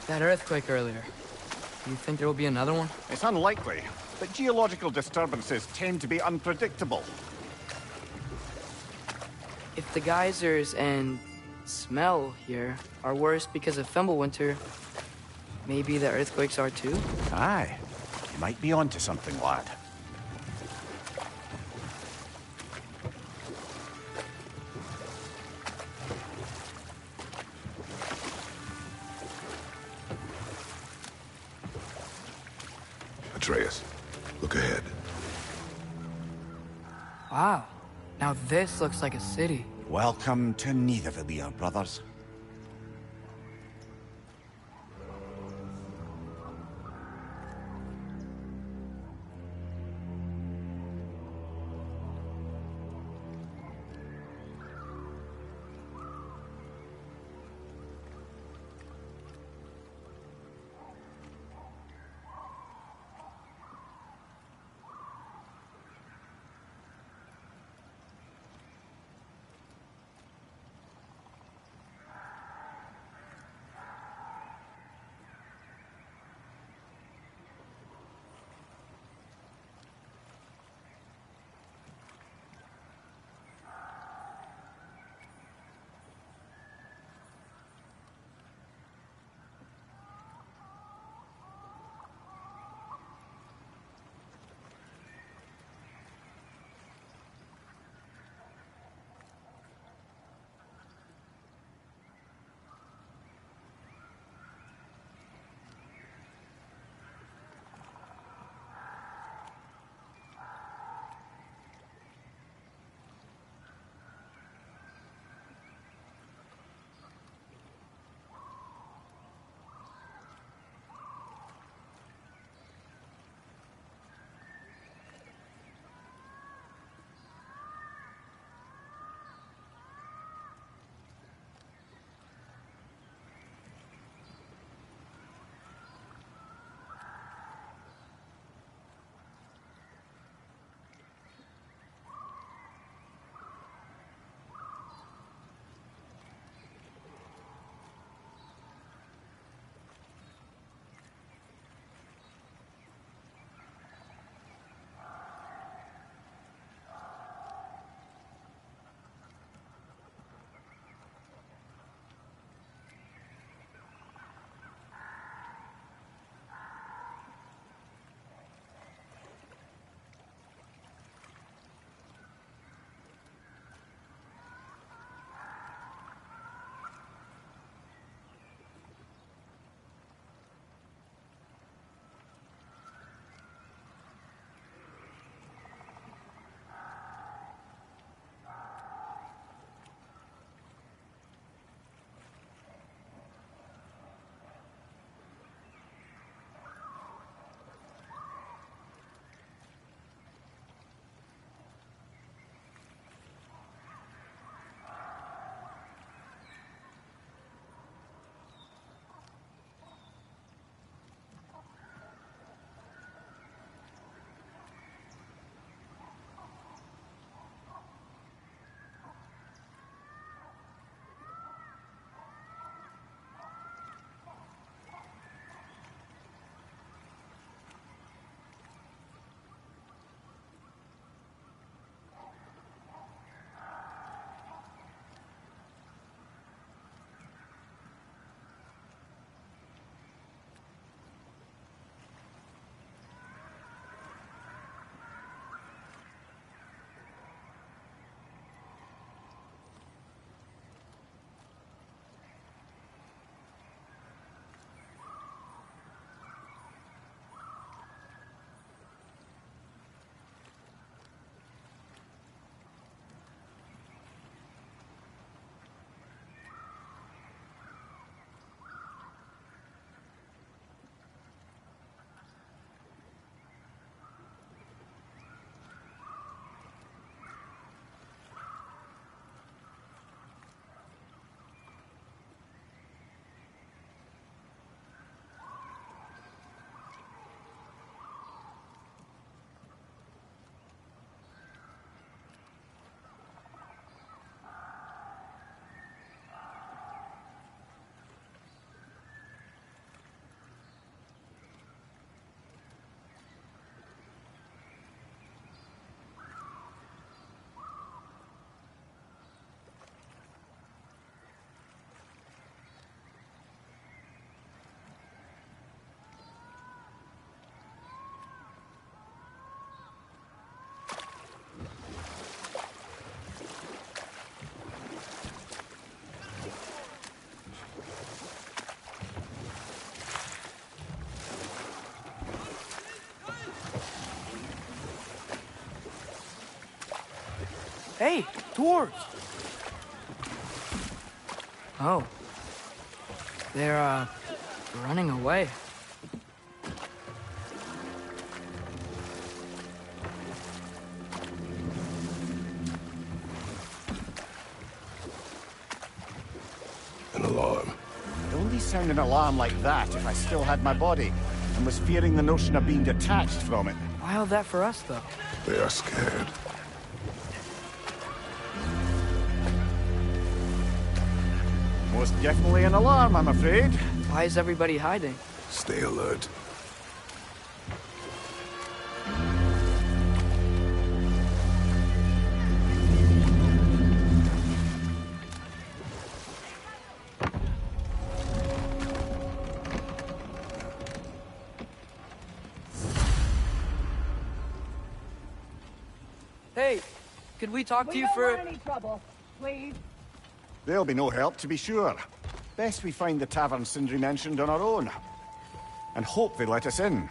That earthquake earlier. Do you think there will be another one? It's unlikely, but geological disturbances tend to be unpredictable. If the geysers and smell here are worse because of Fimbulwinter, maybe the earthquakes are too? Aye. You might be onto something, lad. Atreus, look ahead. Wow. Now this looks like a city. Welcome to Nidavellir, brothers. Hey, dwarves! Oh. They're, running away. An alarm. I'd only sound an alarm like that if I still had my body, and was fearing the notion of being detached from it. Why all that for us, though? They are scared. Most definitely an alarm, I'm afraid. Why is everybody hiding? Stay alert. Hey, could we talk to you for... We don't want any trouble, please. There'll be no help, to be sure. Best we find the tavern Sindri mentioned on our own. And hope they let us in.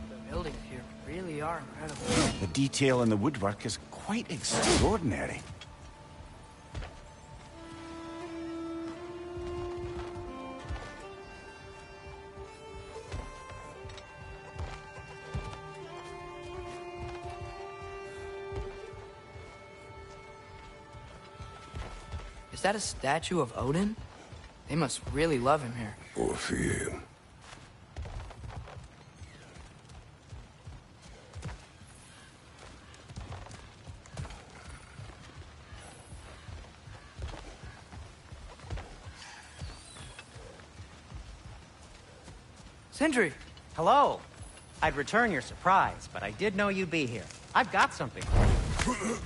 The buildings here really are incredible. The detail in the woodwork is quite extraordinary. Is that a statue of Odin? They must really love him here. Or fear him. Sindri! Hello. I'd return your surprise, but I did know you'd be here. I've got something for you.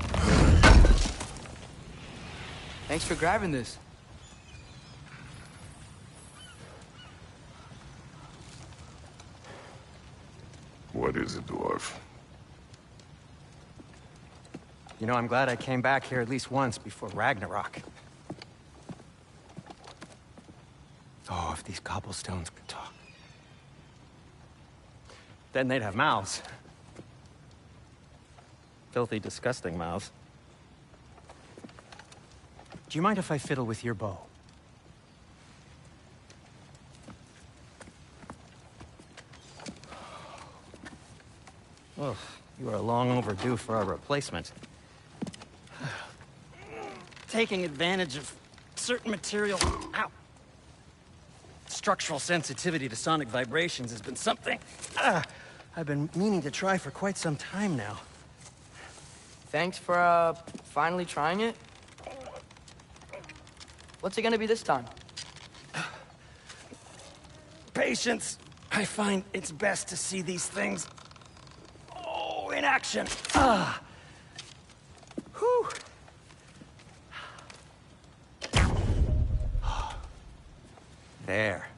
Thanks for grabbing this. What is it, dwarf? You know, I'm glad I came back here at least once before Ragnarok. Oh, if these cobblestones could talk. Then they'd have mouths. Filthy, disgusting mouths. Do you mind if I fiddle with your bow? Oh, you are long overdue for our replacement. Taking advantage of certain material... Ow! Structural sensitivity to sonic vibrations has been something I've been meaning to try for quite some time now. Thanks for, finally trying it. What's it gonna be this time? Patience. I find it's best to see these things... Oh, in action. Whew. There.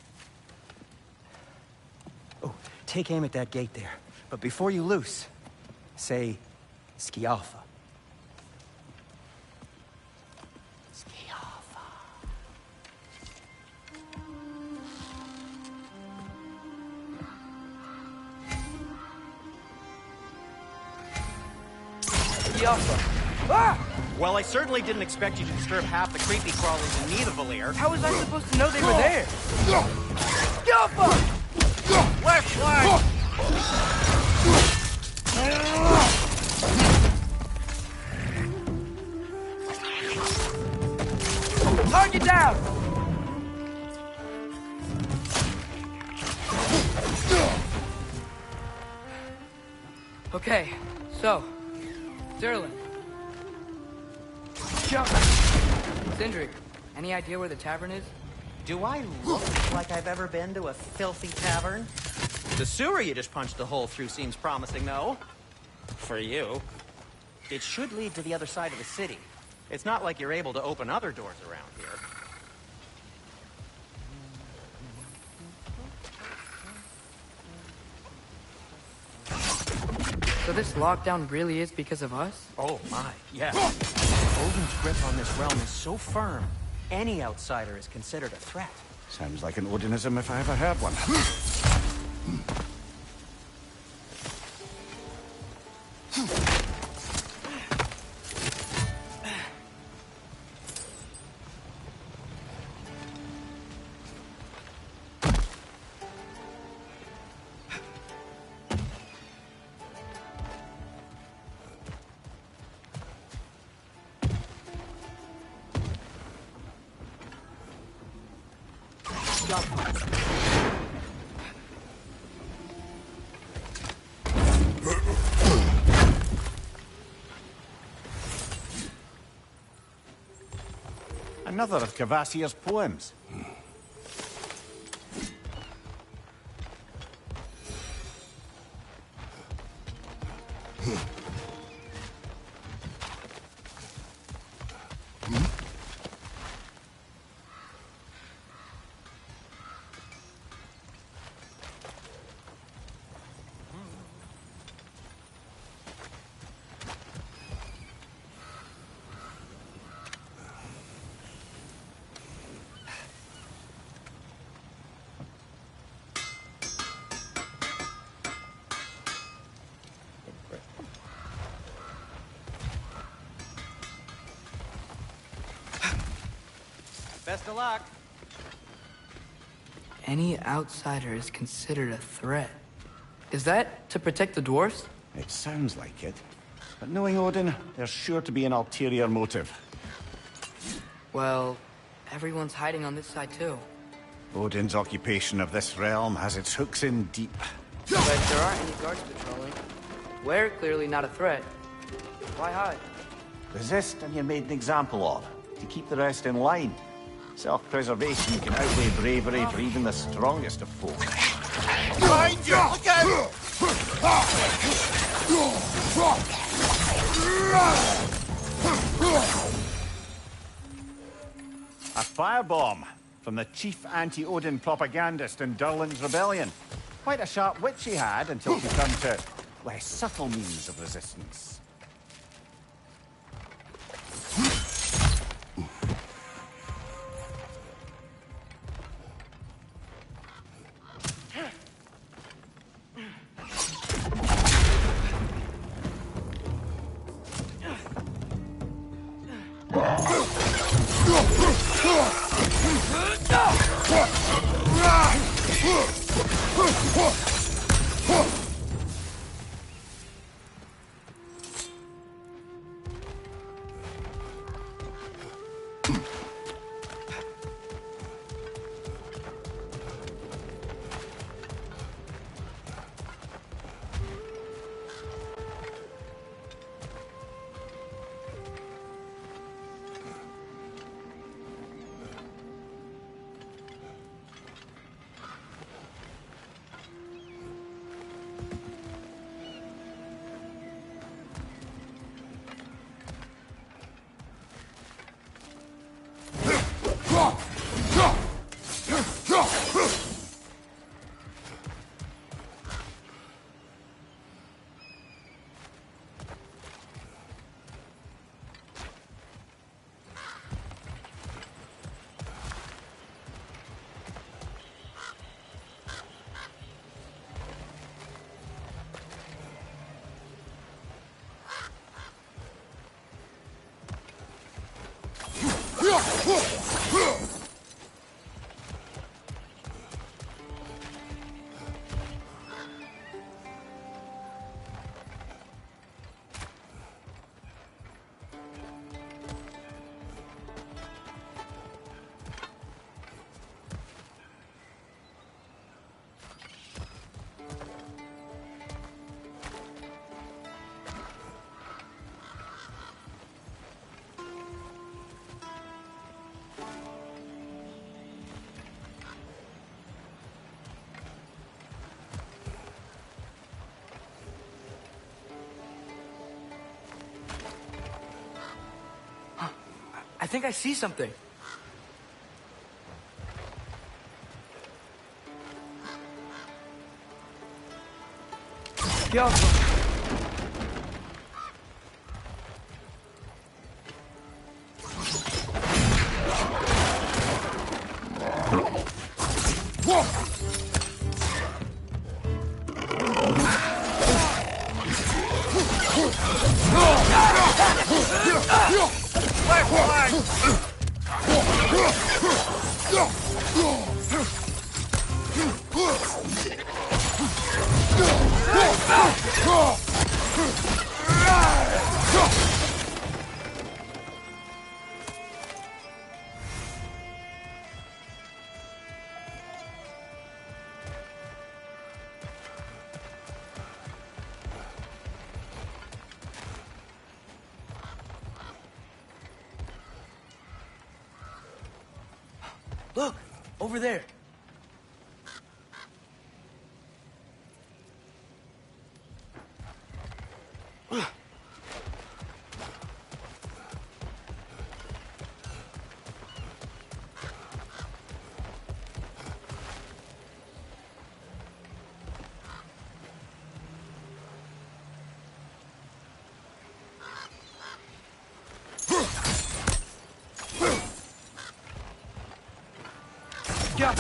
Oh, take aim at that gate there. But before you loose, say, Skialfa. Ah! Well, I certainly didn't expect you to disturb half the creepy crawlers in need of Valir. How was I supposed to know they were there? Guffa! Left flank! Target down! Okay, so... Derlin. Jump! Sindri, any idea where the tavern is? Do I look like I've ever been to a filthy tavern? The sewer you just punched a hole through seems promising, though. For you. It should lead to the other side of the city. It's not like you're able to open other doors around here. So this lockdown really is because of us? Oh my, yes. Odin's grip on this realm is so firm, any outsider is considered a threat. Sounds like an Odinism if I ever heard one. Another of Cavassier's poems. Best of luck. Any outsider is considered a threat. Is that to protect the dwarves? It sounds like it. But knowing Odin, there's sure to be an ulterior motive. Well, everyone's hiding on this side too. Odin's occupation of this realm has its hooks in deep. But there aren't any guards patrolling. We're clearly not a threat. Why hide? Resist and you're made an example of, to keep the rest in line. Self-preservation can outweigh bravery for even the strongest of folk. Behind you! Look out! A firebomb from the chief anti-Odin propagandist in Durlin's rebellion. Quite a sharp wit she had until she turned to less subtle means of resistance. I think I see something. Yo. Look, over there. Yeah.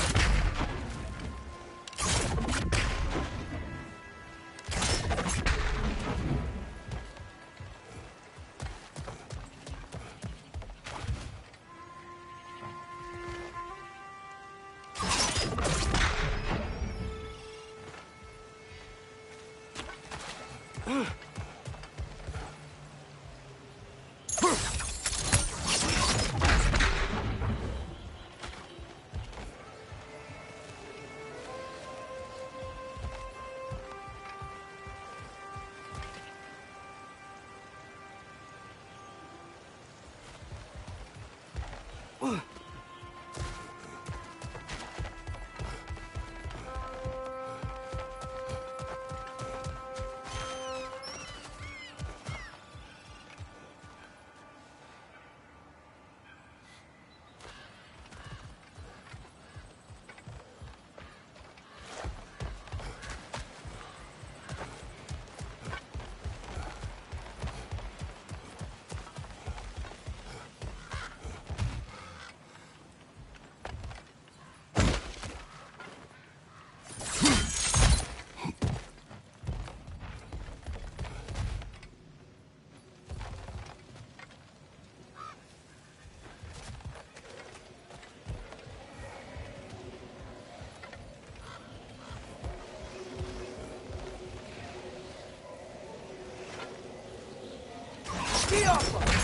Be off us!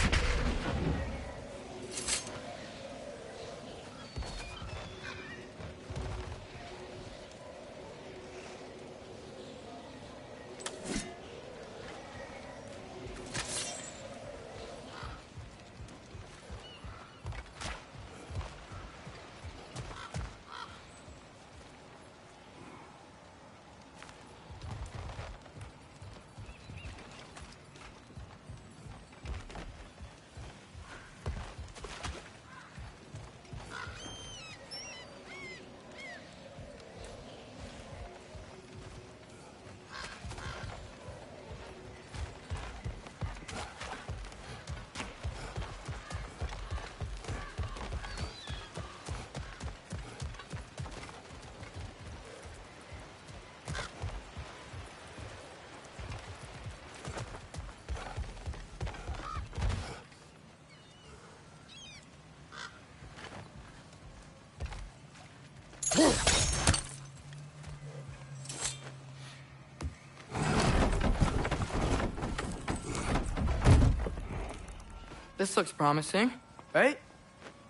This looks promising, right?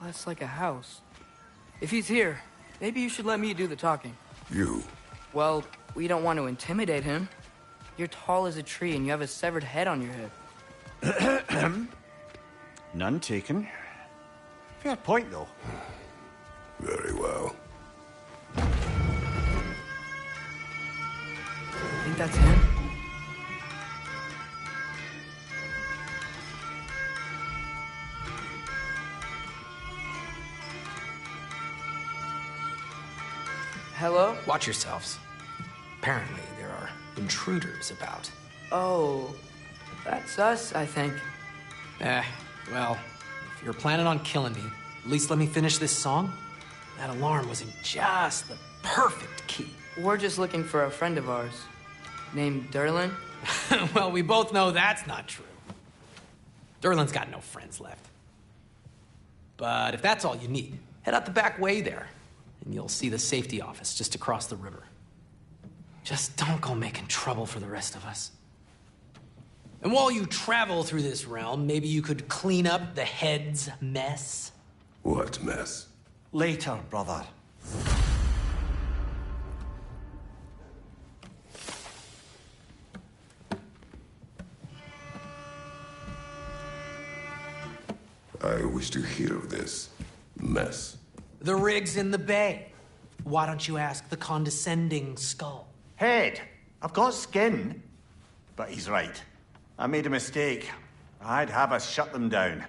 Well, that's like a house. If he's here, maybe you should let me do the talking. You? Well, we don't want to intimidate him. You're tall as a tree and you have a severed head on your head. None taken. Fair point, though. Very well. Think that's him? Hello? Watch yourselves. Apparently, there are intruders about. Oh, that's us, I think. Well, if you're planning on killing me, at least let me finish this song. That alarm was in just the perfect key. We're just looking for a friend of ours named Derlin. Well, we both know that's not true. Durlin's got no friends left. But if that's all you need, head out the back way there, and you'll see the safety office just across the river. Just don't go making trouble for the rest of us. And while you travel through this realm, maybe you could clean up the head's mess? What mess? Later, brother. I wish to hear of this mess. The rig's in the bay. Why don't you ask the condescending skull? Head, I've got skin. But he's right. I made a mistake. I'd have us shut them down.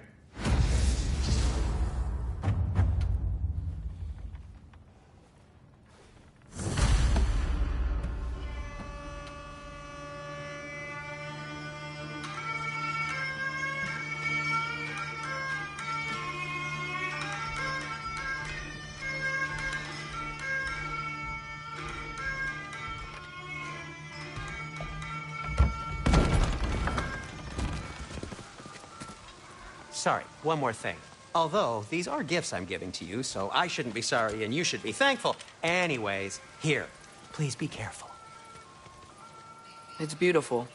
Sorry, one more thing. Although, these are gifts I'm giving to you, so I shouldn't be sorry and you should be thankful. Anyways, here, please be careful. It's beautiful.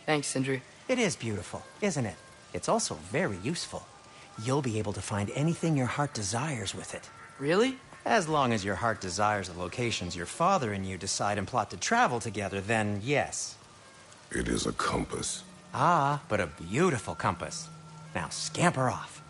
Thanks, Sindri. It is beautiful, isn't it? It's also very useful. You'll be able to find anything your heart desires with it. Really? As long as your heart desires the locations your father and you decide and plot to travel together, then yes. It is a compass. Ah, but a beautiful compass. Now scamper off.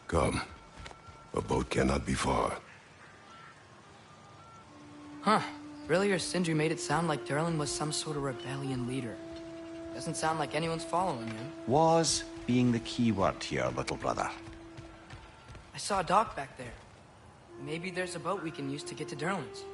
Come. A boat cannot be far. Huh. Earlier, Sindri made it sound like Durlin was some sort of rebellion leader. Doesn't sound like anyone's following him. Was being the key word here, little brother. I saw a dock back there. Maybe there's a boat we can use to get to Durlin's.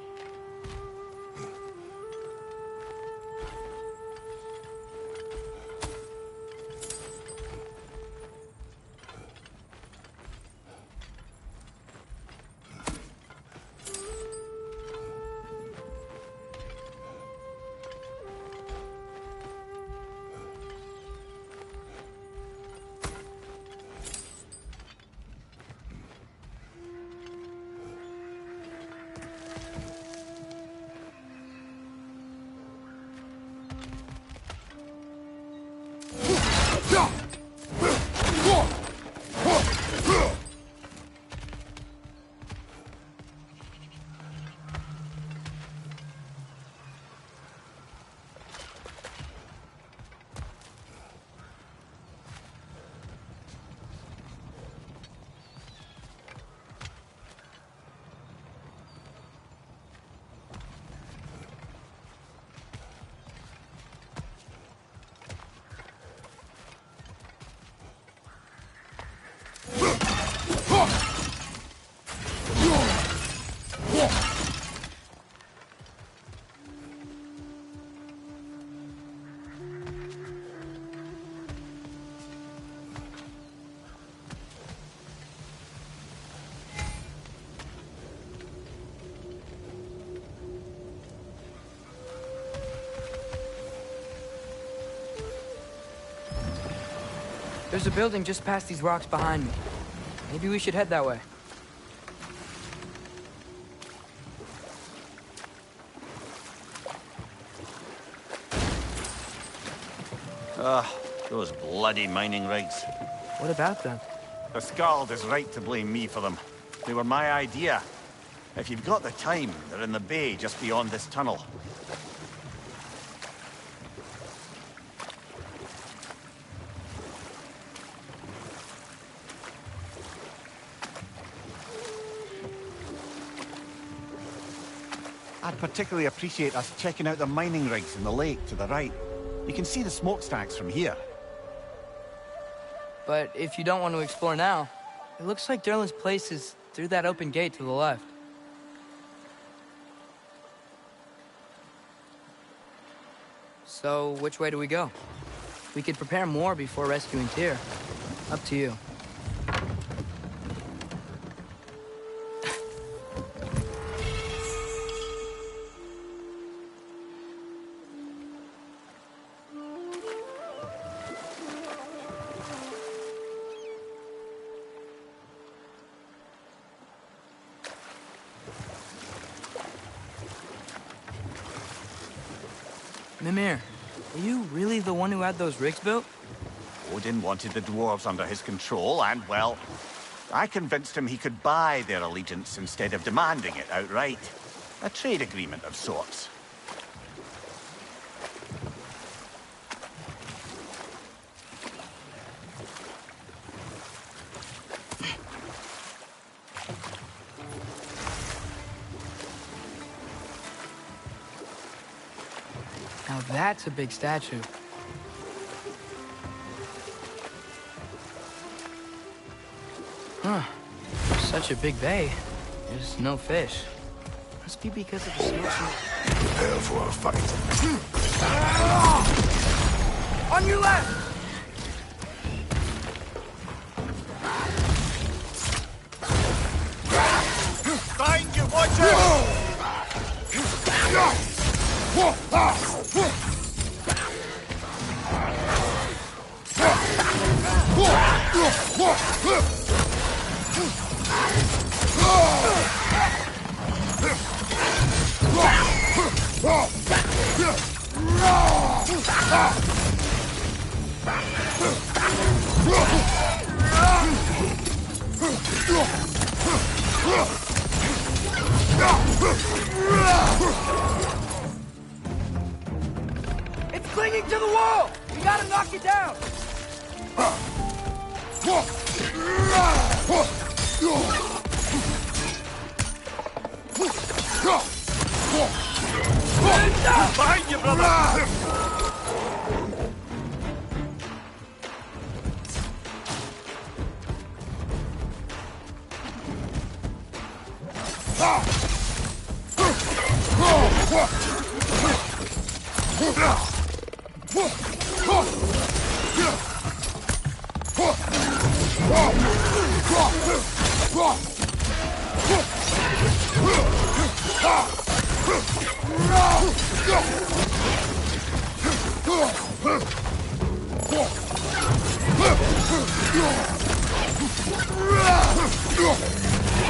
There's a building just past these rocks behind me. Maybe we should head that way. Those bloody mining rigs. What about them? The Skald is right to blame me for them. They were my idea. If you've got the time, they're in the bay just beyond this tunnel. I'd particularly appreciate us checking out the mining rigs in the lake to the right. You can see the smokestacks from here. But if you don't want to explore now, it looks like Durlin's place is through that open gate to the left. So, which way do we go? We could prepare more before rescuing Tyr. Up to you. Mimir, are you really the one who had those rigs built? Odin wanted the dwarves under his control, and, well, I convinced him he could buy their allegiance instead of demanding it outright. A trade agreement of sorts. Now that's a big statue. Huh. Such a big bay. There's no fish. Must be because of the smoke. Prepare for a fight. On your left! Behind you, watch out! It's clinging to the wall! We gotta knock it down! Behind you, brother!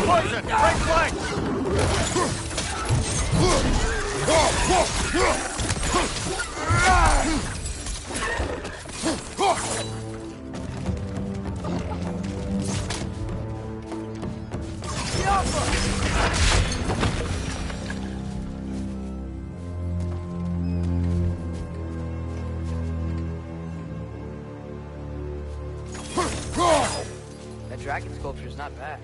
Poison! Right flank! That dragon sculpture is not bad.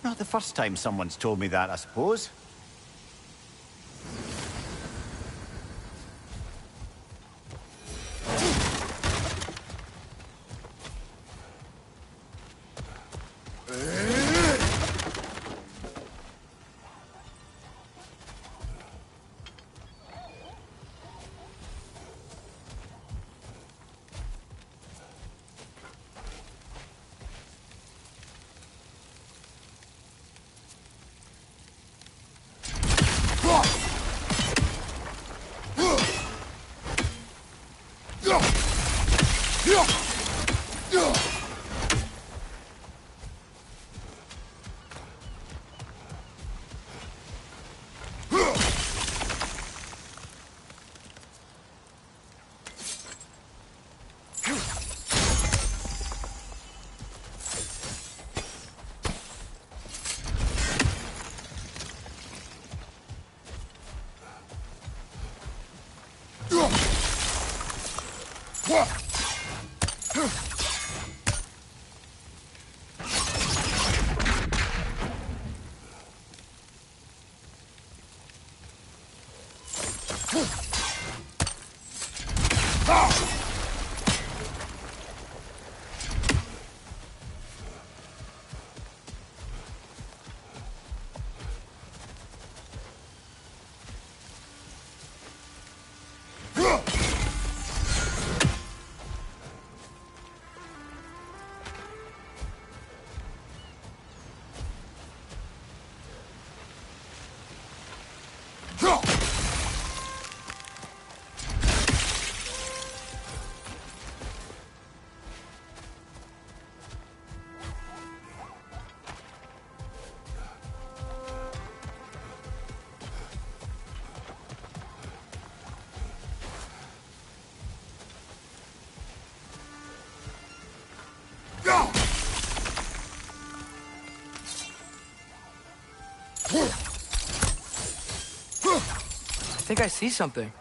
Not the first time someone's told me that, I suppose. I think I see something.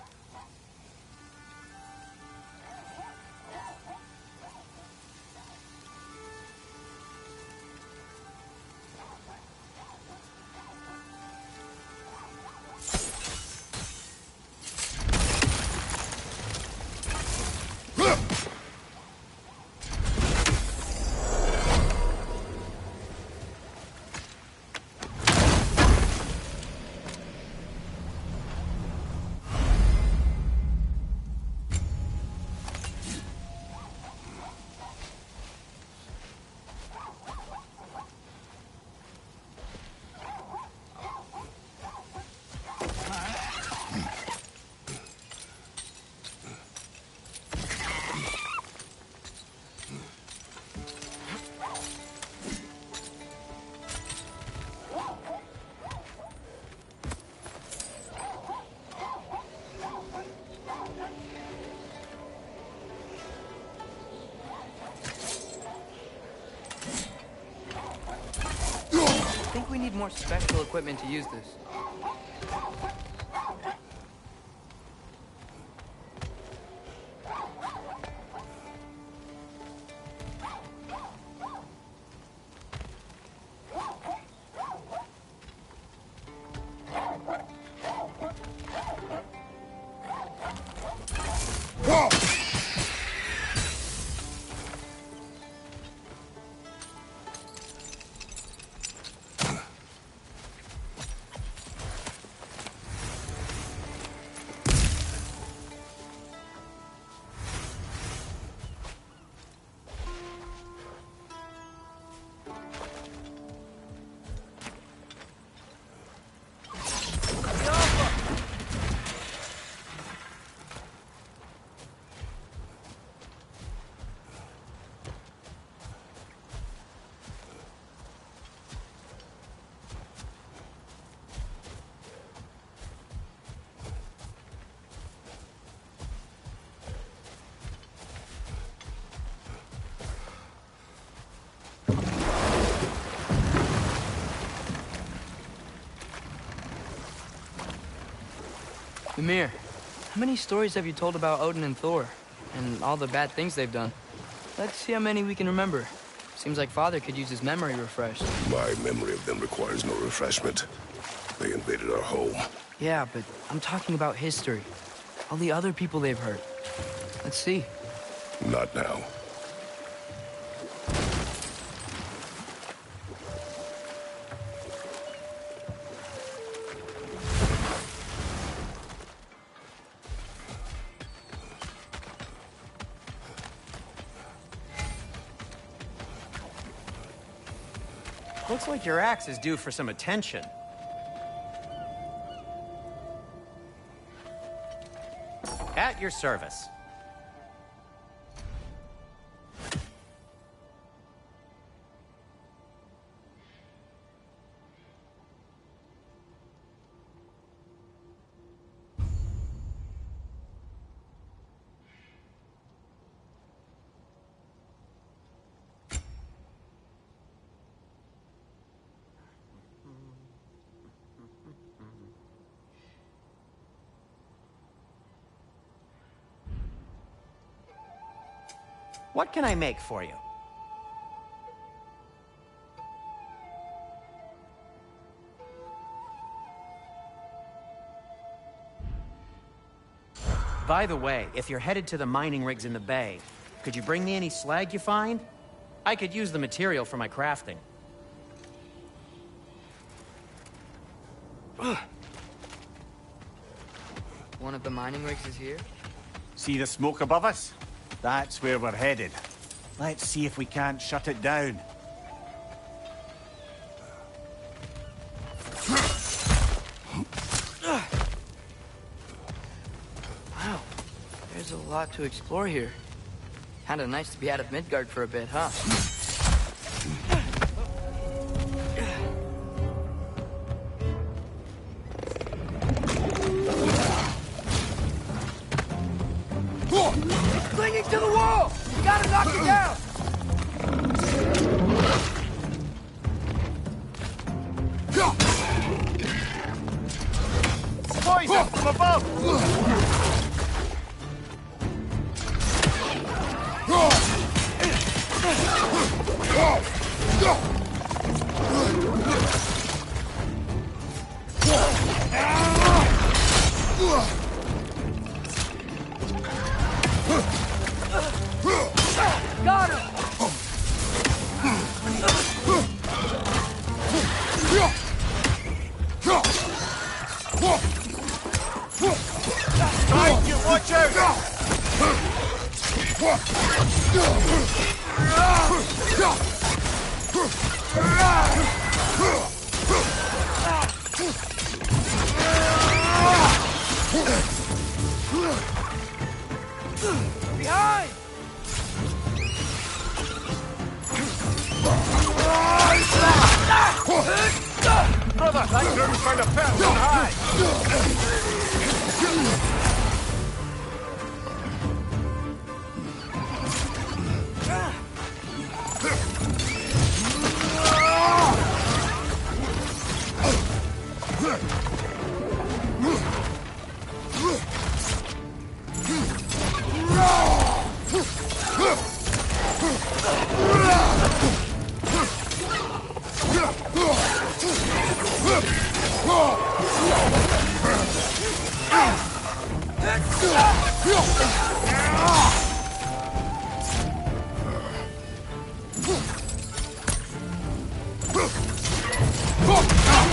I think we need more special equipment to use this. Mimir, how many stories have you told about Odin and Thor? And all the bad things they've done? Let's see how many we can remember. Seems like Father could use his memory refreshed. My memory of them requires no refreshment. They invaded our home. Yeah, but I'm talking about history. All the other people they've hurt. Let's see. Not now. Looks like your axe is due for some attention. At your service. What can I make for you? By the way, if you're headed to the mining rigs in the bay, could you bring me any slag you find? I could use the material for my crafting. One of the mining rigs is here? See the smoke above us? That's where we're headed. Let's see if we can't shut it down. Wow, there's a lot to explore here. Kinda nice to be out of Midgard for a bit, huh? Clinging to the wall! You gotta knock it down! Poison from above! Got him! Thank you, watch Behind! Brother, that groom's trying to pet on high!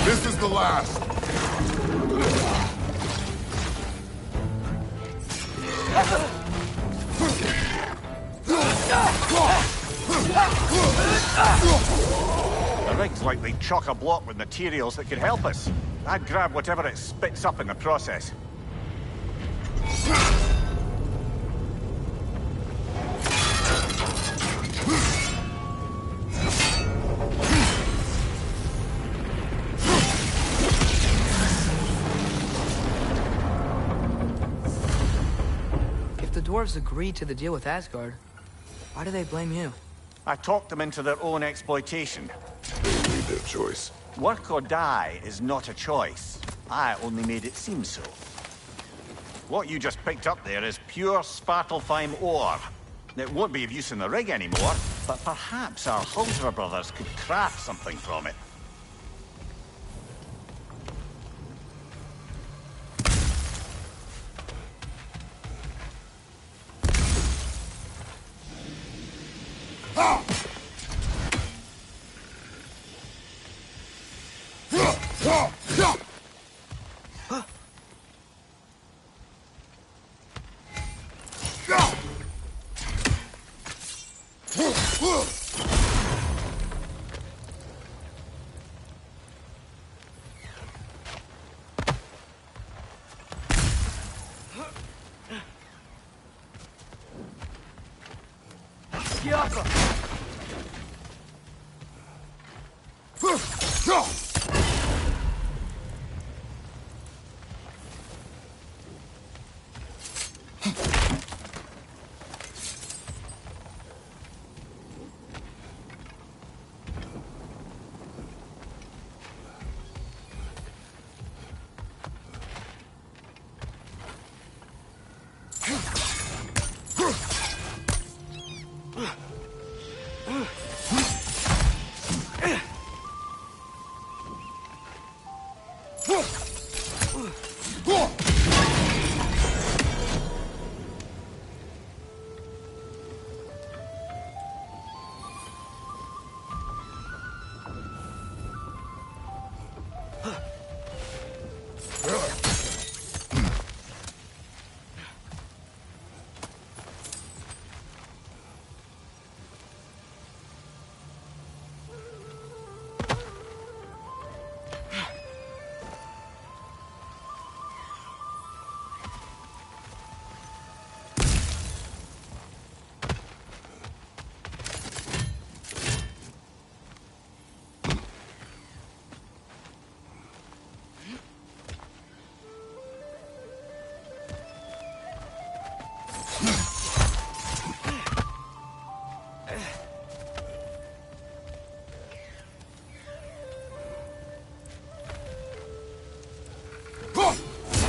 This is the last. The rig's likely chock-a-block with materials that could help us. I'd grab whatever it spits up in the process. If the dwarves agreed to the deal with Asgard, why do they blame you? I talked them into their own exploitation. They made their choice. Work or die is not a choice. I only made it seem so. What you just picked up there is pure Svartalfheim ore. It won't be of use in the rig anymore, but perhaps our Hulsra brothers could craft something from it.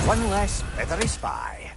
One less feathery spy.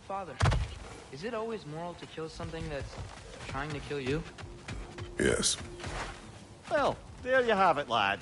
Father, is it always moral to kill something that's trying to kill you? Yes. Well, there you have it, lad.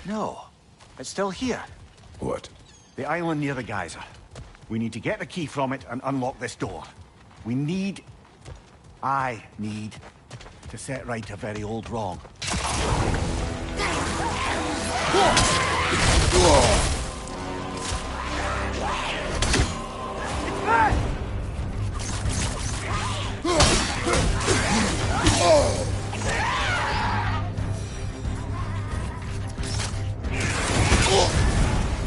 No. It's still here. What? The island near the geyser. We need to get the key from it and unlock this door. I need to set right a very old wrong.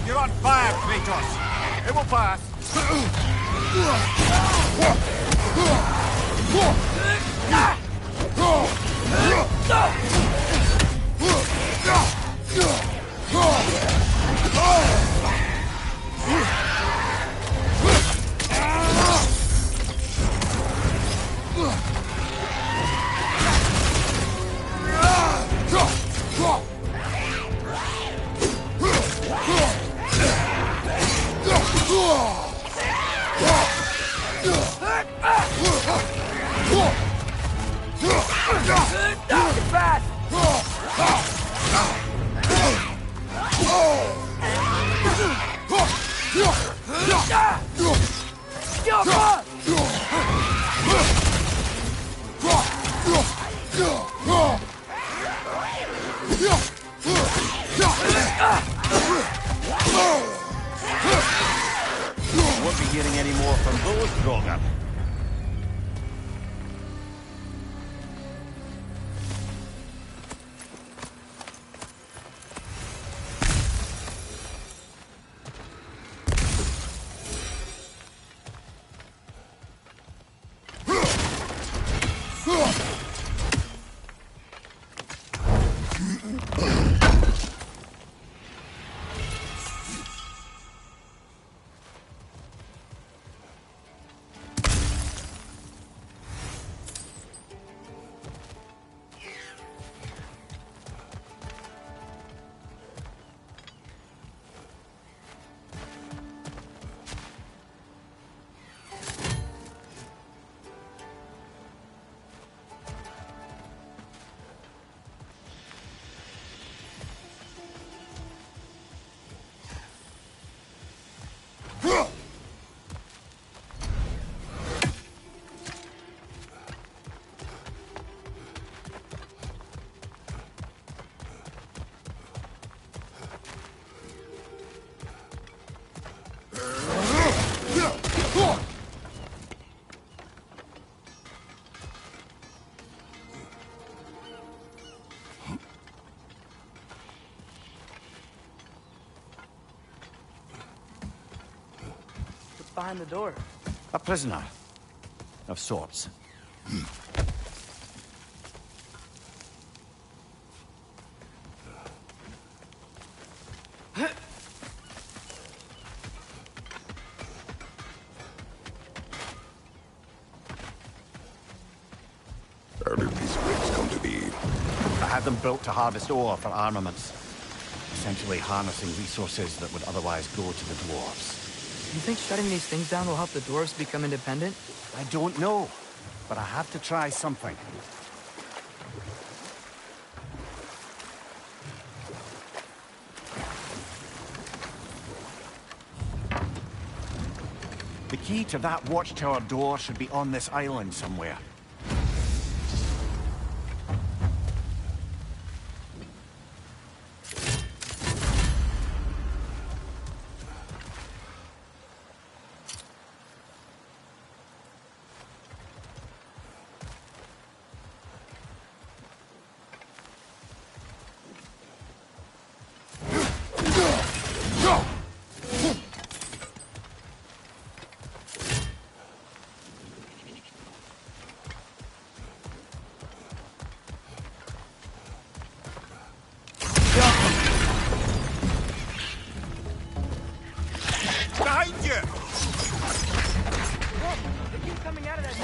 You're on fire, Kratos. It will pass. Won't be hearing any more from those Drogon. Behind the door. A prisoner. Of sorts. How did these rigs come to be? I had them built to harvest ore for armaments. Essentially harnessing resources that would otherwise go to the dwarves. You think shutting these things down will help the dwarves become independent? I don't know, but I have to try something. The key to that watchtower door should be on this island somewhere. Behind you! They keep coming out of that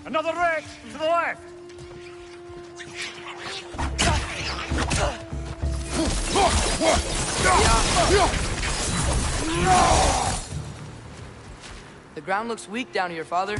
Another wreck to the left. The ground looks weak down here, Father.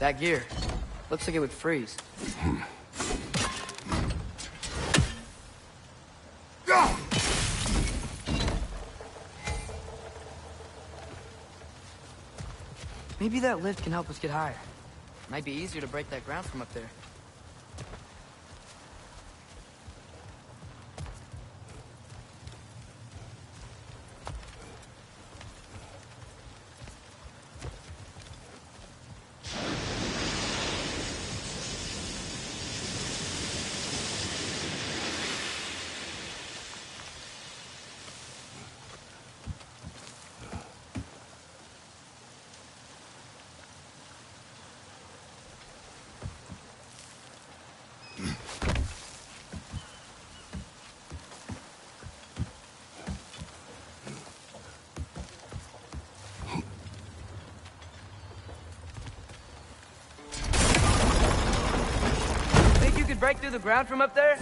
That gear. Looks like it would freeze. Maybe that lift can help us get higher. Might be easier to break that ground from up there. Break through the ground from up there?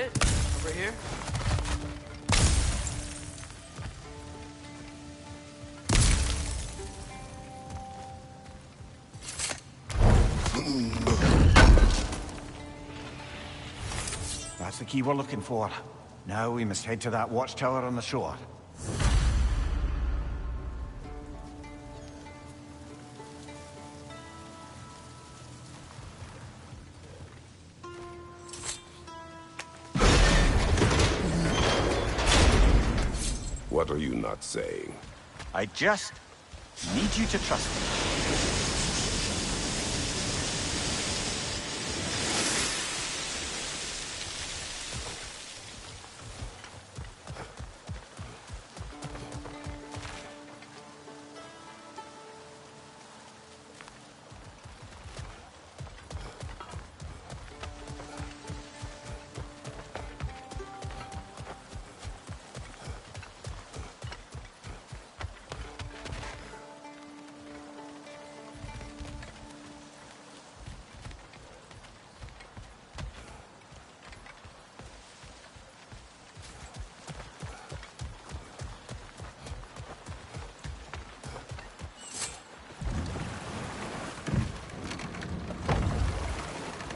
it? Over here? That's the key we're looking for. Now we must head to that watchtower on the shore. What are you not saying? I just need you to trust me.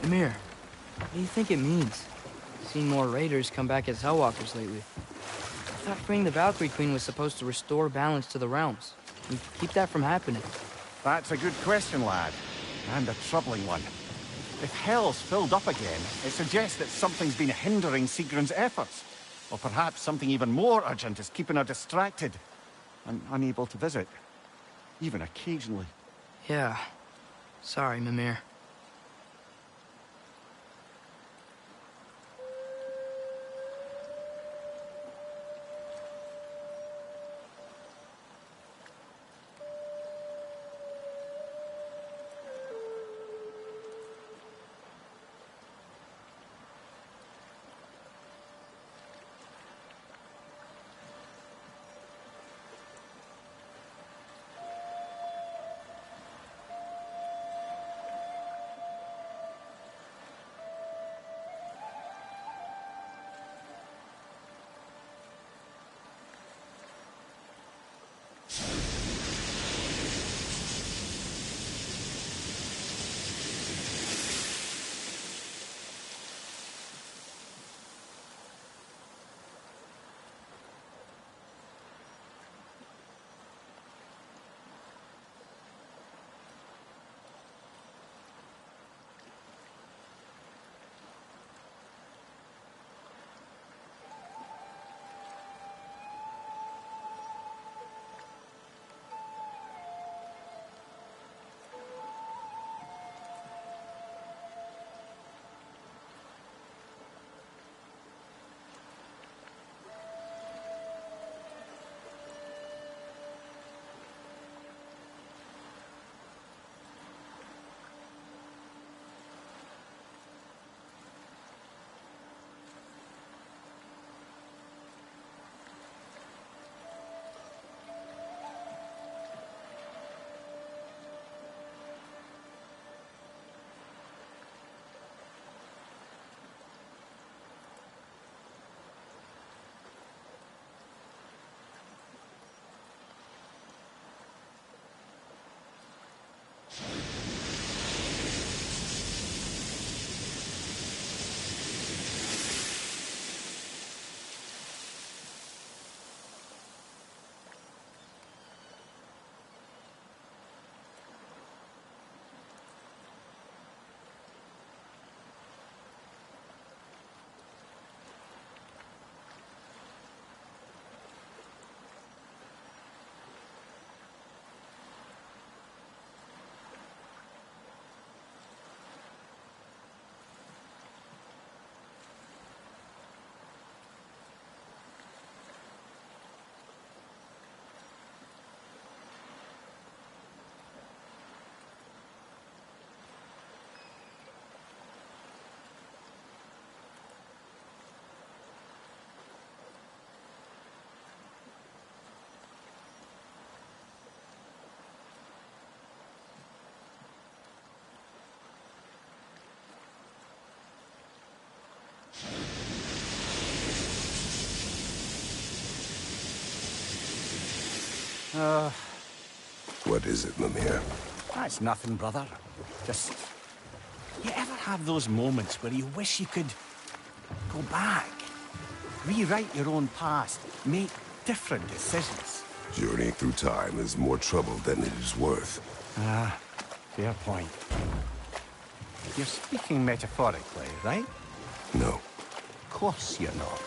Amir, what do you think it means? Seen more raiders come back as Hellwalkers lately. I thought freeing the Valkyrie Queen was supposed to restore balance to the realms. And keep that from happening. That's a good question, lad. And a troubling one. If Hell's filled up again, it suggests that something's been hindering Sigrun's efforts. Or perhaps something even more urgent is keeping her distracted and unable to visit. Even occasionally. Yeah. Sorry, Mimir. What is it, Mimir? That's nothing, brother. Just... You ever have those moments where you wish you could go back? Rewrite your own past, make different decisions. Journeying through time is more trouble than it is worth. Ah, fair point. You're speaking metaphorically, right? No. Of course you're not.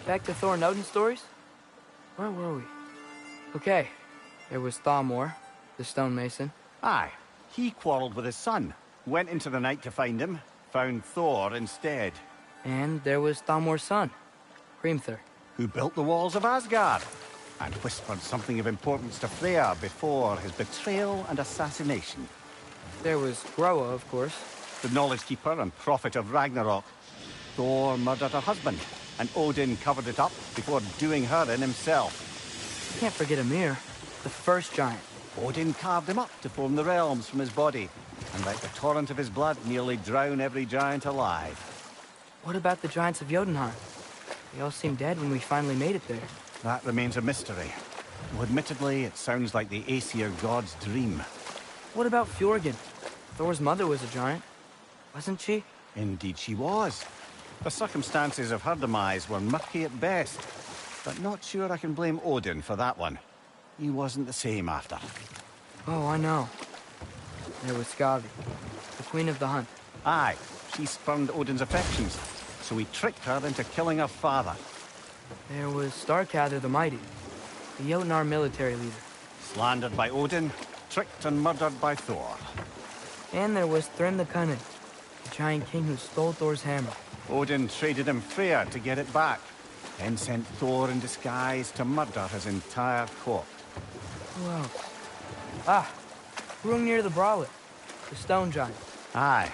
Back to Thor and Odin stories? Where were we? Okay, there was Thamor, the stonemason. Aye, he quarreled with his son, went into the night to find him, found Thor instead. And there was Thamor's son, Hrimthur. Who built the walls of Asgard, and whispered something of importance to Freya before his betrayal and assassination. There was Groa, of course. The knowledge keeper and prophet of Ragnarok. Thor murdered her husband, and Odin covered it up before doing her in himself. Can't forget Ymir, the first giant. Odin carved him up to form the realms from his body, and let the torrent of his blood nearly drown every giant alive. What about the giants of Jotunheim? They all seemed dead when we finally made it there. That remains a mystery. Though admittedly, it sounds like the Aesir god's dream. What about Fjorgyn? Thor's mother was a giant, wasn't she? Indeed she was. The circumstances of her demise were murky at best, but not sure I can blame Odin for that one. He wasn't the same after. Oh, I know. There was Skavi, the queen of the hunt. Aye, she spurned Odin's affections, so he tricked her into killing her father. There was Starkather the Mighty, the Jotnar military leader. Slandered by Odin, tricked and murdered by Thor. And there was Thrym the Cunning, the giant king who stole Thor's hammer. Odin traded him Freya to get it back, then sent Thor in disguise to murder his entire court. Who else? Ah, Hrungnir the Brawler, the stone giant. Aye,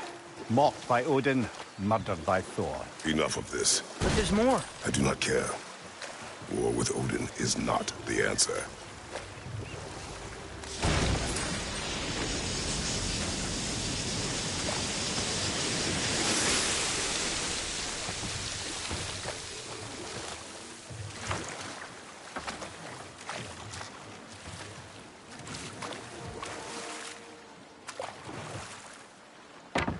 mocked by Odin, murdered by Thor. Enough of this. But there's more. I do not care. War with Odin is not the answer.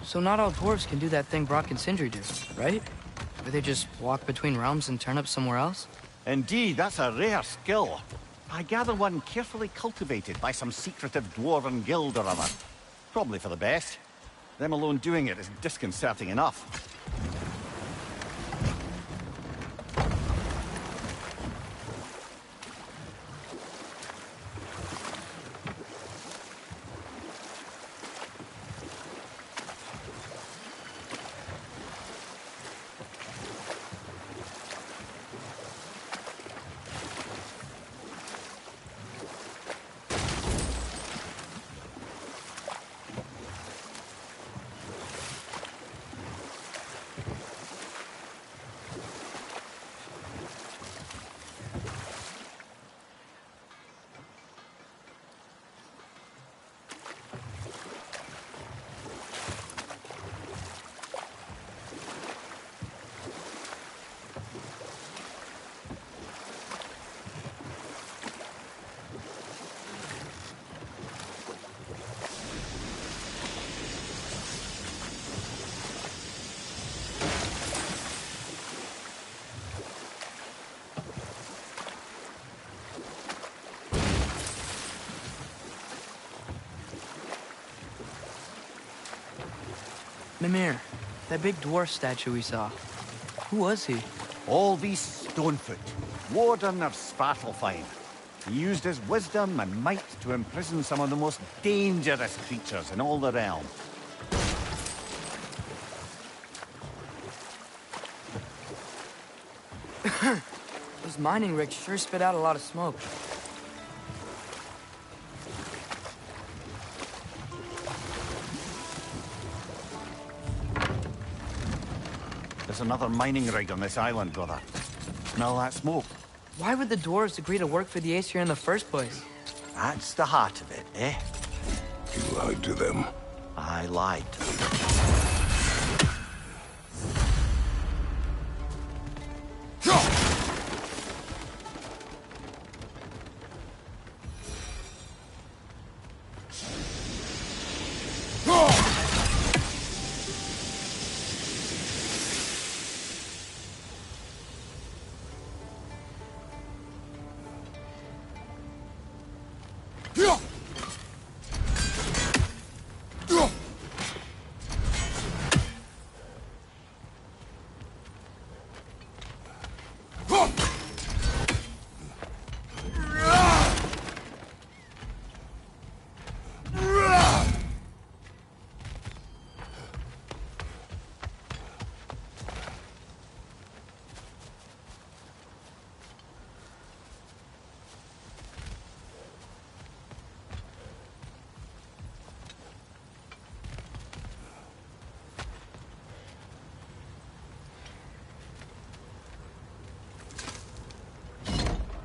So not all dwarves can do that thing Brock and Sindri do, right? Where they just walk between realms and turn up somewhere else? Indeed, that's a rare skill. I gather one carefully cultivated by some secretive dwarven guild or other. Probably for the best. Them alone doing it is disconcerting enough. Mimir, that big dwarf statue we saw. Who was he? Alvis Stonefoot, warden of Svartalfheim. He used his wisdom and might to imprison some of the most dangerous creatures in all the realm. Those mining rigs sure spit out a lot of smoke. There's another mining rig on this island, brother. Smell that smoke? Why would the dwarves agree to work for the Aesir in the first place? That's the heart of it, eh? You lied to them. I lied to them.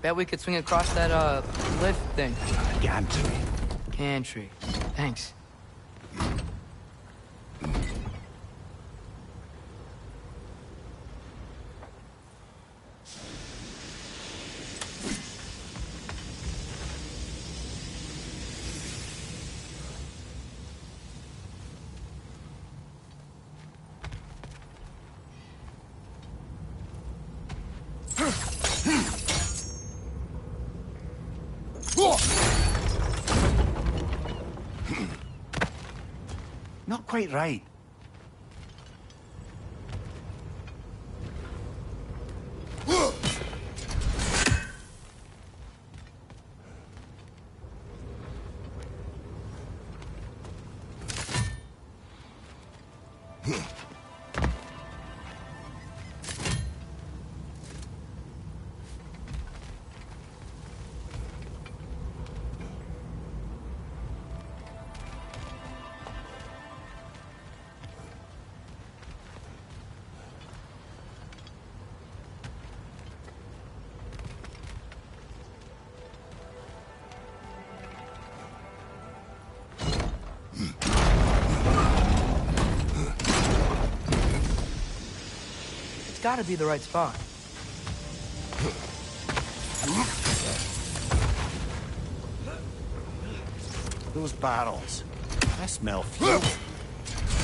Bet we could swing across that, lift thing. Gantry. Gantry. Thanks. Not quite right. It's gotta be the right spot. Those barrels. I smell fuel.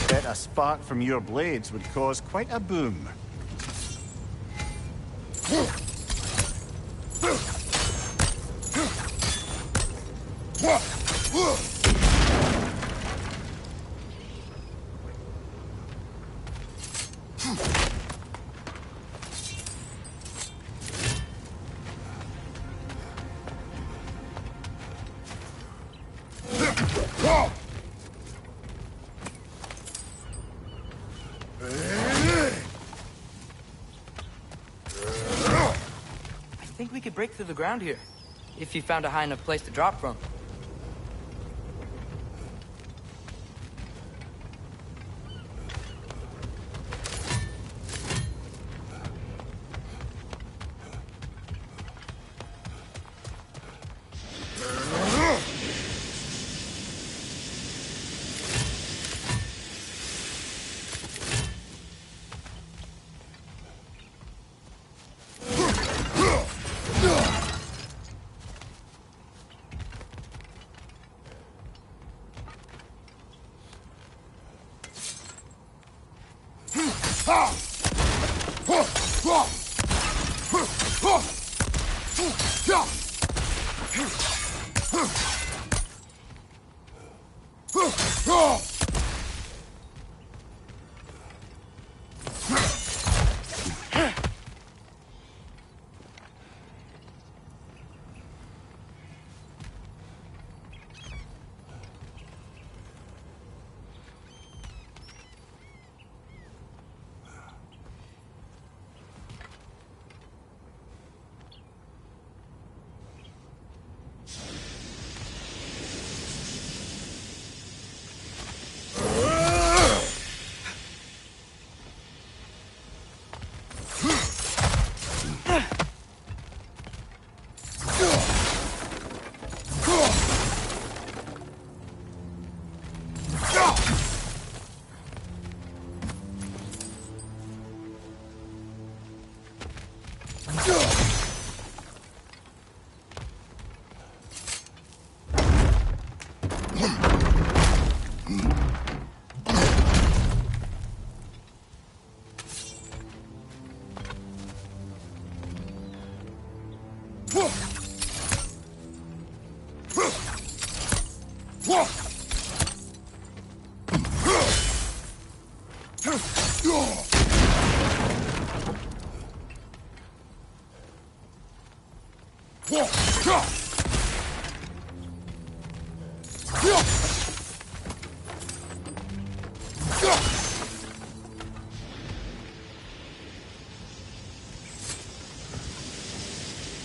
Bet a spark from your blades would cause quite a boom. I think we could break through the ground here, if you found a high enough place to drop from.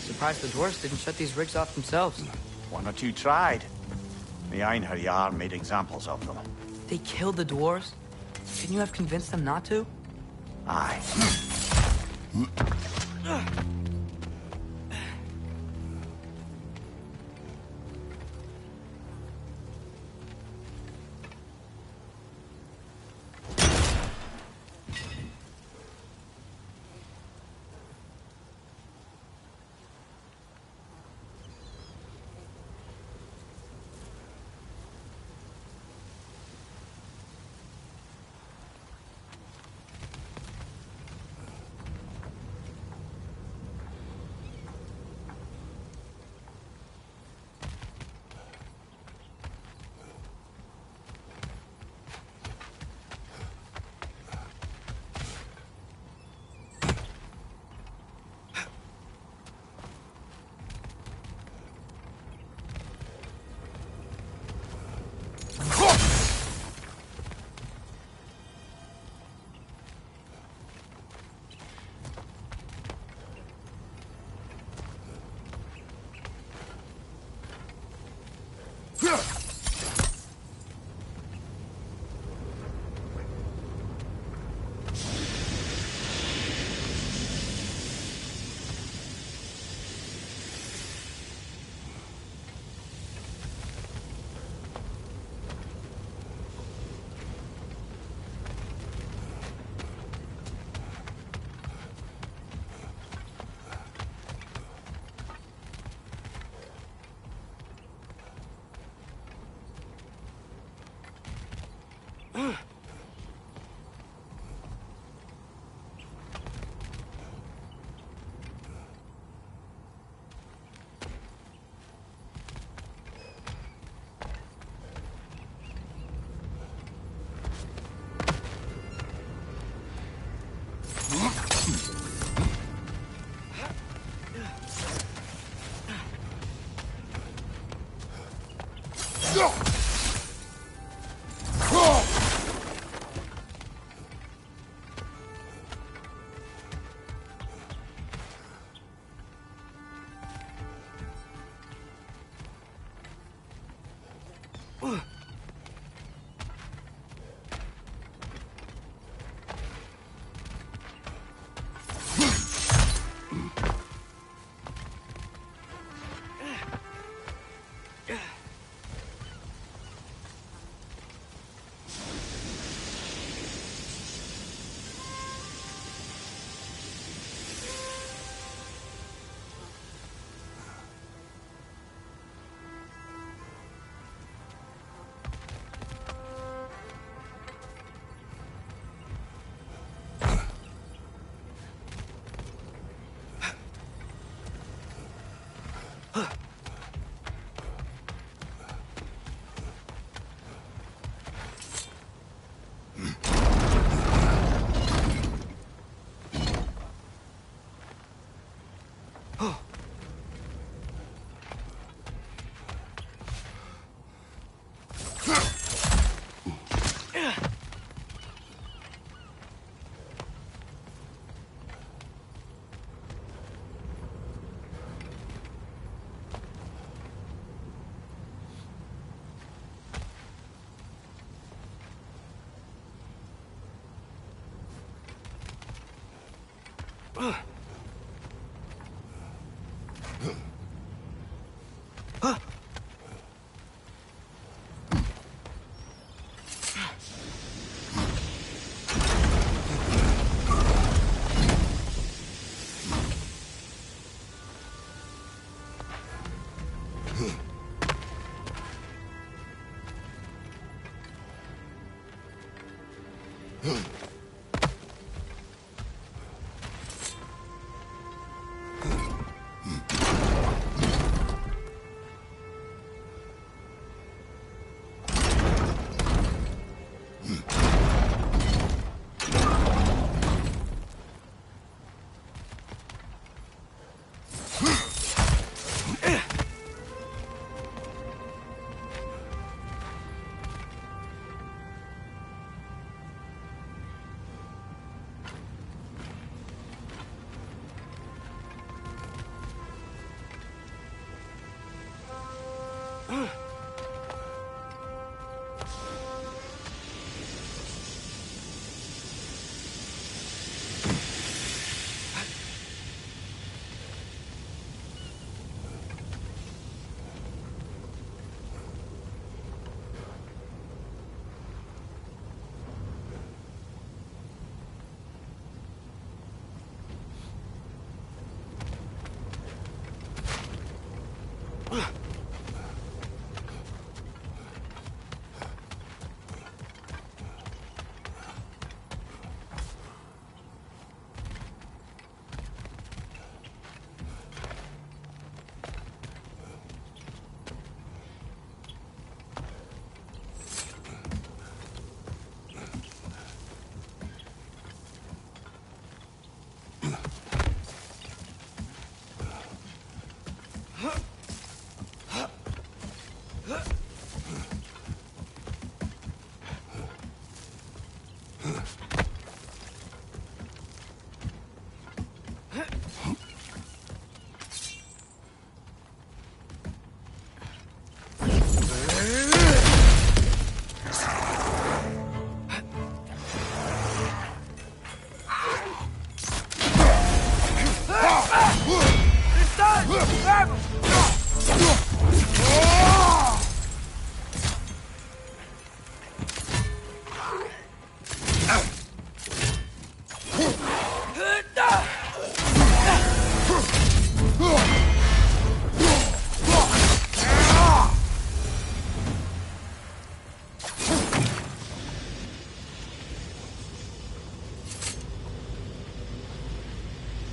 Surprised the dwarves didn't shut these rigs off themselves. One or two tried. The Einherjar made examples of them. They killed the dwarves? Couldn't you have convinced them not to? Aye.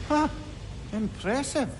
Huh. Impressive.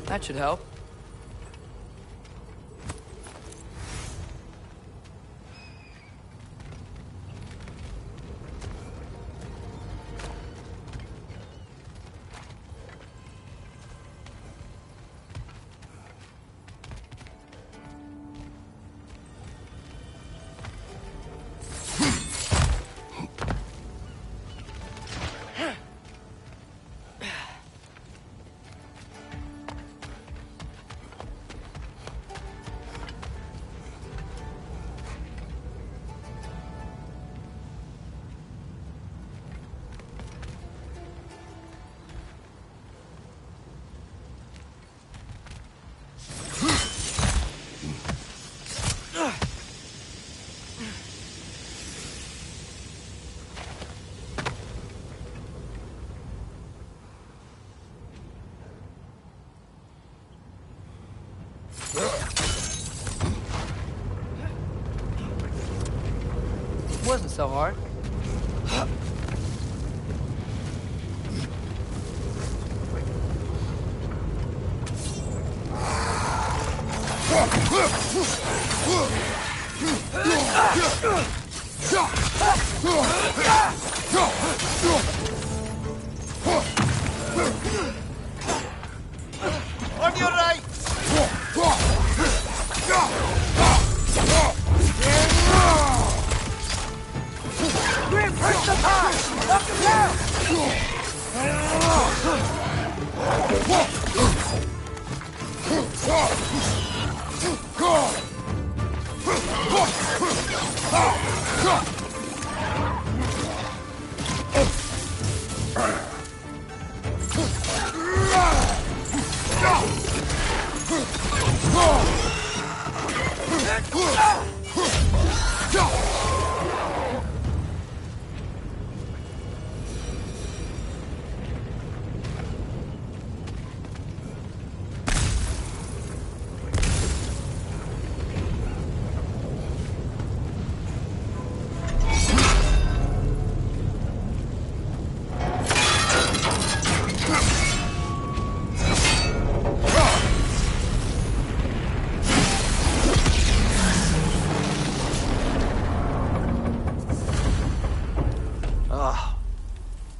That should help. Wasn't so hard. On your right! Reinforce the pod! Knock him down!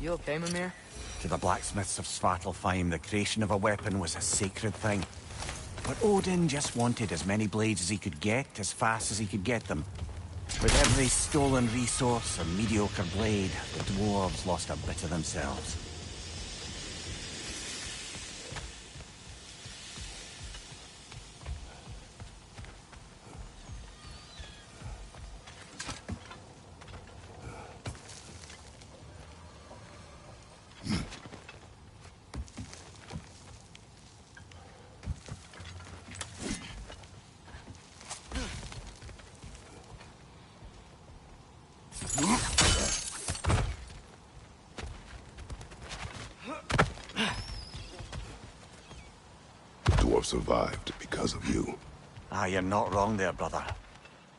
You okay, Mimir? To the blacksmiths of Svartalfheim, the creation of a weapon was a sacred thing. But Odin just wanted as many blades as he could get, as fast as he could get them. With every stolen resource or mediocre blade, the dwarves lost a bit of themselves. The dwarf survived because of you. Ah, you're not wrong there, brother.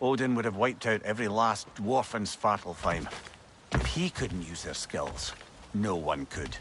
Odin would have wiped out every last dwarf in Svartalfheim. If he couldn't use their skills, no one could.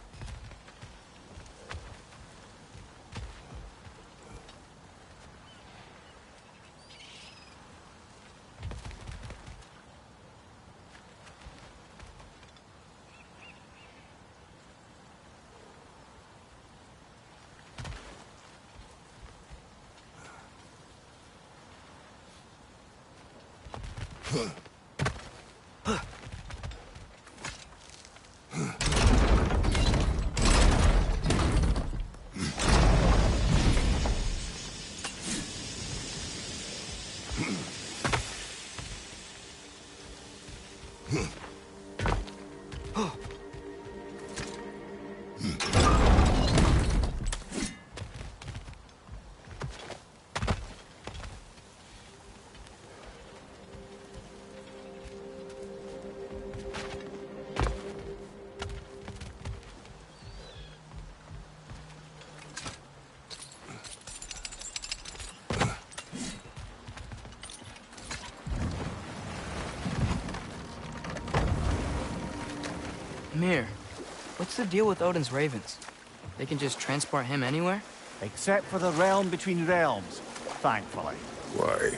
Mir, what's the deal with Odin's ravens? They can just transport him anywhere? Except for the realm between realms, thankfully. Why?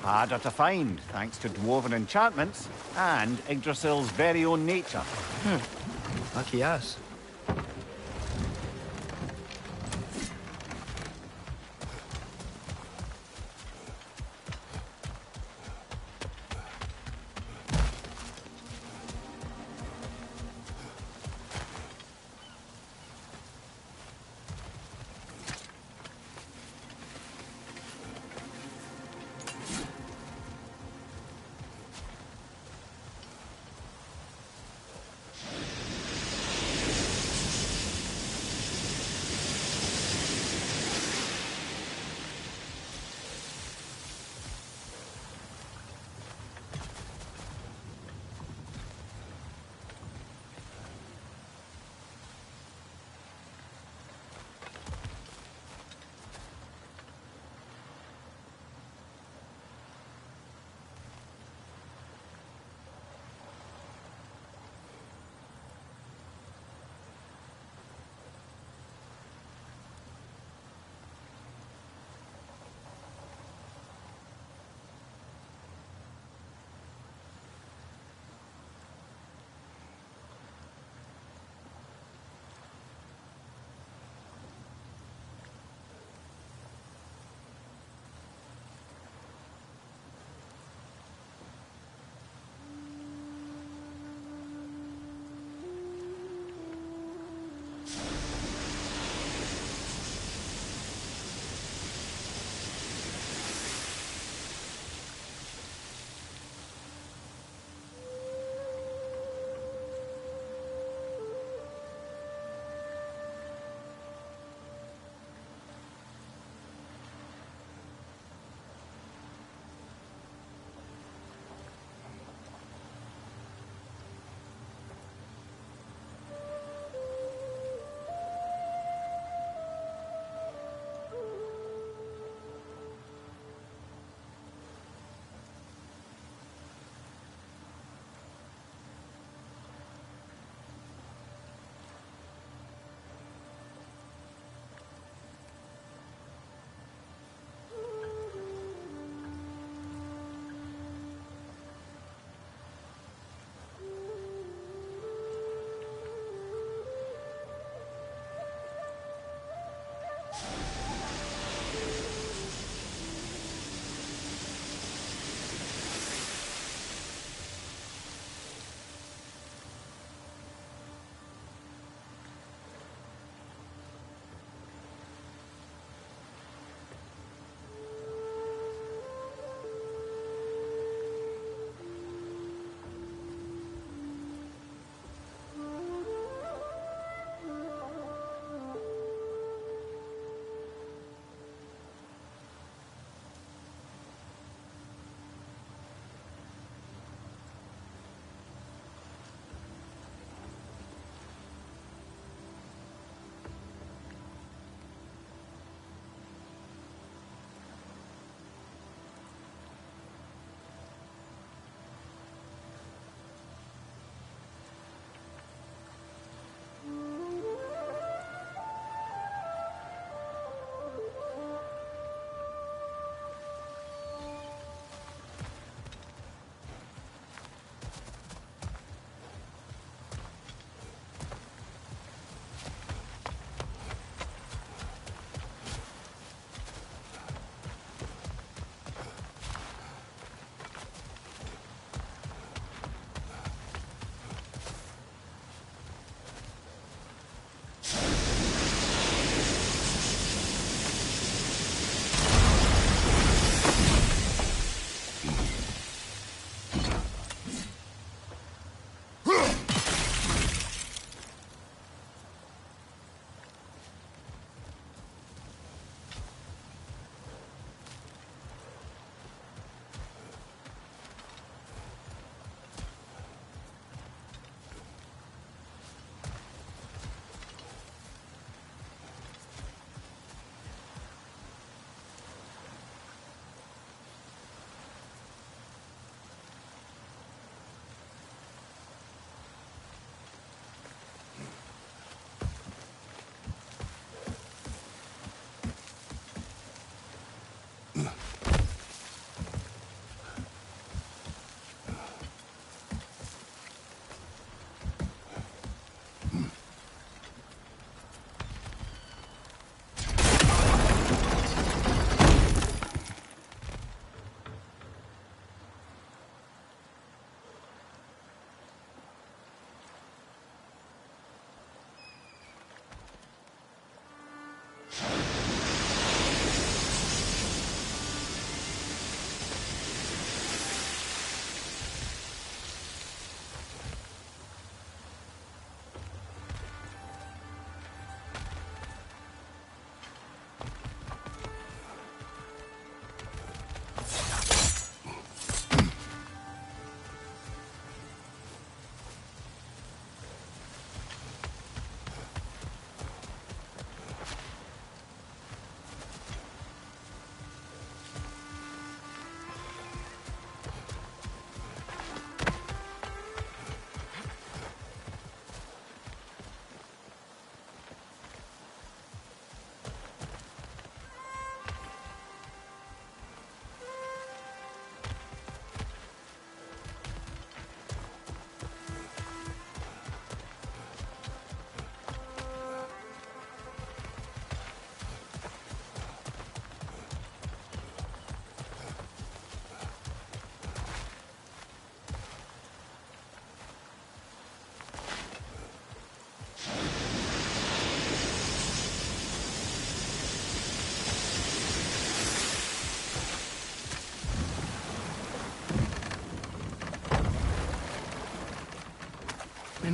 Harder to find, thanks to dwarven enchantments and Yggdrasil's very own nature. Lucky us.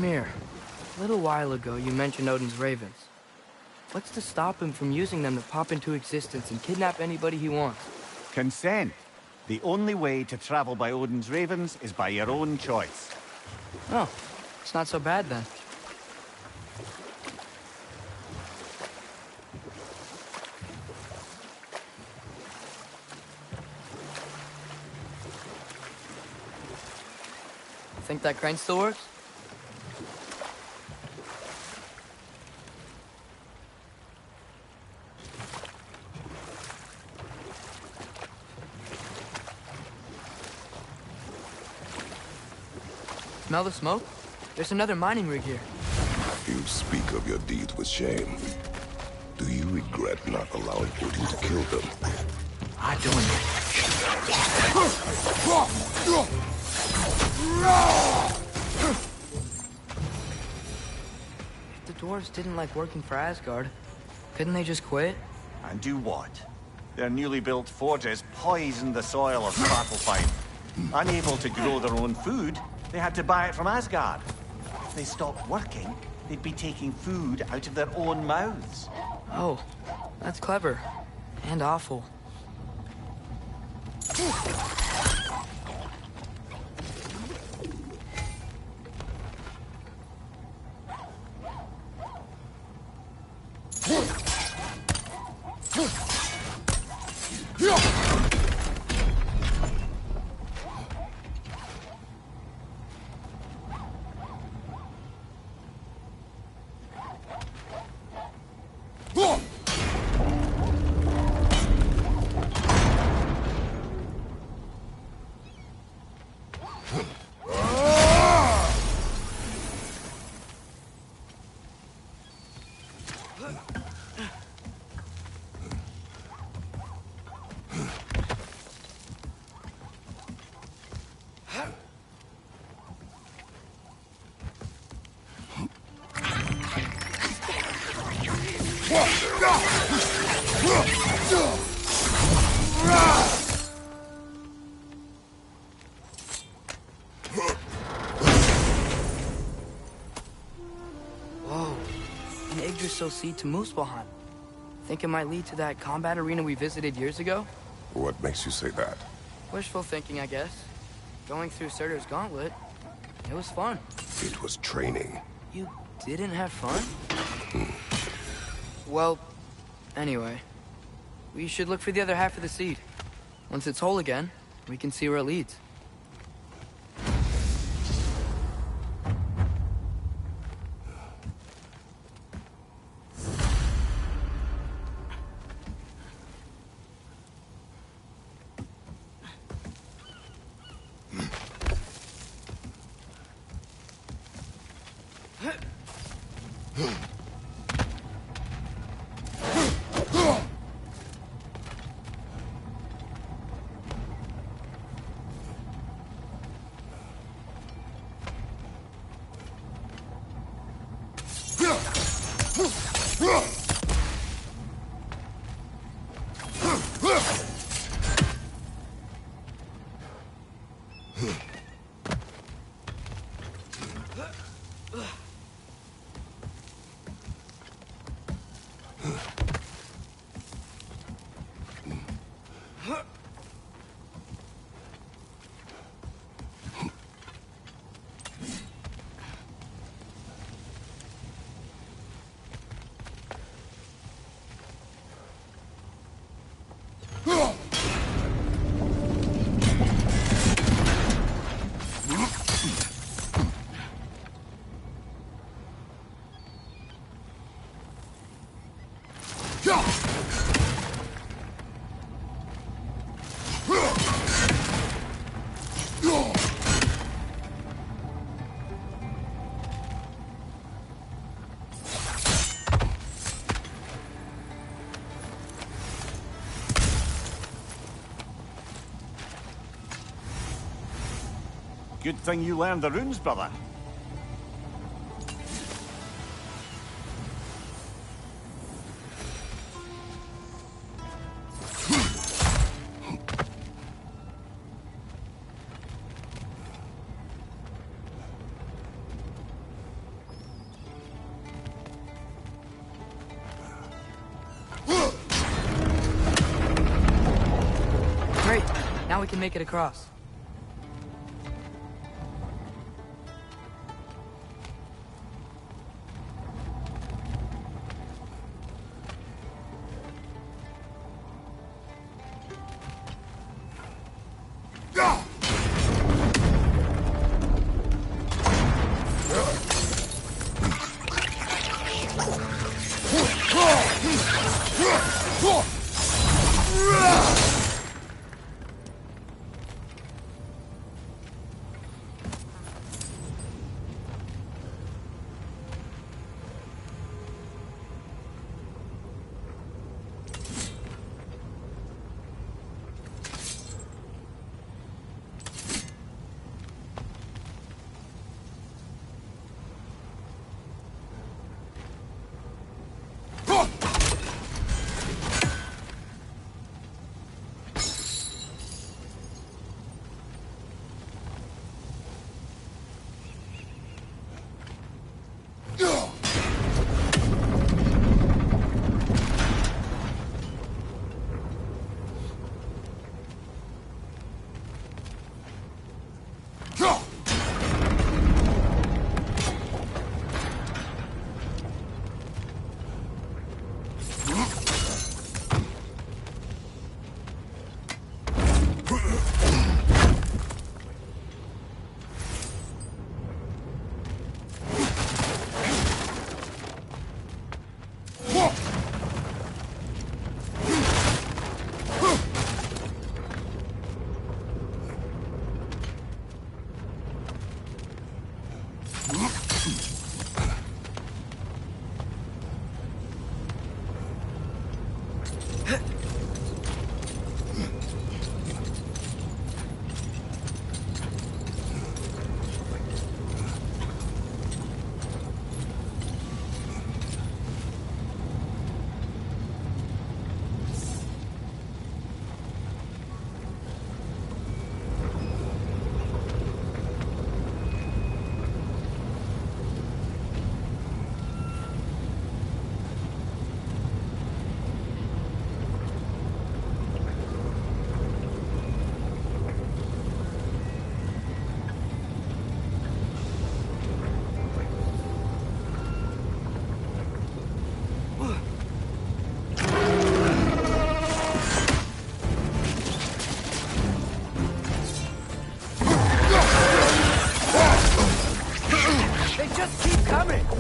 Mimir, a little while ago you mentioned Odin's ravens. What's to stop him from using them to pop into existence and kidnap anybody he wants? Consent. The only way to travel by Odin's ravens is by your own choice. Oh, it's not so bad then. Think that crane still works? Smell the smoke? There's another mining rig here. You speak of your deeds with shame. Do you regret not allowing Odin to kill them? I don't. If the dwarves didn't like working for Asgard, couldn't they just quit? And do what? Their newly built forges poisoned the soil of Svartalfheim. Unable to grow their own food, they had to buy it from Asgard. If they stopped working, they'd be taking food out of their own mouths. Oh, that's clever. And awful. Whoa, an Yggdrasil seed to Muspelheim. Think it might lead to that combat arena we visited years ago? What makes you say that? Wishful thinking, I guess. Going through Surtur's gauntlet, it was fun. It was training. You didn't have fun? Well, anyway, we should look for the other half of the seed. Once it's whole again, we can see where it leads. Good thing you learned the runes, brother. Now we can make it across.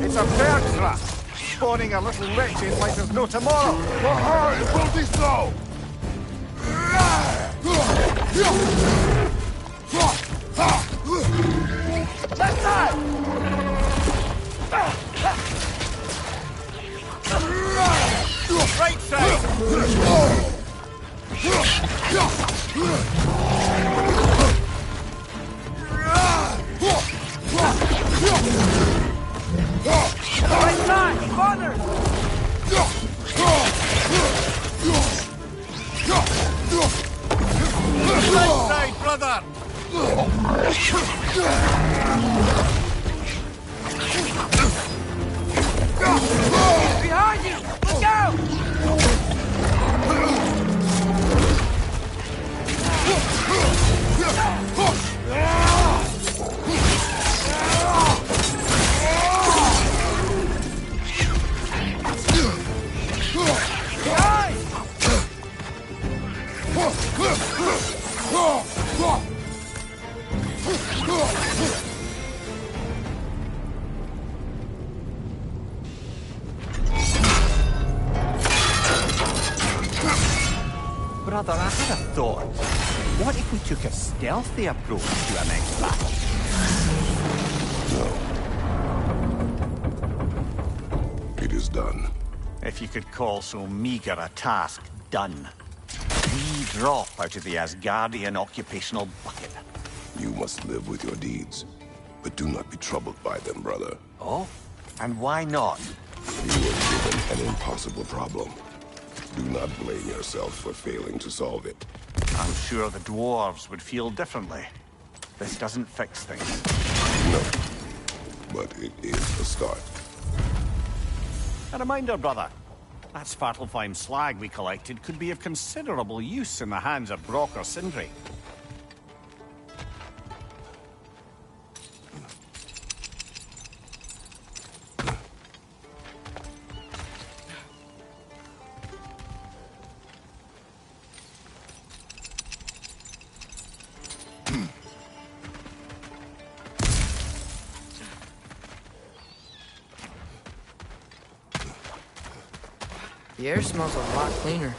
It's a bird trap, spawning a little wretches like there's no tomorrow. It will be so! Left side! Right side! Right side! Farther! Right side, brother! Behind you! Look out! Brother, I had a thought. What if we took a stealthy approach to our next battle? No. It is done. If you could call so meager a task done. We drop out of the Asgardian occupational bucket. You must live with your deeds, but do not be troubled by them, brother. Oh? And why not? You were given an impossible problem. Do not blame yourself for failing to solve it. I'm sure the dwarves would feel differently. This doesn't fix things. No, but it is a start. A reminder, brother. That Svartalfheim slag we collected could be of considerable use in the hands of Brock or Sindri. The air smells a lot cleaner.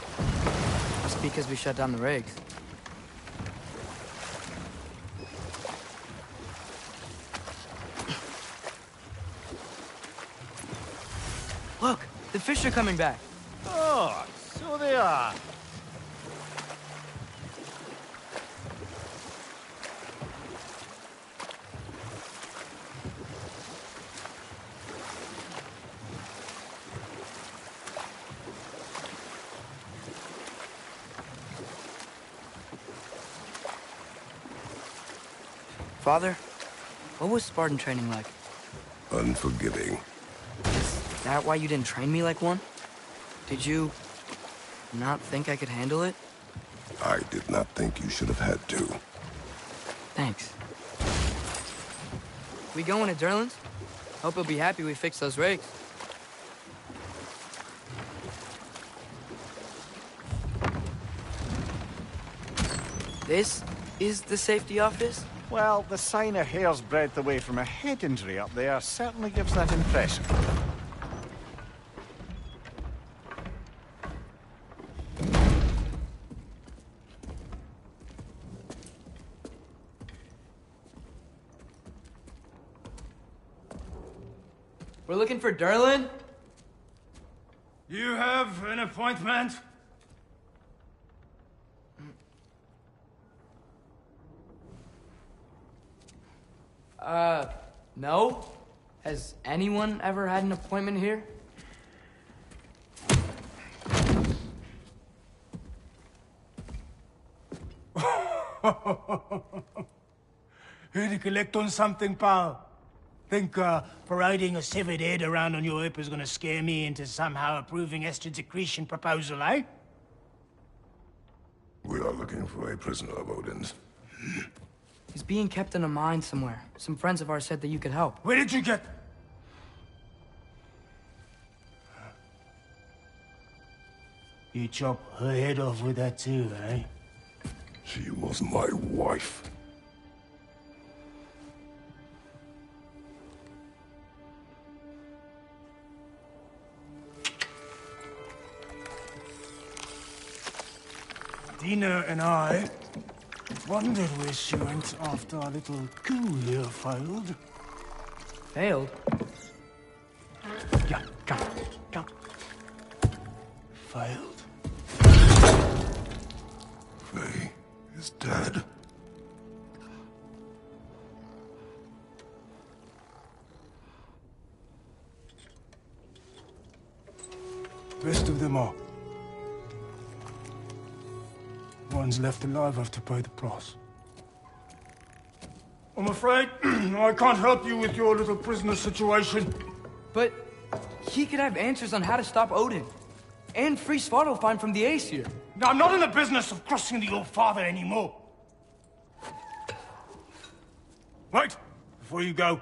Must be because we shut down the rigs. Look, the fish are coming back. Oh, so they are. Father, what was Spartan training like? Unforgiving. Is that why you didn't train me like one? Did you not think I could handle it? I did not think you should have had to. Thanks. We going to Durlin's? Hope he'll be happy we fixed those rigs. This is the safety office? Well, the sign a hair's breadth away from a head injury up there certainly gives that impression. We're looking for Durlin? You have an appointment? No? Has anyone ever had an appointment here? Here to collect on something, pal? Think, parading a severed head around on your hip is gonna scare me into somehow approving Esther's accretion proposal, eh? We are looking for a prisoner of Odin's. He's being kept in a mine somewhere. Some friends of ours said that you could help. Where did you get... You chop her head off with that too, eh? She was my wife. Dina and I wondered where she went after our little coup here failed. Failed? Yeah, come. Failed. Faye is dead. Rest of them are. One's left alive have to pay the price. I'm afraid I can't help you with your little prisoner situation. But he could have answers on how to stop Odin. And free Svartalfheim from the Aesir. Now, I'm not in the business of crossing the old father anymore. Wait, before you go.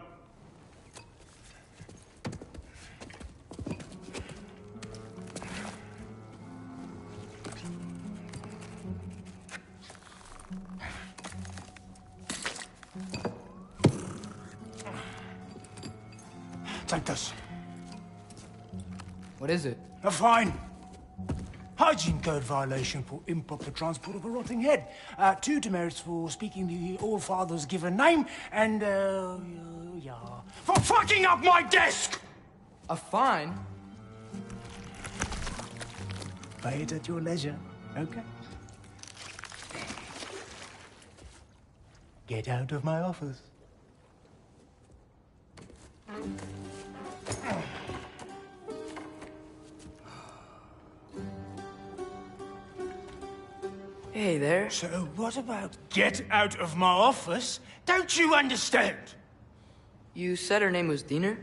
Take this. What is it? A fine. Hygiene code violation for improper transport of a rotting head. 2 demerits for speaking the All-Father's given name, and, yeah. For fucking up my desk! A fine? Pay it at your leisure, okay? Get out of my office. Hey there. So what about get out of my office? Don't you understand? You said her name was Diener?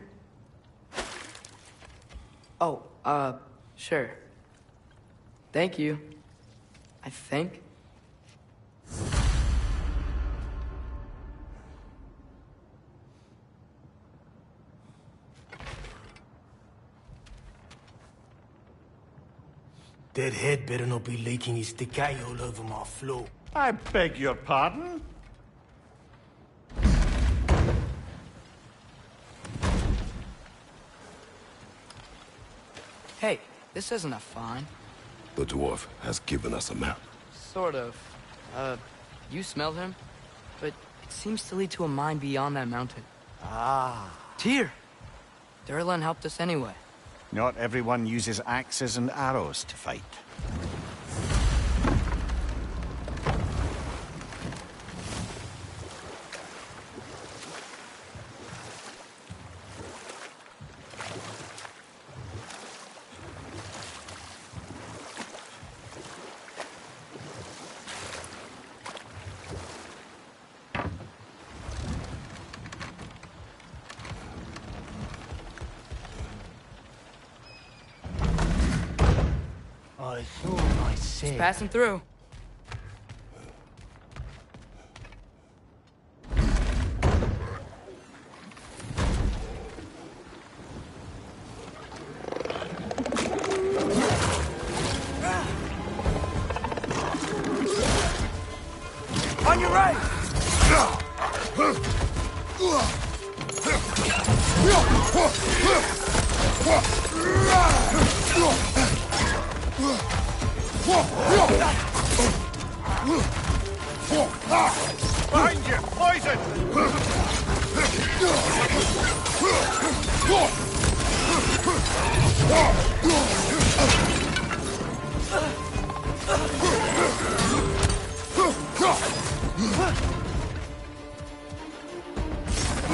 Oh, sure. Thank you. I think. That head better not be leaking his decay all over my floor. I beg your pardon? Hey, This isn't a find. The dwarf has given us a map. Sort of. You smelled him? But it seems to lead to a mine beyond that mountain. Ah. Tyr! Durlan helped us anyway. Not everyone uses axes and arrows to fight. I thought I said... Just passing through. On your right! Behind you! Poison!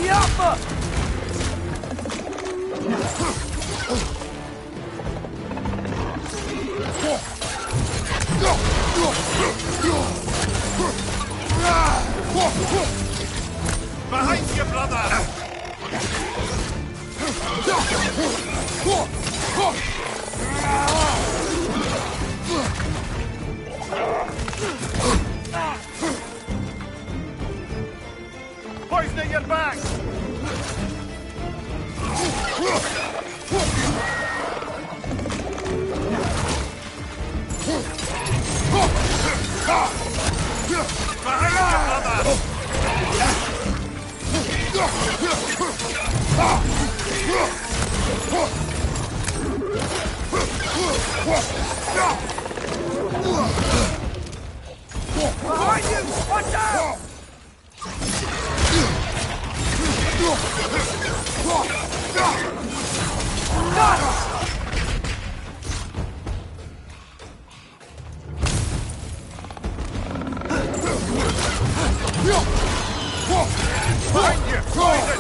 Yappa! Behind you, brother! Poisoning your back! Behind you! Watch out! Behind you! Poison!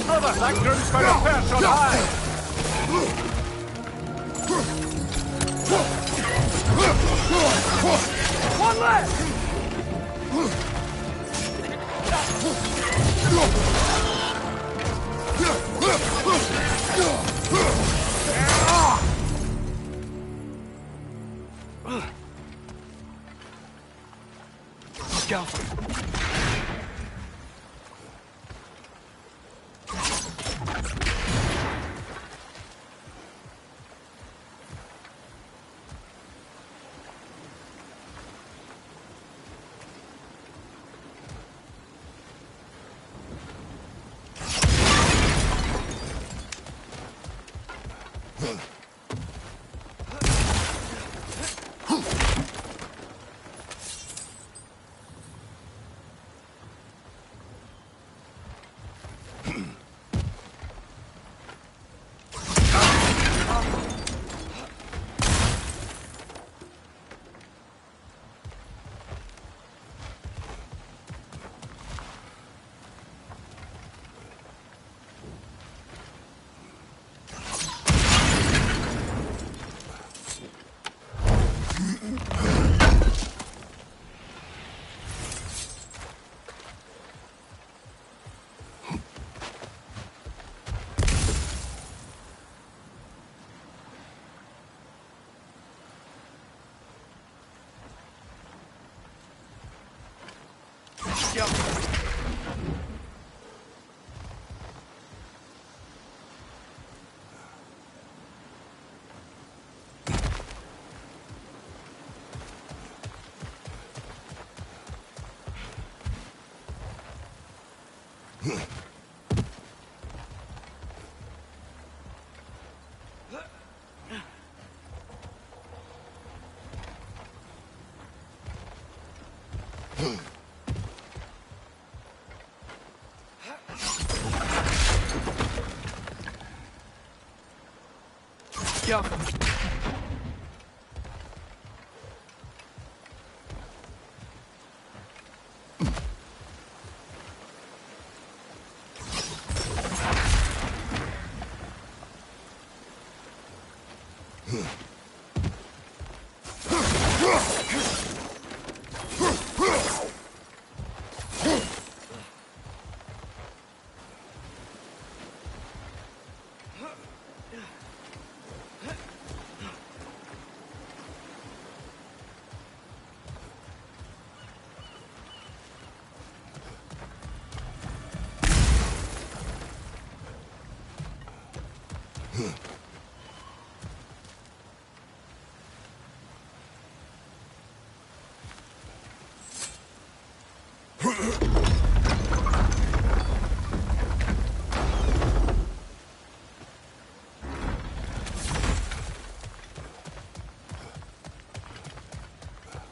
Brother, that groom's got a perch on high! One left! Let's go. Yo.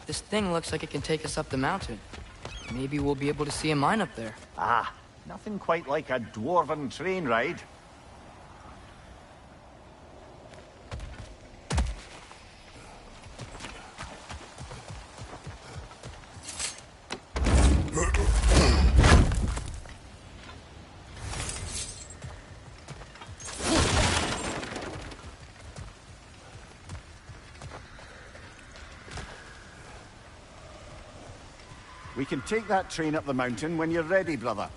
This thing looks like it can take us up the mountain. Maybe we'll be able to see a mine up there. Ah, nothing quite like a dwarven train ride. We can take that train up the mountain when you're ready, brother.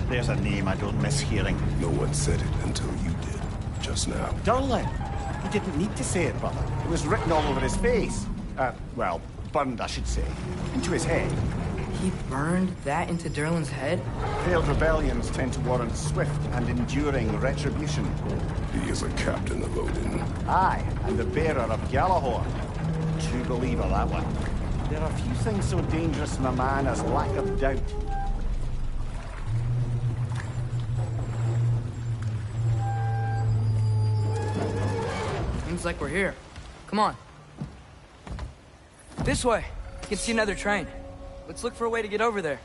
There's a name I don't miss hearing. No one said it until you did, just now. Durlin! He didn't need to say it, brother. It was written all over his face. Well, burned, I should say. Into his head. He burned that into Durlin's head? Failed rebellions tend to warrant swift and enduring retribution. He is a captain of Odin. Aye, and the bearer of Galahorn. True believer, that one. There are few things so dangerous, my man, as lack of doubt. Seems like we're here. Come on. This way. You can see another train. Let's look for a way to get over there.